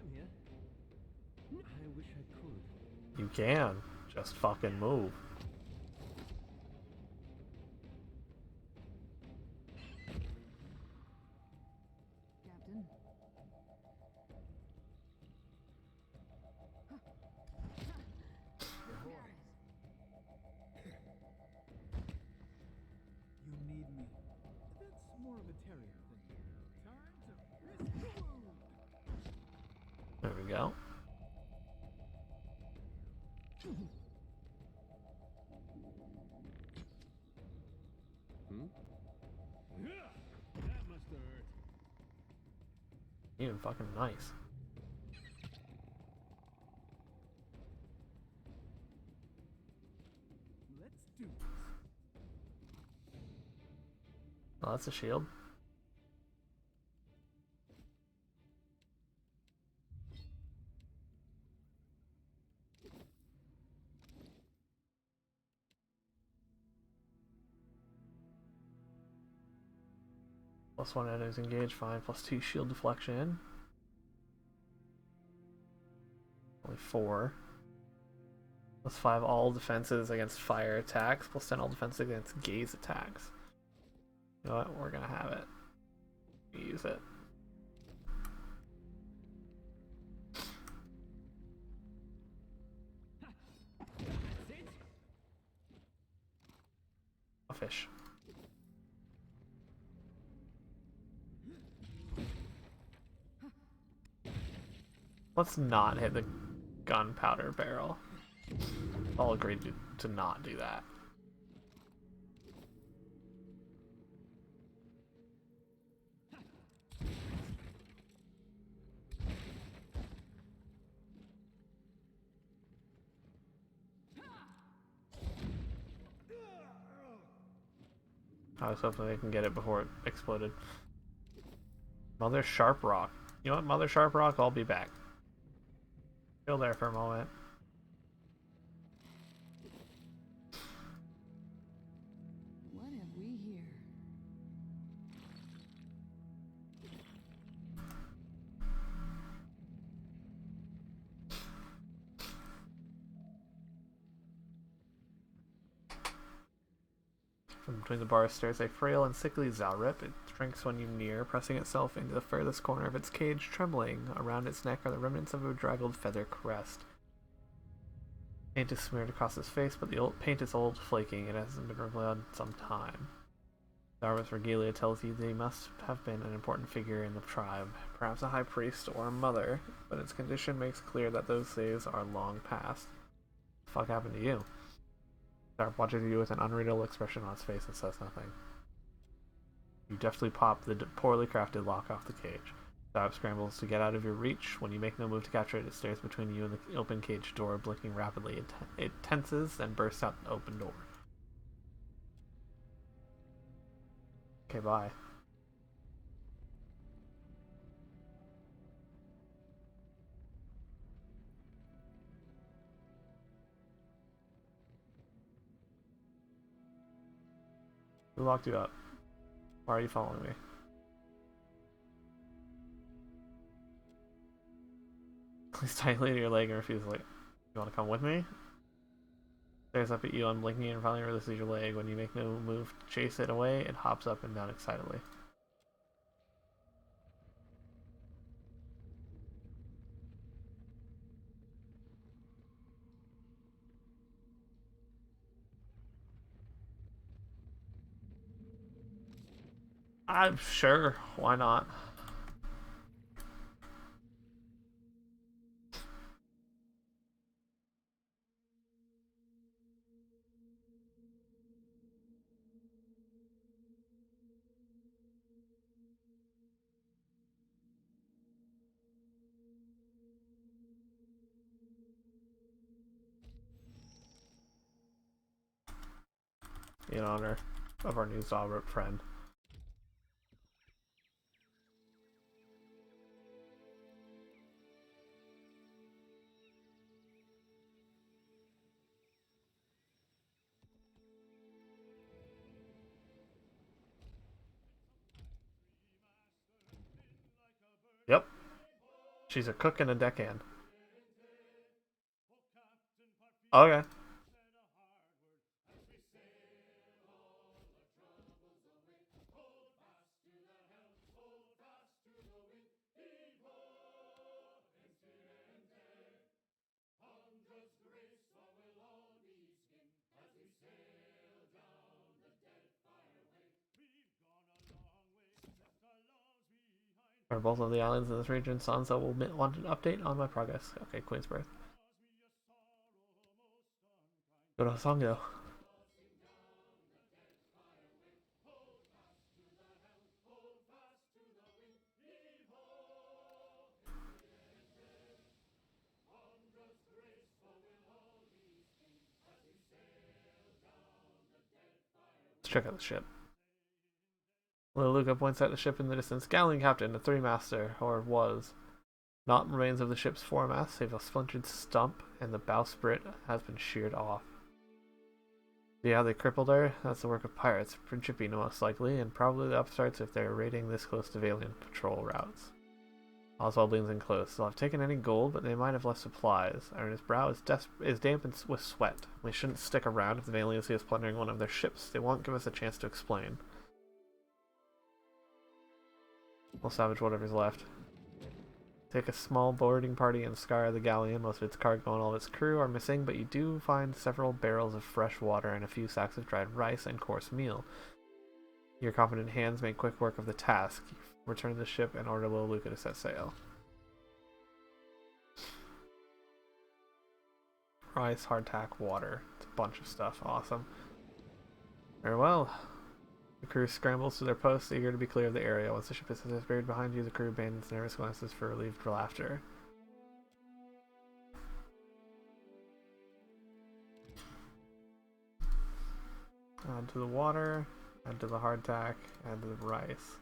I'm here. I wish I could. You can. Just fucking move. Captain. You need me. That's more of a terrier thing. Time to risk the wound. There we go. That must have hurt. Even fucking nice. Let's do this. Oh, that's a shield. +1 enemies engaged, fine. +2 shield deflection. Only 4. +5 all defenses against fire attacks. +10 all defenses against gaze attacks. You know what? We're gonna have it. Use it. That's it. A fish. Let's not hit the gunpowder barrel. All agreed to not do that. I was hoping they can get it before it exploded. Mother Sharp Rock. You know what, Mother Sharp Rock? I'll be back. Chill there for a moment. What have we here? From between the bar stairs, a frail and sickly Zalrip. It shrinks when you near, pressing itself into the furthest corner of its cage, trembling. Around its neck are the remnants of a draggled feather crest. Paint is smeared across its face, but the old paint is old, flaking. It hasn't been removed in some time. Zalrip's regalia tells you they must have been an important figure in the tribe, perhaps a high priest or a mother, but its condition makes clear that those days are long past. What the fuck happened to you? Zarp watches you with an unreadable expression on his face and says nothing. You deftly pop the poorly crafted lock off the cage. Zarp scrambles to get out of your reach. When you make no move to capture it, it stares between you and the open cage door, blinking rapidly. It tenses and bursts out the open door. Okay, bye. Who locked you up? Why are you following me? Clings tightly to your leg and refuses, like, you want to come with me? Stares up at you, unblinking, and finally releases your leg. When you make no move to chase it away, it hops up and down excitedly. I'm sure. Why not? In honor of our new Zawrop friend. Yep. She's a cook and a deckhand. Okay. For both of the islands in this region, Sansa will want an update on my progress. Okay, Queensbirth. Go to Songo. Let's check out the ship. Little Luca points out the ship in the distance. Galleon captain, a three-master, or was. Not remains of the ship's foremast, save a splintered stump, and the bowsprit has been sheared off. See how they crippled her? That's the work of pirates, Principi most likely, and probably the upstarts if they're raiding this close to Valiant patrol routes. Oswald leans in close. They'll have taken any gold, but they might have left supplies. Ernest's brow is damp with sweat. We shouldn't stick around if the Valiant see us plundering one of their ships. They won't give us a chance to explain. We'll salvage whatever's left. Take a small boarding party and scour the galleon. Most of its cargo and all of its crew are missing, but you do find several barrels of fresh water and a few sacks of dried rice and coarse meal. Your confident hands make quick work of the task. You return to the ship and order Little Luca to set sail. Rice, hardtack, water. It's a bunch of stuff. Awesome. Very well. The crew scrambles to their posts, eager to be clear of the area. Once the ship is buried behind you, the crew abandons nervous glances for relieved laughter. Add to the water, add to the hardtack, add to the rice.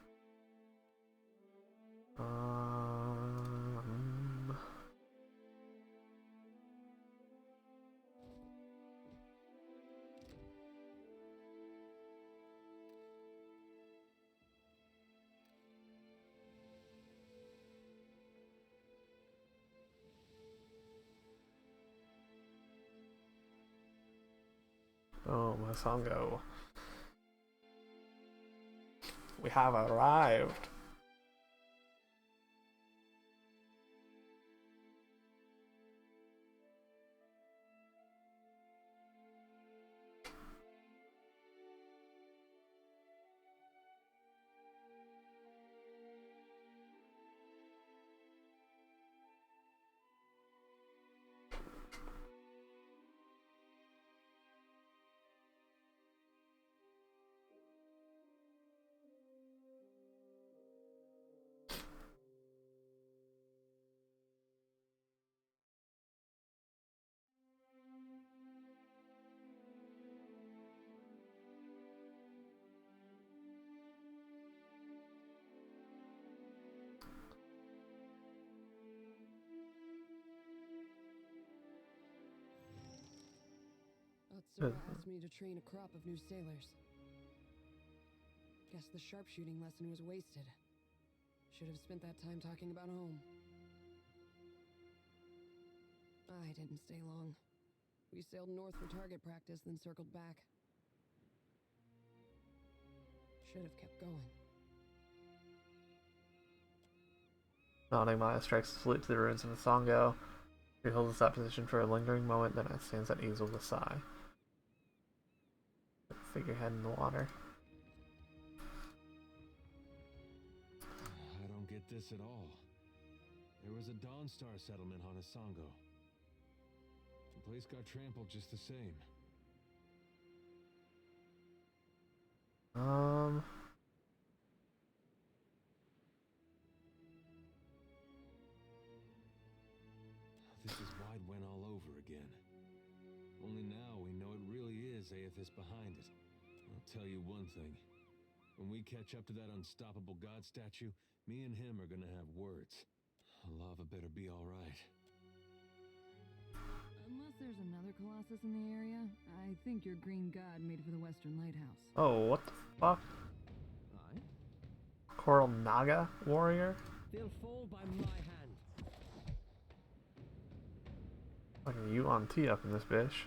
Oh, Masongo. We have arrived. Sir asked me to train a crop of new sailors. Guess the sharpshooting lesson was wasted. Should have spent that time talking about home. I didn't stay long. We sailed north for target practice, then circled back. Should have kept going. Nodding, Maya strikes the salute to the ruins of Masongo. He holds that position for a lingering moment, then stands at ease with a sigh. Figurehead in the water. this at all. There was a Dawnstar settlement on Asango. The place got trampled just the same. This is Wide all over again. Only now we know it really is Aethys behind it. I'll tell you one thing. When we catch up to that unstoppable god statue, me and him are gonna have words. Lava better be alright. Unless there's another Colossus in the area, I think your green god made for the Western Lighthouse. Oh, what the fuck? Aye. Coral Naga warrior? They'll fall by my hand. Fucking you on tee up in this bitch.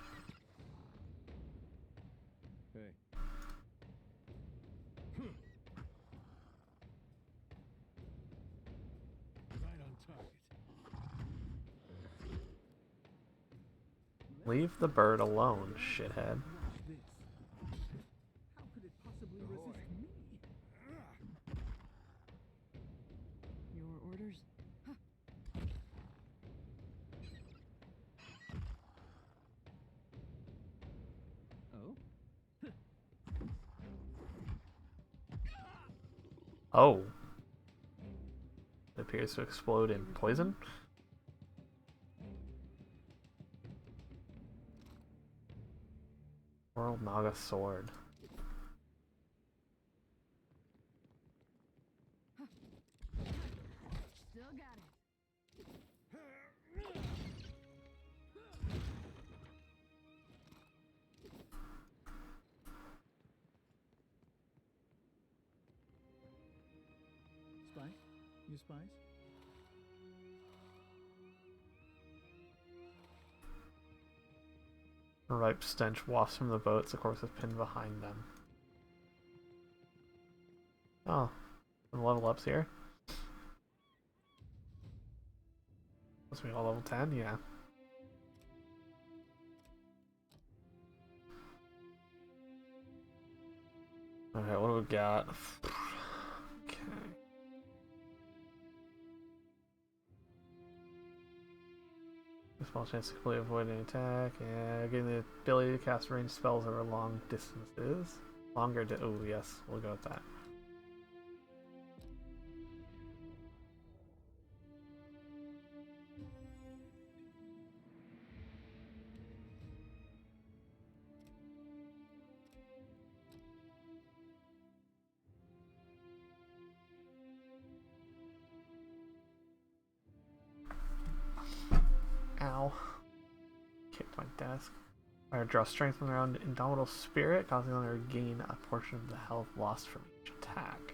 Hey. Right on target. Leave the bird alone, shithead. Watch this. How could it possibly resist me? Your orders? Oh? Oh. It appears to explode in poison. Coral Naga sword. Still got it. Spice? You spice? A ripe stench wafts from the boats, the corpse is pinned behind them. Oh, some level ups here. Must be all level 10, yeah. Alright, what do we got? Okay. A small chance to completely avoid an attack. Yeah, getting the ability to cast ranged spells over long distances. Oh, yes, we'll go with that. Ow. Kicked my desk. Alright, draw strength from their own indomitable spirit, causing them to regain a portion of the health lost from each attack.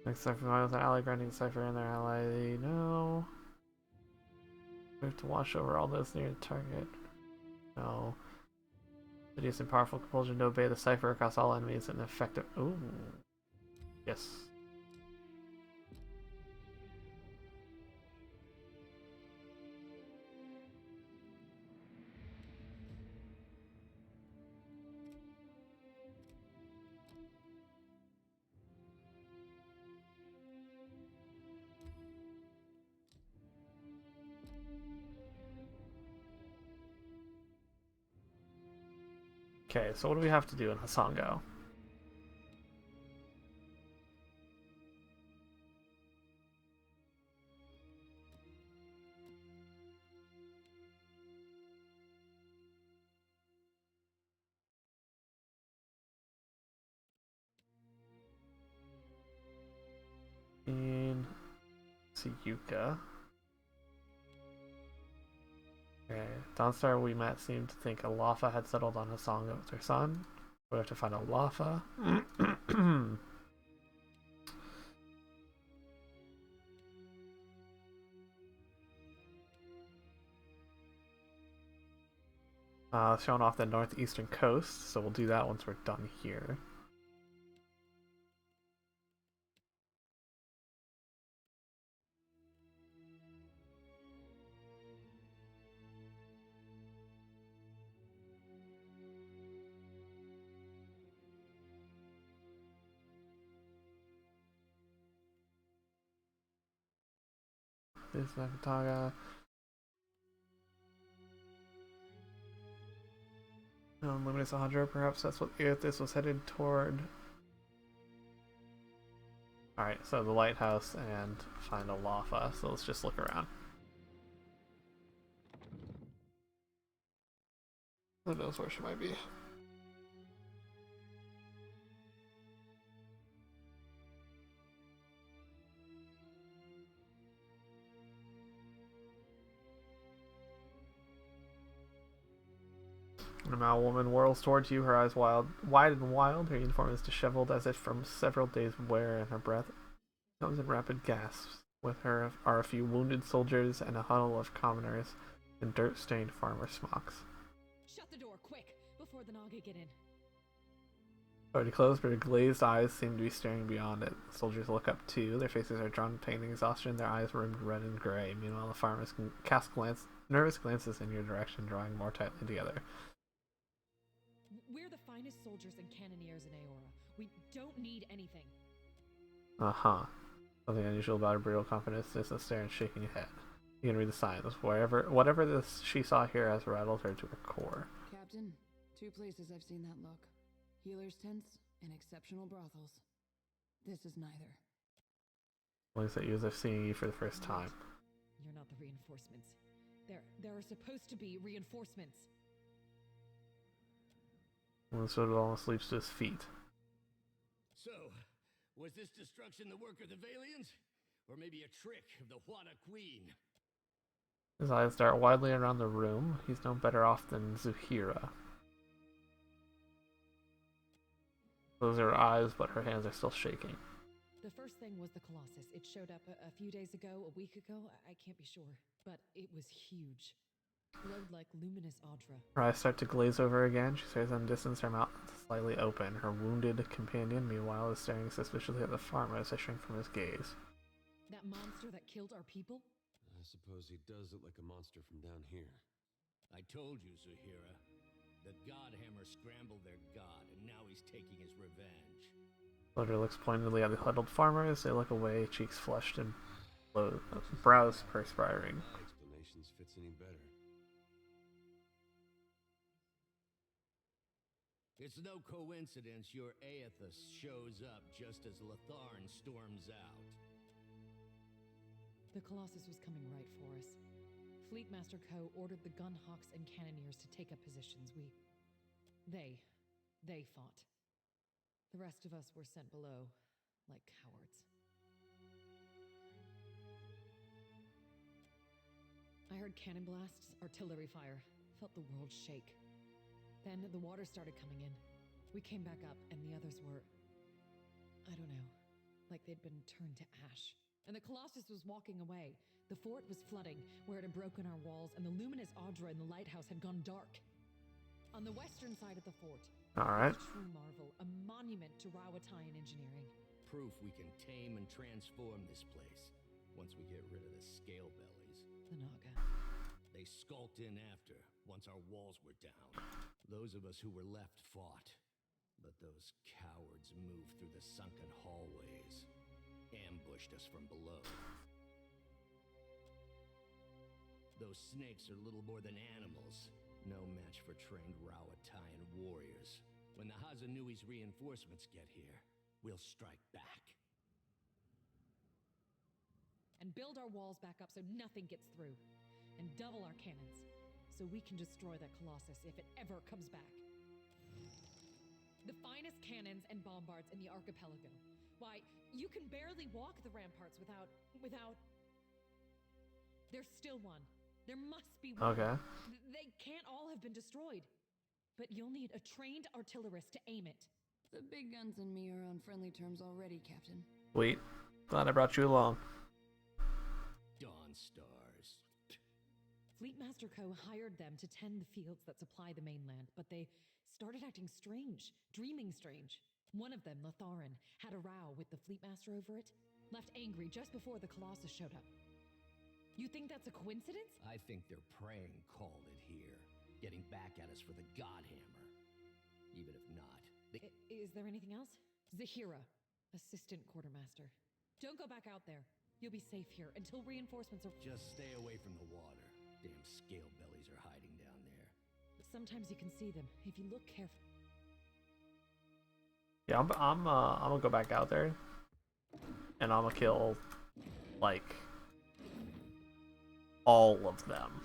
Next cipher with an ally granting cipher and their ally. No. We have to watch over all those near the target. No. Introduce and powerful compulsion to obey the cipher across all enemies and effective. Ooh. Yes. Okay, so what do we have to do in Hasango? Yuka. Okay. Dawnstar we met seemed to think Alafa had settled on Hasanga with her son. We have to find Alafa. Showing off the northeastern coast, so we'll do that once we're done here. This is Nakataga. Luminous Audra, perhaps that's what this was headed toward. Alright, so the lighthouse and find Alafa, so let's just look around. Who knows where she might be? The Mao woman whirls towards you, her eyes wide and wild. Her uniform is disheveled as if from several days' wear, and her breath comes in rapid gasps. With her are a few wounded soldiers and a huddle of commoners in dirt-stained farmer smocks. Shut the door, quick, before the Naga get in. Already closed, but her glazed eyes seem to be staring beyond it. The soldiers look up too. Their faces are drawn in pain and exhaustion, their eyes rimmed red and gray. Meanwhile, the farmers can cast nervous glances in your direction, drawing more tightly together. We're the finest soldiers and cannoneers in Aora. We don't need anything. Uh-huh. Something unusual about her brutal confidence is a stare and shaking head. You can read the signs. Whatever this she saw here has rattled her to her core. Captain, 2 places I've seen that look. Healers' tents and exceptional brothels. This is neither. Looks at you as if seeing you for the first time. You're not the reinforcements. There are supposed to be reinforcements. Winston almost leaps to his feet. So, was this destruction the work of the Valians? Or maybe a trick of the Wada Queen? His eyes dart widely around the room. He's no better off than Zuhira. Those are her eyes, but her hands are still shaking. The first thing was the Colossus. It showed up a few days ago, a week ago, I can't be sure. But it was huge. Glowed like luminous Audra. Her eyes start to glaze over again. She stares in distance, her mouth slightly open. Her wounded companion, meanwhile, is staring suspiciously at the farmer as they shrink from his gaze. That monster that killed our people? I suppose he does look like a monster from down here. I told you, Zuhira. The Godhammer scrambled their god, and now he's taking his revenge. Loder looks pointedly at the huddled farmers. They look away, cheeks flushed and brows perspiring. My explanations fits any better. It's no coincidence your Aethys shows up just as Latharn storms out. The Colossus was coming right for us. Fleetmaster Co. ordered the Gunhawks and Cannoneers to take up positions. They fought. The rest of us were sent below, like cowards. I heard cannon blasts, artillery fire, felt the world shake. Then the water started coming in. We came back up, and the others were... I don't know. Like they'd been turned to ash. And the Colossus was walking away. The fort was flooding, where it had broken our walls, and the luminous Audra in the lighthouse had gone dark. On the western side of the fort... Alright. A true marvel, a monument to Rawatayan engineering. Proof we can tame and transform this place, once we get rid of the scale bellies. The Naga. They skulked in after, once our walls were down. Those of us who were left fought. But those cowards moved through the sunken hallways. Ambushed us from below. Those snakes are little more than animals. No match for trained Rawatayan warriors. When the Hazanui's reinforcements get here, we'll strike back. And build our walls back up so nothing gets through. And double our cannons, so we can destroy that Colossus if it ever comes back. The finest cannons and bombards in the archipelago. Why, you can barely walk the ramparts without... There's still one. There must be one. Okay. They can't all have been destroyed. But you'll need a trained artillerist to aim it. The big guns and me are on friendly terms already, Captain. Sweet. Glad I brought you along. Dawn Stars. Fleetmaster Co. hired them to tend the fields that supply the mainland, but they started acting strange, dreaming strange. One of them, Latharan, had a row with the Fleetmaster over it, left angry just before the Colossus showed up. You think that's a coincidence? I think their praying called it here, getting back at us for the God Hammer. Even if not, they... Is there anything else? Zahira, assistant quartermaster. Don't go back out there. You'll be safe here until reinforcements are... Just stay away from the water. Damn scale bellies are hiding down there. Sometimes you can see them if you look carefully. Yeah, I'm gonna go back out there, and I'm gonna kill, like, all of them.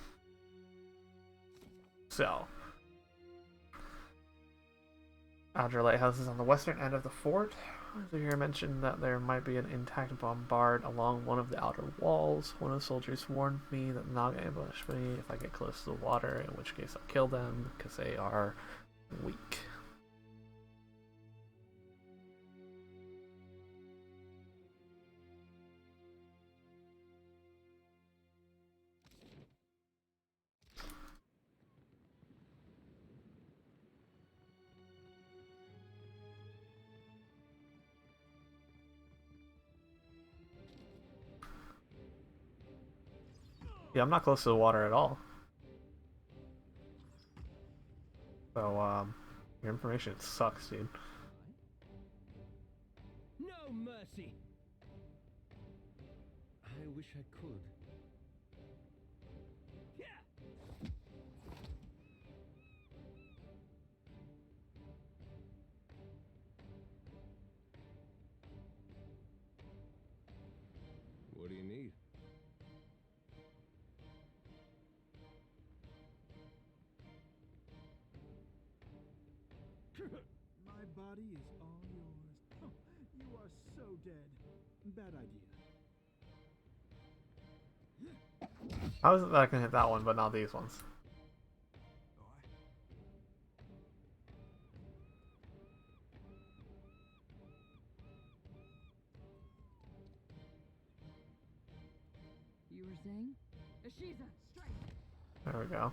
So, Outer Lighthouse is on the western end of the fort. Zahir mentioned that there might be an intact bombard along one of the outer walls. One of the soldiers warned me that Naga ambush me if I get close to the water, in which case I'll kill them because they are weak. Yeah, I'm not close to the water at all. So, your information sucks, dude. No mercy! I wish I could. Yeah! What do you need? My body is all yours. Oh, you are so dead. Bad idea. How is it that I can hit that one, but not these ones? You were saying? Ashiza, strike! There we go.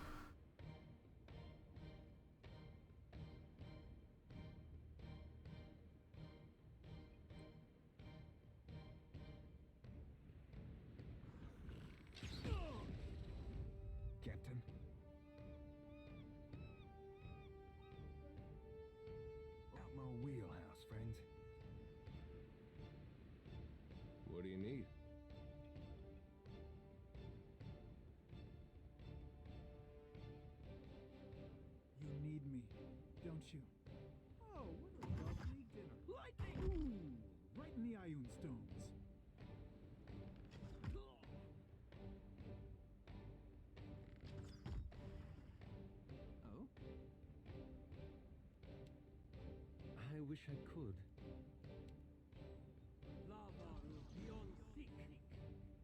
Captain. Out my wheelhouse, friends. What do you need? You need me, don't you? Oh, what a lovely dinner. Lightning! Ooh, right in the Ioun stones. Oh? I wish I could.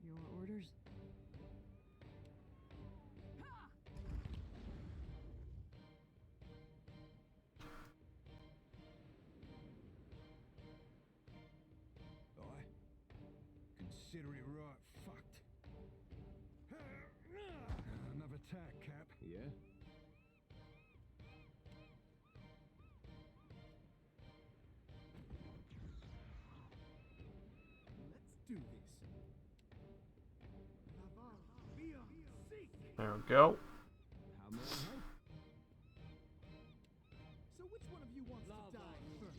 Your orders? Consider it right fucked. Another attack, Cap. Yeah? Let's do this. There we go. How may I help? So which one of you wants to die first?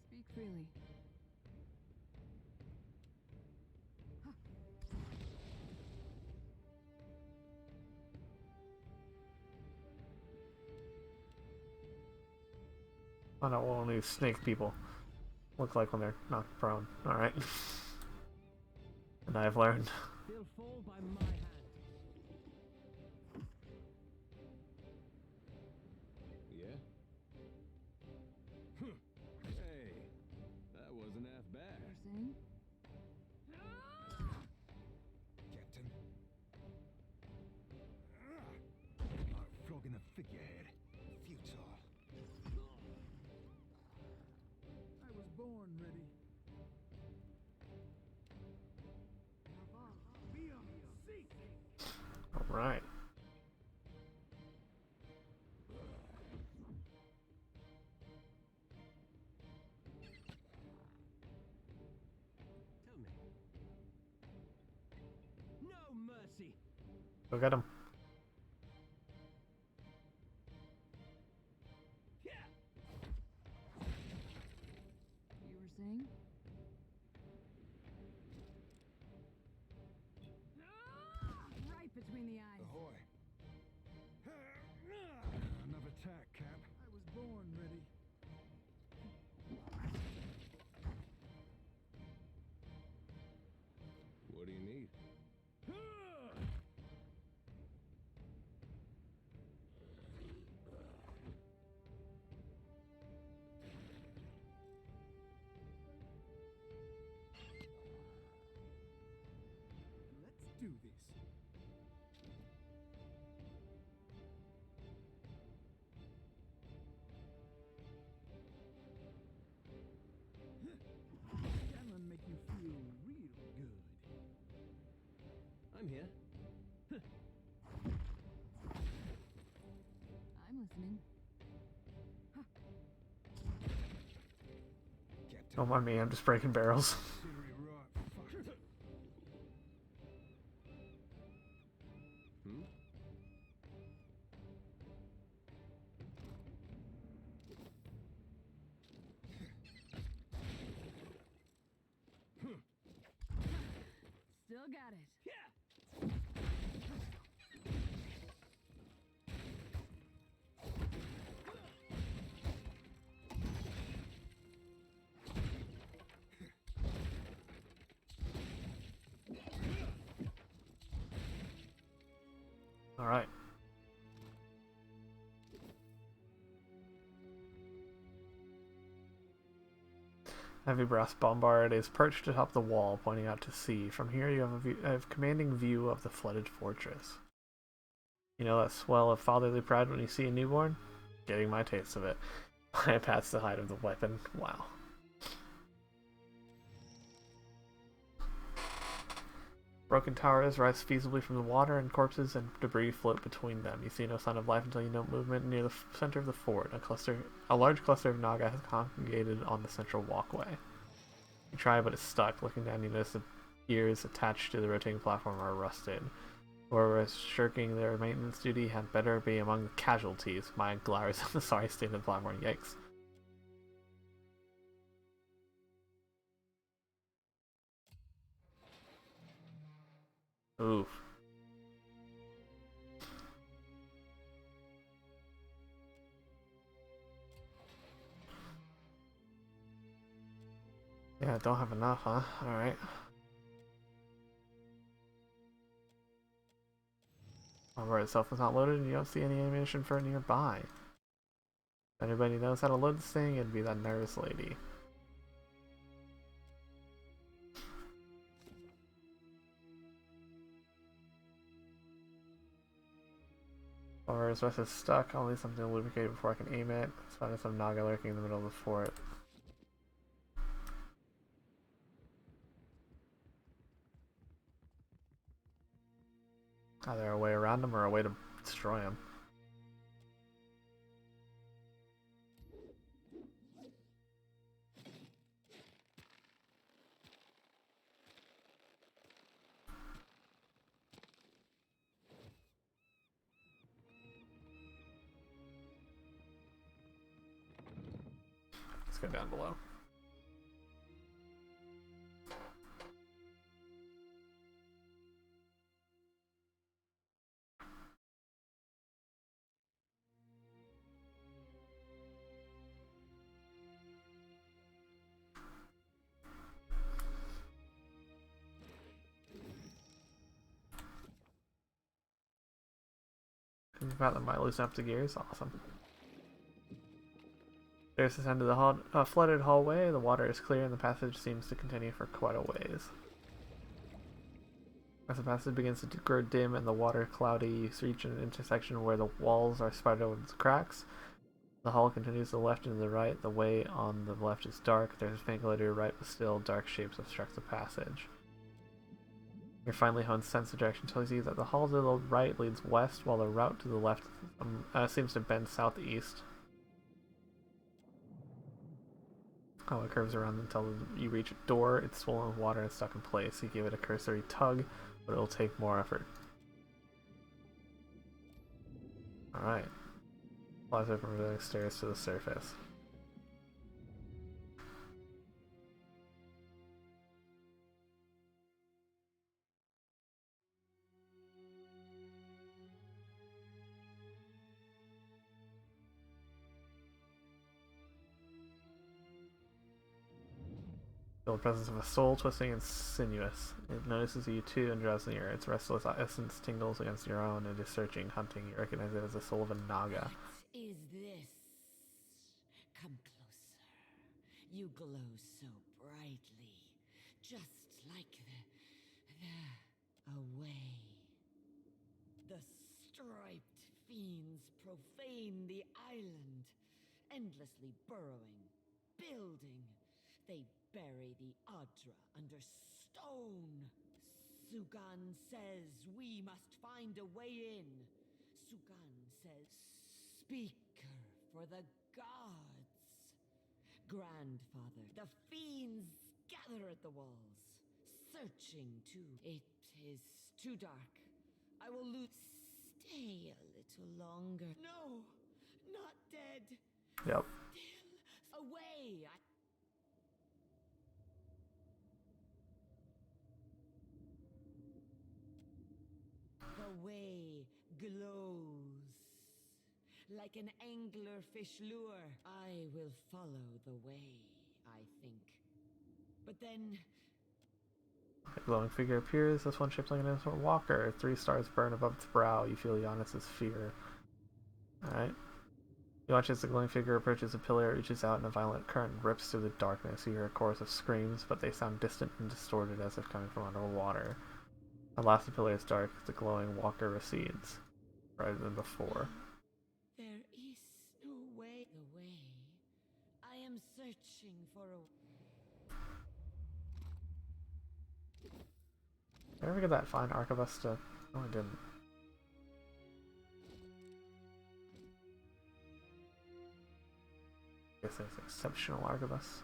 Speak freely. Find out what all these snake people look like when they're knocked prone. Alright. And I've learned. They'll fall by my hand. Yeah? ready. Be on your seat. Alright. Tell me. No mercy. Go get him. You were saying? Right between the eyes. Ahoy. Another tack, Cap. I was born ready. What do you need? Let's do this. That'll make you feel real good. I'm here. I'm listening. Captain. Don't mind me, I'm just breaking barrels. Consider it right. Fuck it. Hmm? Still got it. Alright. Heavy brass bombard is perched atop the wall, pointing out to sea. From here, you have a commanding view of the flooded fortress. You know that swell of fatherly pride when you see a newborn? Getting my taste of it. I pats the height of the weapon. Wow. Broken towers rise feasibly from the water, and corpses and debris float between them. You see no sign of life until you note movement near the center of the fort. A large cluster of Naga has congregated on the central walkway. You try, but it's stuck. Looking down, you notice the gears attached to the rotating platform are rusted. Whoever is shirking their maintenance duty had better be among the casualties. My glowers on the sorry state of the platform. Yikes. Oof. Yeah, don't have enough, huh? Alright. Hardware itself is not loaded, and you don't see any ammunition for it nearby. If anybody knows how to load this thing, it'd be that nervous lady. Or his rest is stuck. I'll need something to lubricate before I can aim it. Spotted some Naga lurking in the middle of the fort. Either a way around him or a way to destroy him. Let's go down below. About them by loosen up the gears. Awesome. There's this end of the flooded hallway. The water is clear and the passage seems to continue for quite a ways. As the passage begins to grow dim and the water cloudy, you reach an intersection where the walls are spidered open with cracks. The hall continues to the left and to the right. The way on the left is dark. There's a faint glow to your right, but still dark shapes obstruct the passage. Your finely honed sense of direction tells you that the hall to the right leads west, while the route to the left seems to bend southeast. Oh, it curves around until you reach a door. It's swollen with water and stuck in place. You give it a cursory tug, but it'll take more effort. Alright. Flies open the stairs to the surface. Feel the presence of a soul, twisting and sinuous. It notices you too and draws near. Its restless essence tingles against your own. It is searching, hunting. You recognize it as the soul of a Naga. What is this? Come closer. You glow so brightly, just like the away. The striped fiends profane the island, endlessly burrowing, building. They bury the Adra under stone. Sugan says we must find a way in. Sugan says, speaker for the gods. Grandfather, the fiends gather at the walls, searching too. It is too dark. I will lose. Stay a little longer. No, not dead. Yep. Still away. The way glows like an anglerfish lure. I will follow the way, I think. But then A glowing figure appears. This one shaped like an innocent walker. 3 stars burn above its brow. You feel Giannis's fear. Alright. You watch as the glowing figure approaches a pillar, reaches out, and a violent current rips through the darkness. You hear a chorus of screams, but they sound distant and distorted as if coming from underwater. At last the pillar is dark. The glowing walker recedes, brighter than before. there is no way. The way. I am searching for a... Did I ever get that fine arquebus to... No, I didn't. I guess it's exceptional arquebus.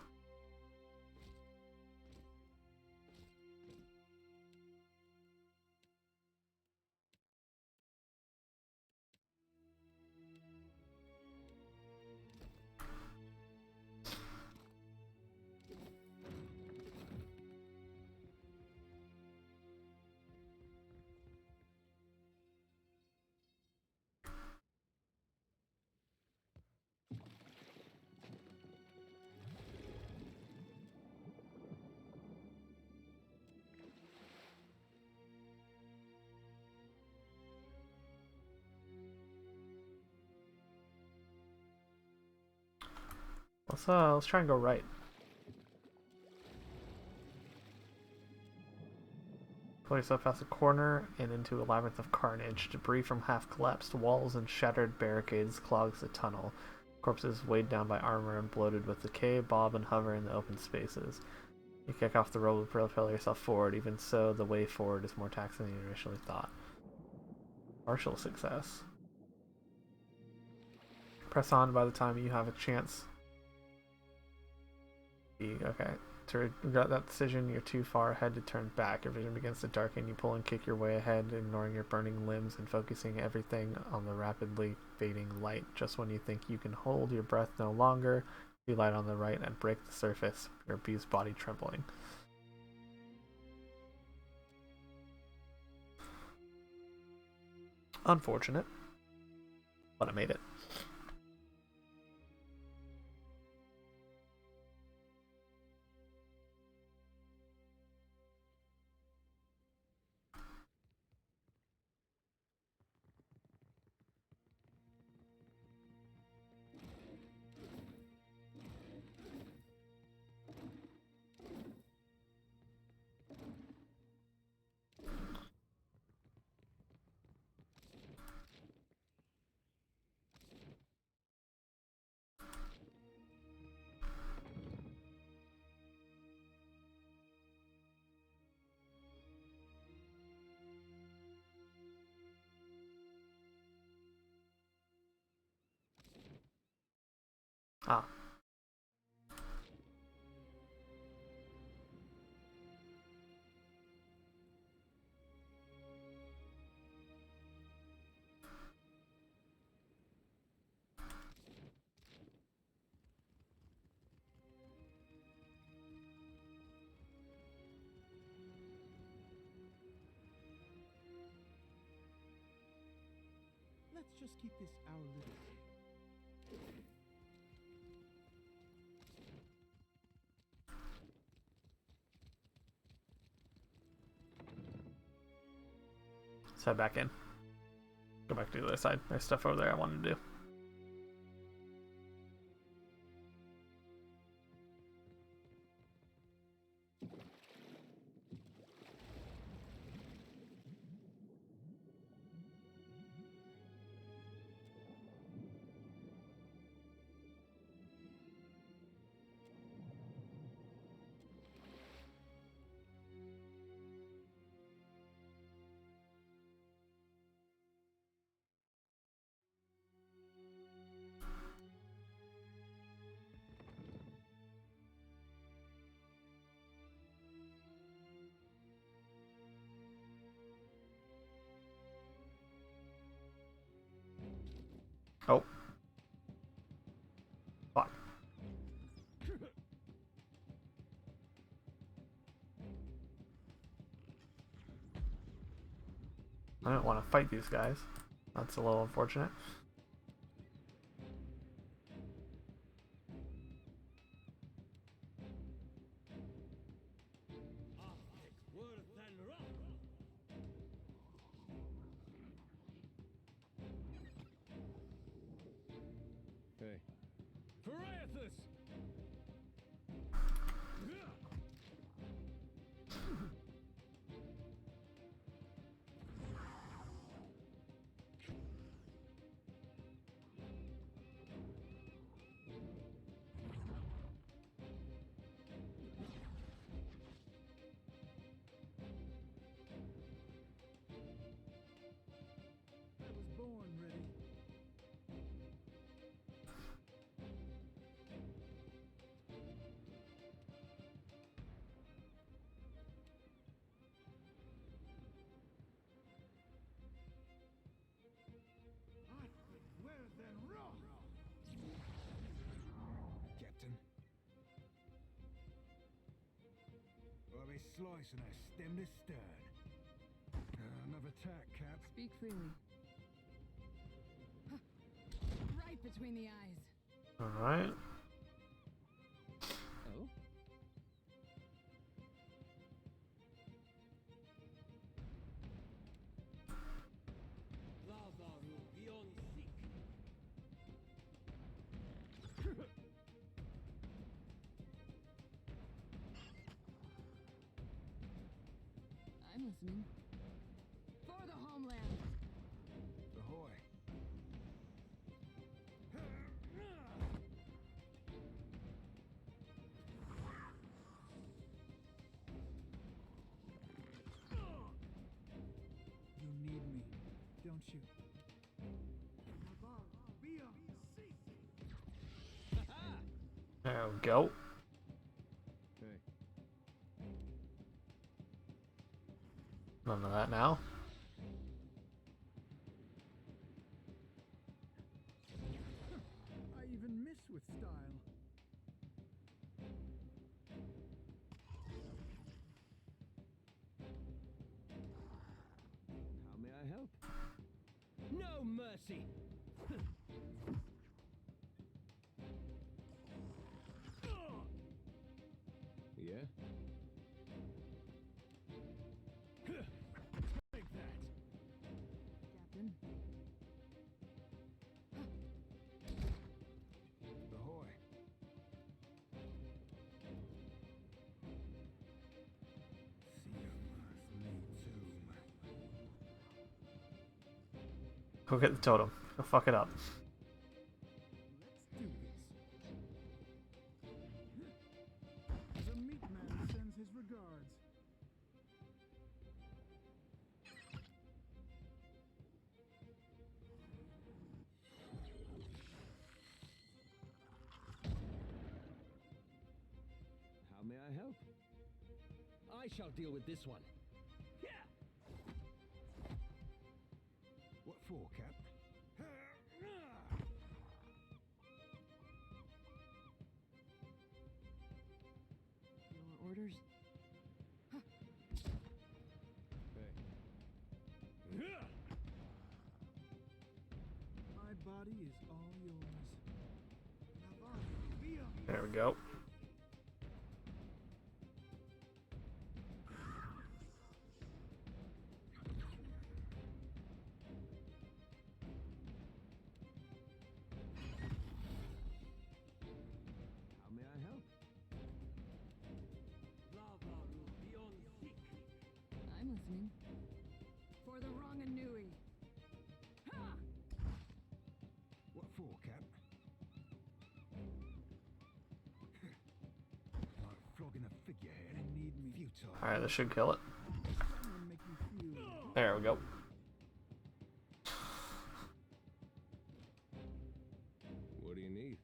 Let's try and go right. Pull yourself past a corner and into a labyrinth of carnage. Debris from half-collapsed walls and shattered barricades clogs the tunnel. Corpses weighed down by armor and bloated with decay bob and hover in the open spaces. You kick off the rope to propel yourself forward. Even so, the way forward is more taxing than you initially thought. Partial success. Press on by the time you have a chance. Okay. To regret that decision, you're too far ahead to turn back. Your vision begins to darken. You pull and kick your way ahead, ignoring your burning limbs and focusing everything on the rapidly fading light. Just when you think you can hold your breath no longer, you light on the right and break the surface, your bee's body trembling. Unfortunate, but I made it. Ah. Let's just keep this our little. Let's head back in. Go back to the other side. There's stuff over there I wanted to do. Oh. Fuck. I don't want to fight these guys. That's a little unfortunate. Hey. Pariathus! I was born ready. Where's that rock? Captain. I'll be slicing her stem to stern. Another tack, Cap. Speak freely. Huh. Right between the eyes. Alright. Oh? I'm listening. For the homeland. Ahoy. You need me, don't you? There we go. Hey. None of that now. I even miss with style. How may I help? No mercy! Yeah? Take that. Captain. Ahoy. Go get the totem. Go fuck it up. Let's do this. The meat man sends his regards. I shall deal with this one. What for, Cap? Your orders? My body is all yours. There we go. How may I help? I'm listening. For the wrong Anui. What for, Cap? Like flogging a figurehead. Need me futile. Alright, this should kill it. Someone make me feel. There we go. What do you need?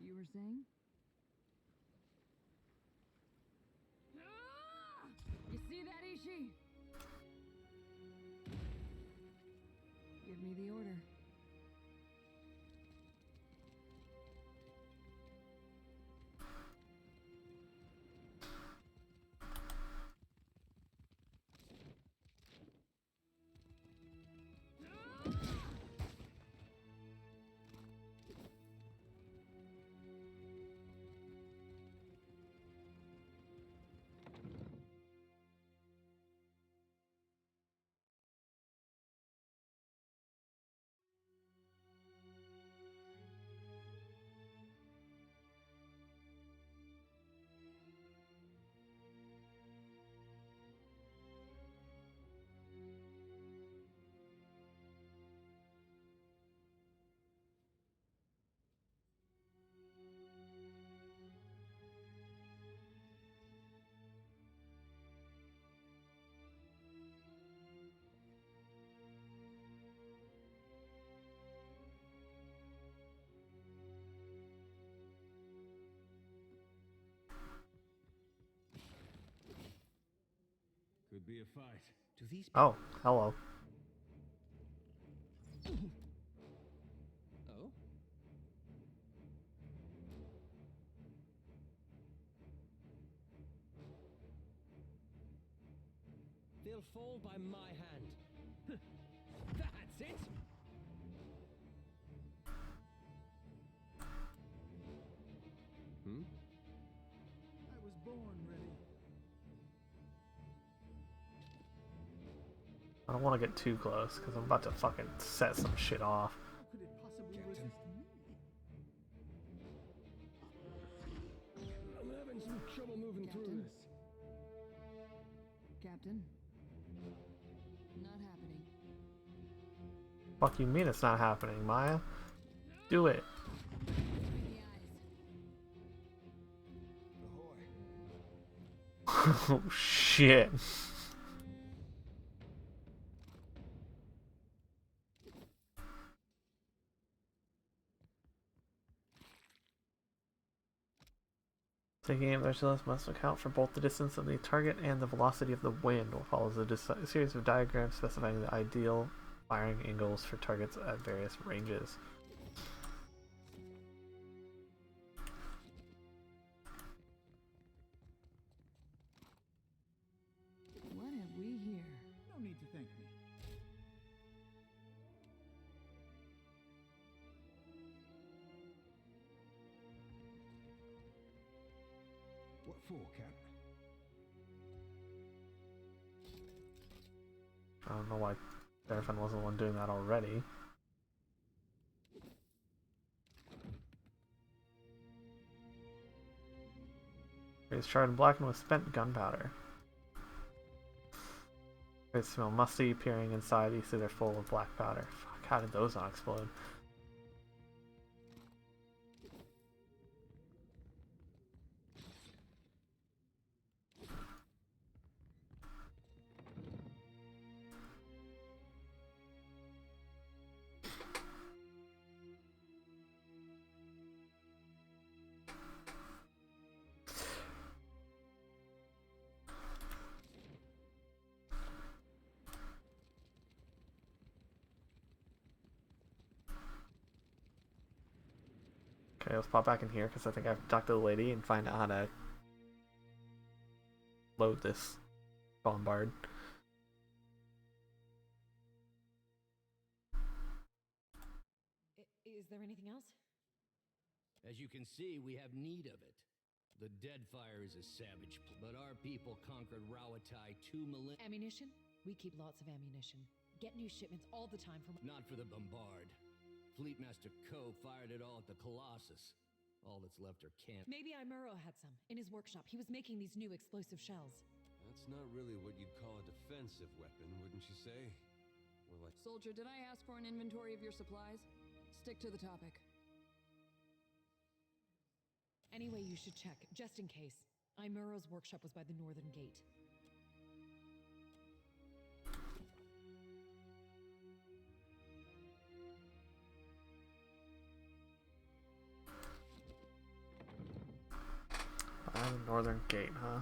You were saying? You see that, Ishi? Give me the order. Could be a fight. Do these Oh, hello. Oh? They'll fall by my hand. That's it! Hmm? I was born ready. I don't want to get too close because I'm about to fucking set some shit off. How could it possibly resist me? I'm having some trouble moving through Captain? this. Captain? Not happening. Fuck you mean it's not happening, Maya? Do it. Between the eyes. Ahoy. Oh shit. Taking aim merciless must account for both the distance of the target and the velocity of the wind, which follows a series of diagrams specifying the ideal firing angles for targets at various ranges. What have we here? No need to thank me. What for, Cap? I don't know why Seraphin wasn't the one doing that already. It's charred and blackened with spent gunpowder. They smell musty, peering inside, you see they're full of black powder. Fuck, how did those not explode? Okay, let's pop back in here because I think I have to talk to the lady and find out how to load this bombard. Is there anything else? As you can see, we have need of it. The Deadfire is a savage, but our people conquered Rawatai 2 millennia. Ammunition? We keep lots of ammunition. Get new shipments all the time from. Not for the bombard. Fleetmaster Ko fired it all at the Colossus. All that's left are camp. Maybe Imuro had some in his workshop. He was making these new explosive shells. That's not really what you'd call a defensive weapon, wouldn't you say? Or like... Soldier, did I ask for an inventory of your supplies? Stick to the topic. Anyway, you should check, just in case. Imuro's workshop was by the northern gate. By the northern gate, huh?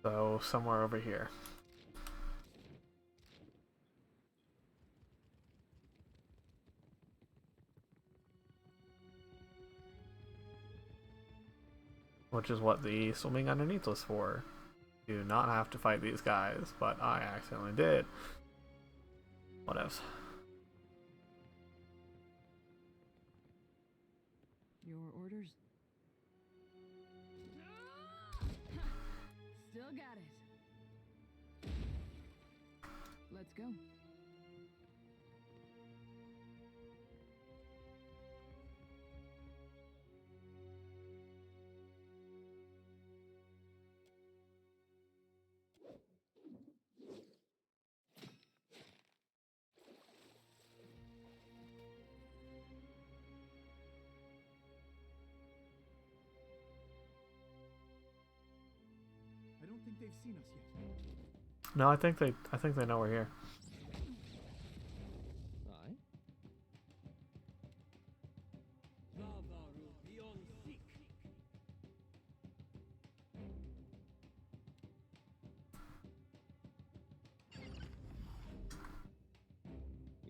So, somewhere over here. Which is what the swimming underneath was for. You do not have to fight these guys, but I accidentally did. What else? Your orders? Still got it. Let's go. I don't think they've seen us yet. No, I think they know we're here. Aye.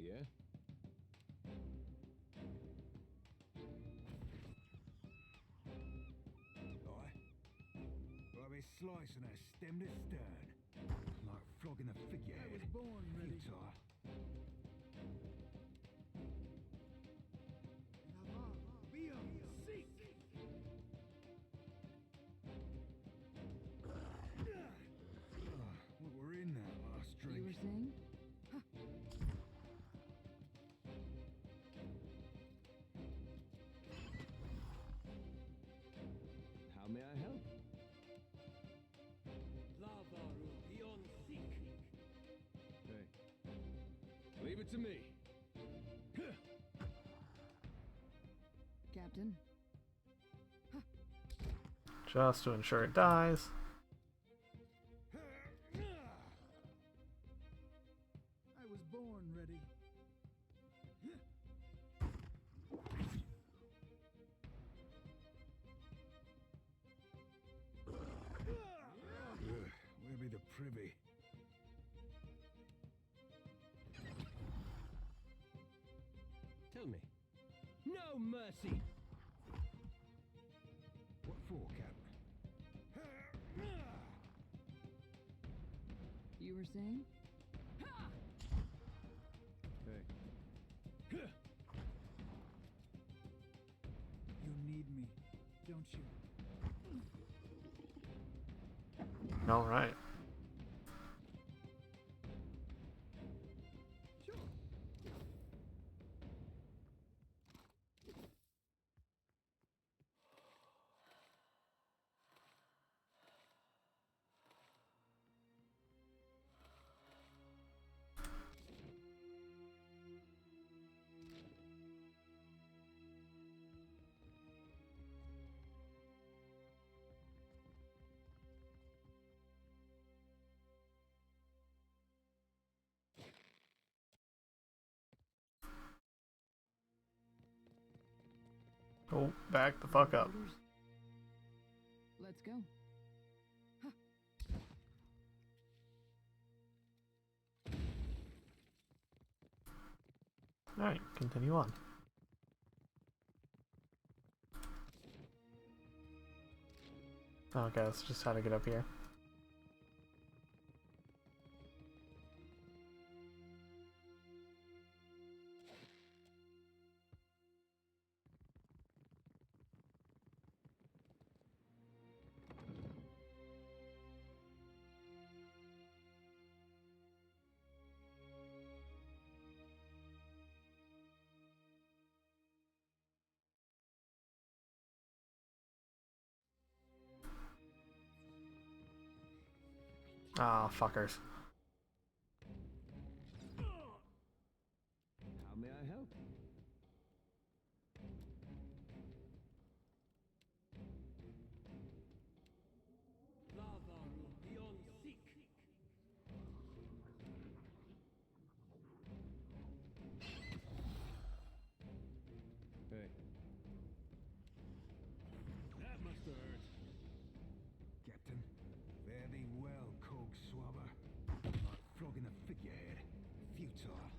Yeah? I'll be slicing her stem to stern. Like flogging a figurehead. I was born ready. Futile. What were in that last drink? You were saying? How may I help? Hey. Leave it to me. Captain? Just to ensure it dies. I was born ready. Where be the privy? Tell me. No mercy! What for, Captain? You were saying? Hey. You need me, don't you? All right. Sure. Oh, back the fuck up. Orders? Let's go. Alright, continue on. Okay, that's just how to get up here. Ah, fuckers. How may I help? Hey. That must have hurt. Captain, very well, Coke Swabber. Like flogging a figurehead. Futile.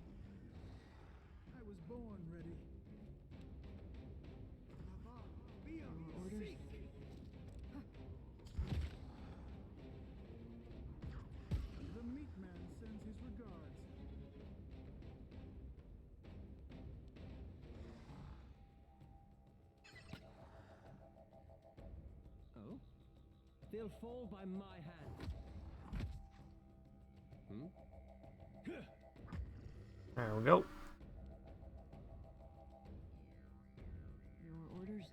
I was born ready. Orders? The meat man sends his regards. Oh? They'll fall by my hand. There we go. Your orders?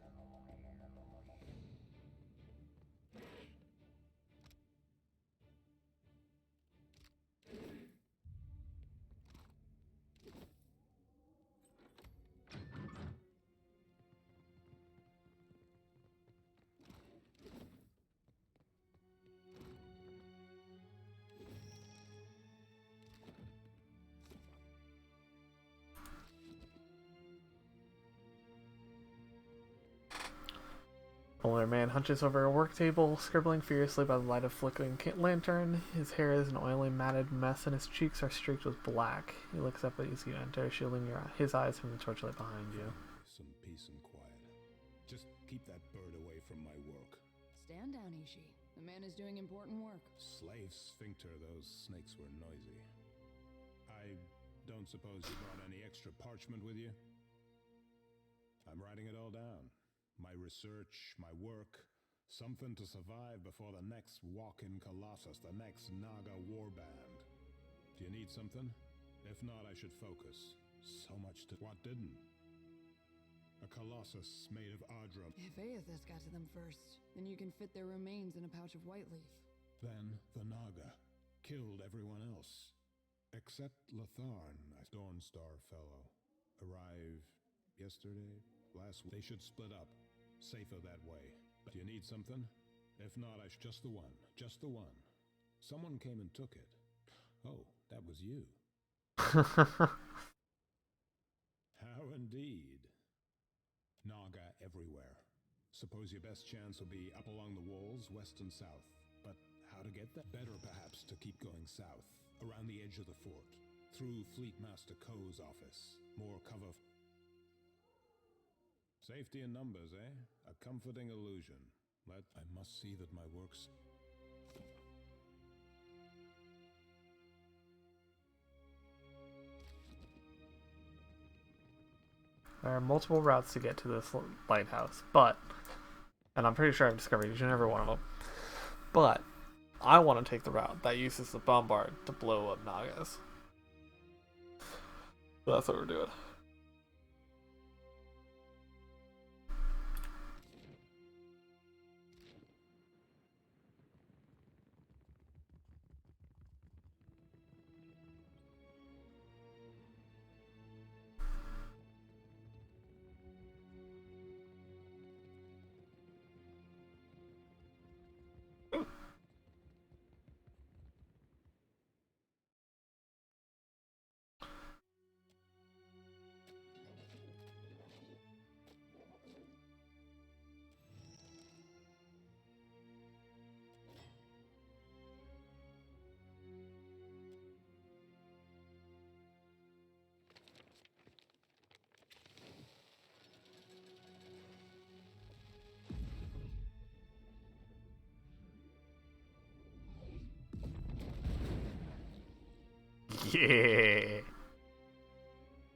Older man hunches over a work table, scribbling furiously by the light of flickering lantern. His hair is an oily, matted mess, and his cheeks are streaked with black. He looks up as you enter, shielding his eyes from the torchlight behind you. Some peace and quiet. Just keep that bird away from my work. Stand down, Ishi. The man is doing important work. Slave sphincter, those snakes were noisy. I don't suppose you brought any extra parchment with you? I'm writing it all down. My research, my work, something to survive before the next walk-in Colossus, the next Naga warband. Do you need something? If not, I should focus. So much to... What didn't? A Colossus made of Ardrum. If Aethys got to them first, then you can fit their remains in a pouch of white leaf. Then the Naga killed everyone else. Except Latharn, a Dawnstar fellow. Arrived yesterday? Last week. They should split up. Safer that way. Do you need something? If not, just the one. Just the one. Someone came and took it. Oh, that was you. How indeed. Naga everywhere. Suppose your best chance will be up along the walls, west and south. But how to get there? Better perhaps to keep going south, around the edge of the fort, through Fleet Master Ko's office. More cover. Safety in numbers, eh? A comforting illusion. I must see that my work's... There are multiple routes to get to this lighthouse, but, and I'm pretty sure I've discovered each and every one of them, but I want to take the route that uses the bombard to blow up Nagas. So that's what we're doing.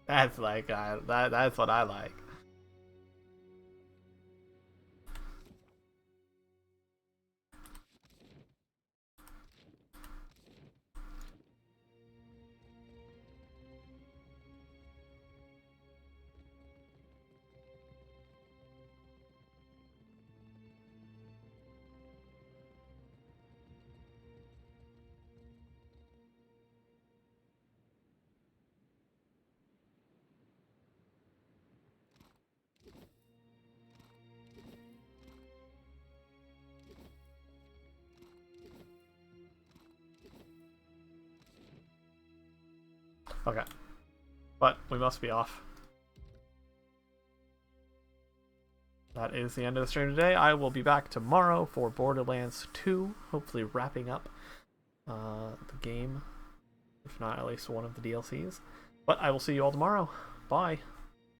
That's like that's what I like. Okay. But we must be off. That is the end of the stream today. I will be back tomorrow for Borderlands 2, hopefully wrapping up the game, if not at least one of the DLCs. But I will see you all tomorrow. Bye.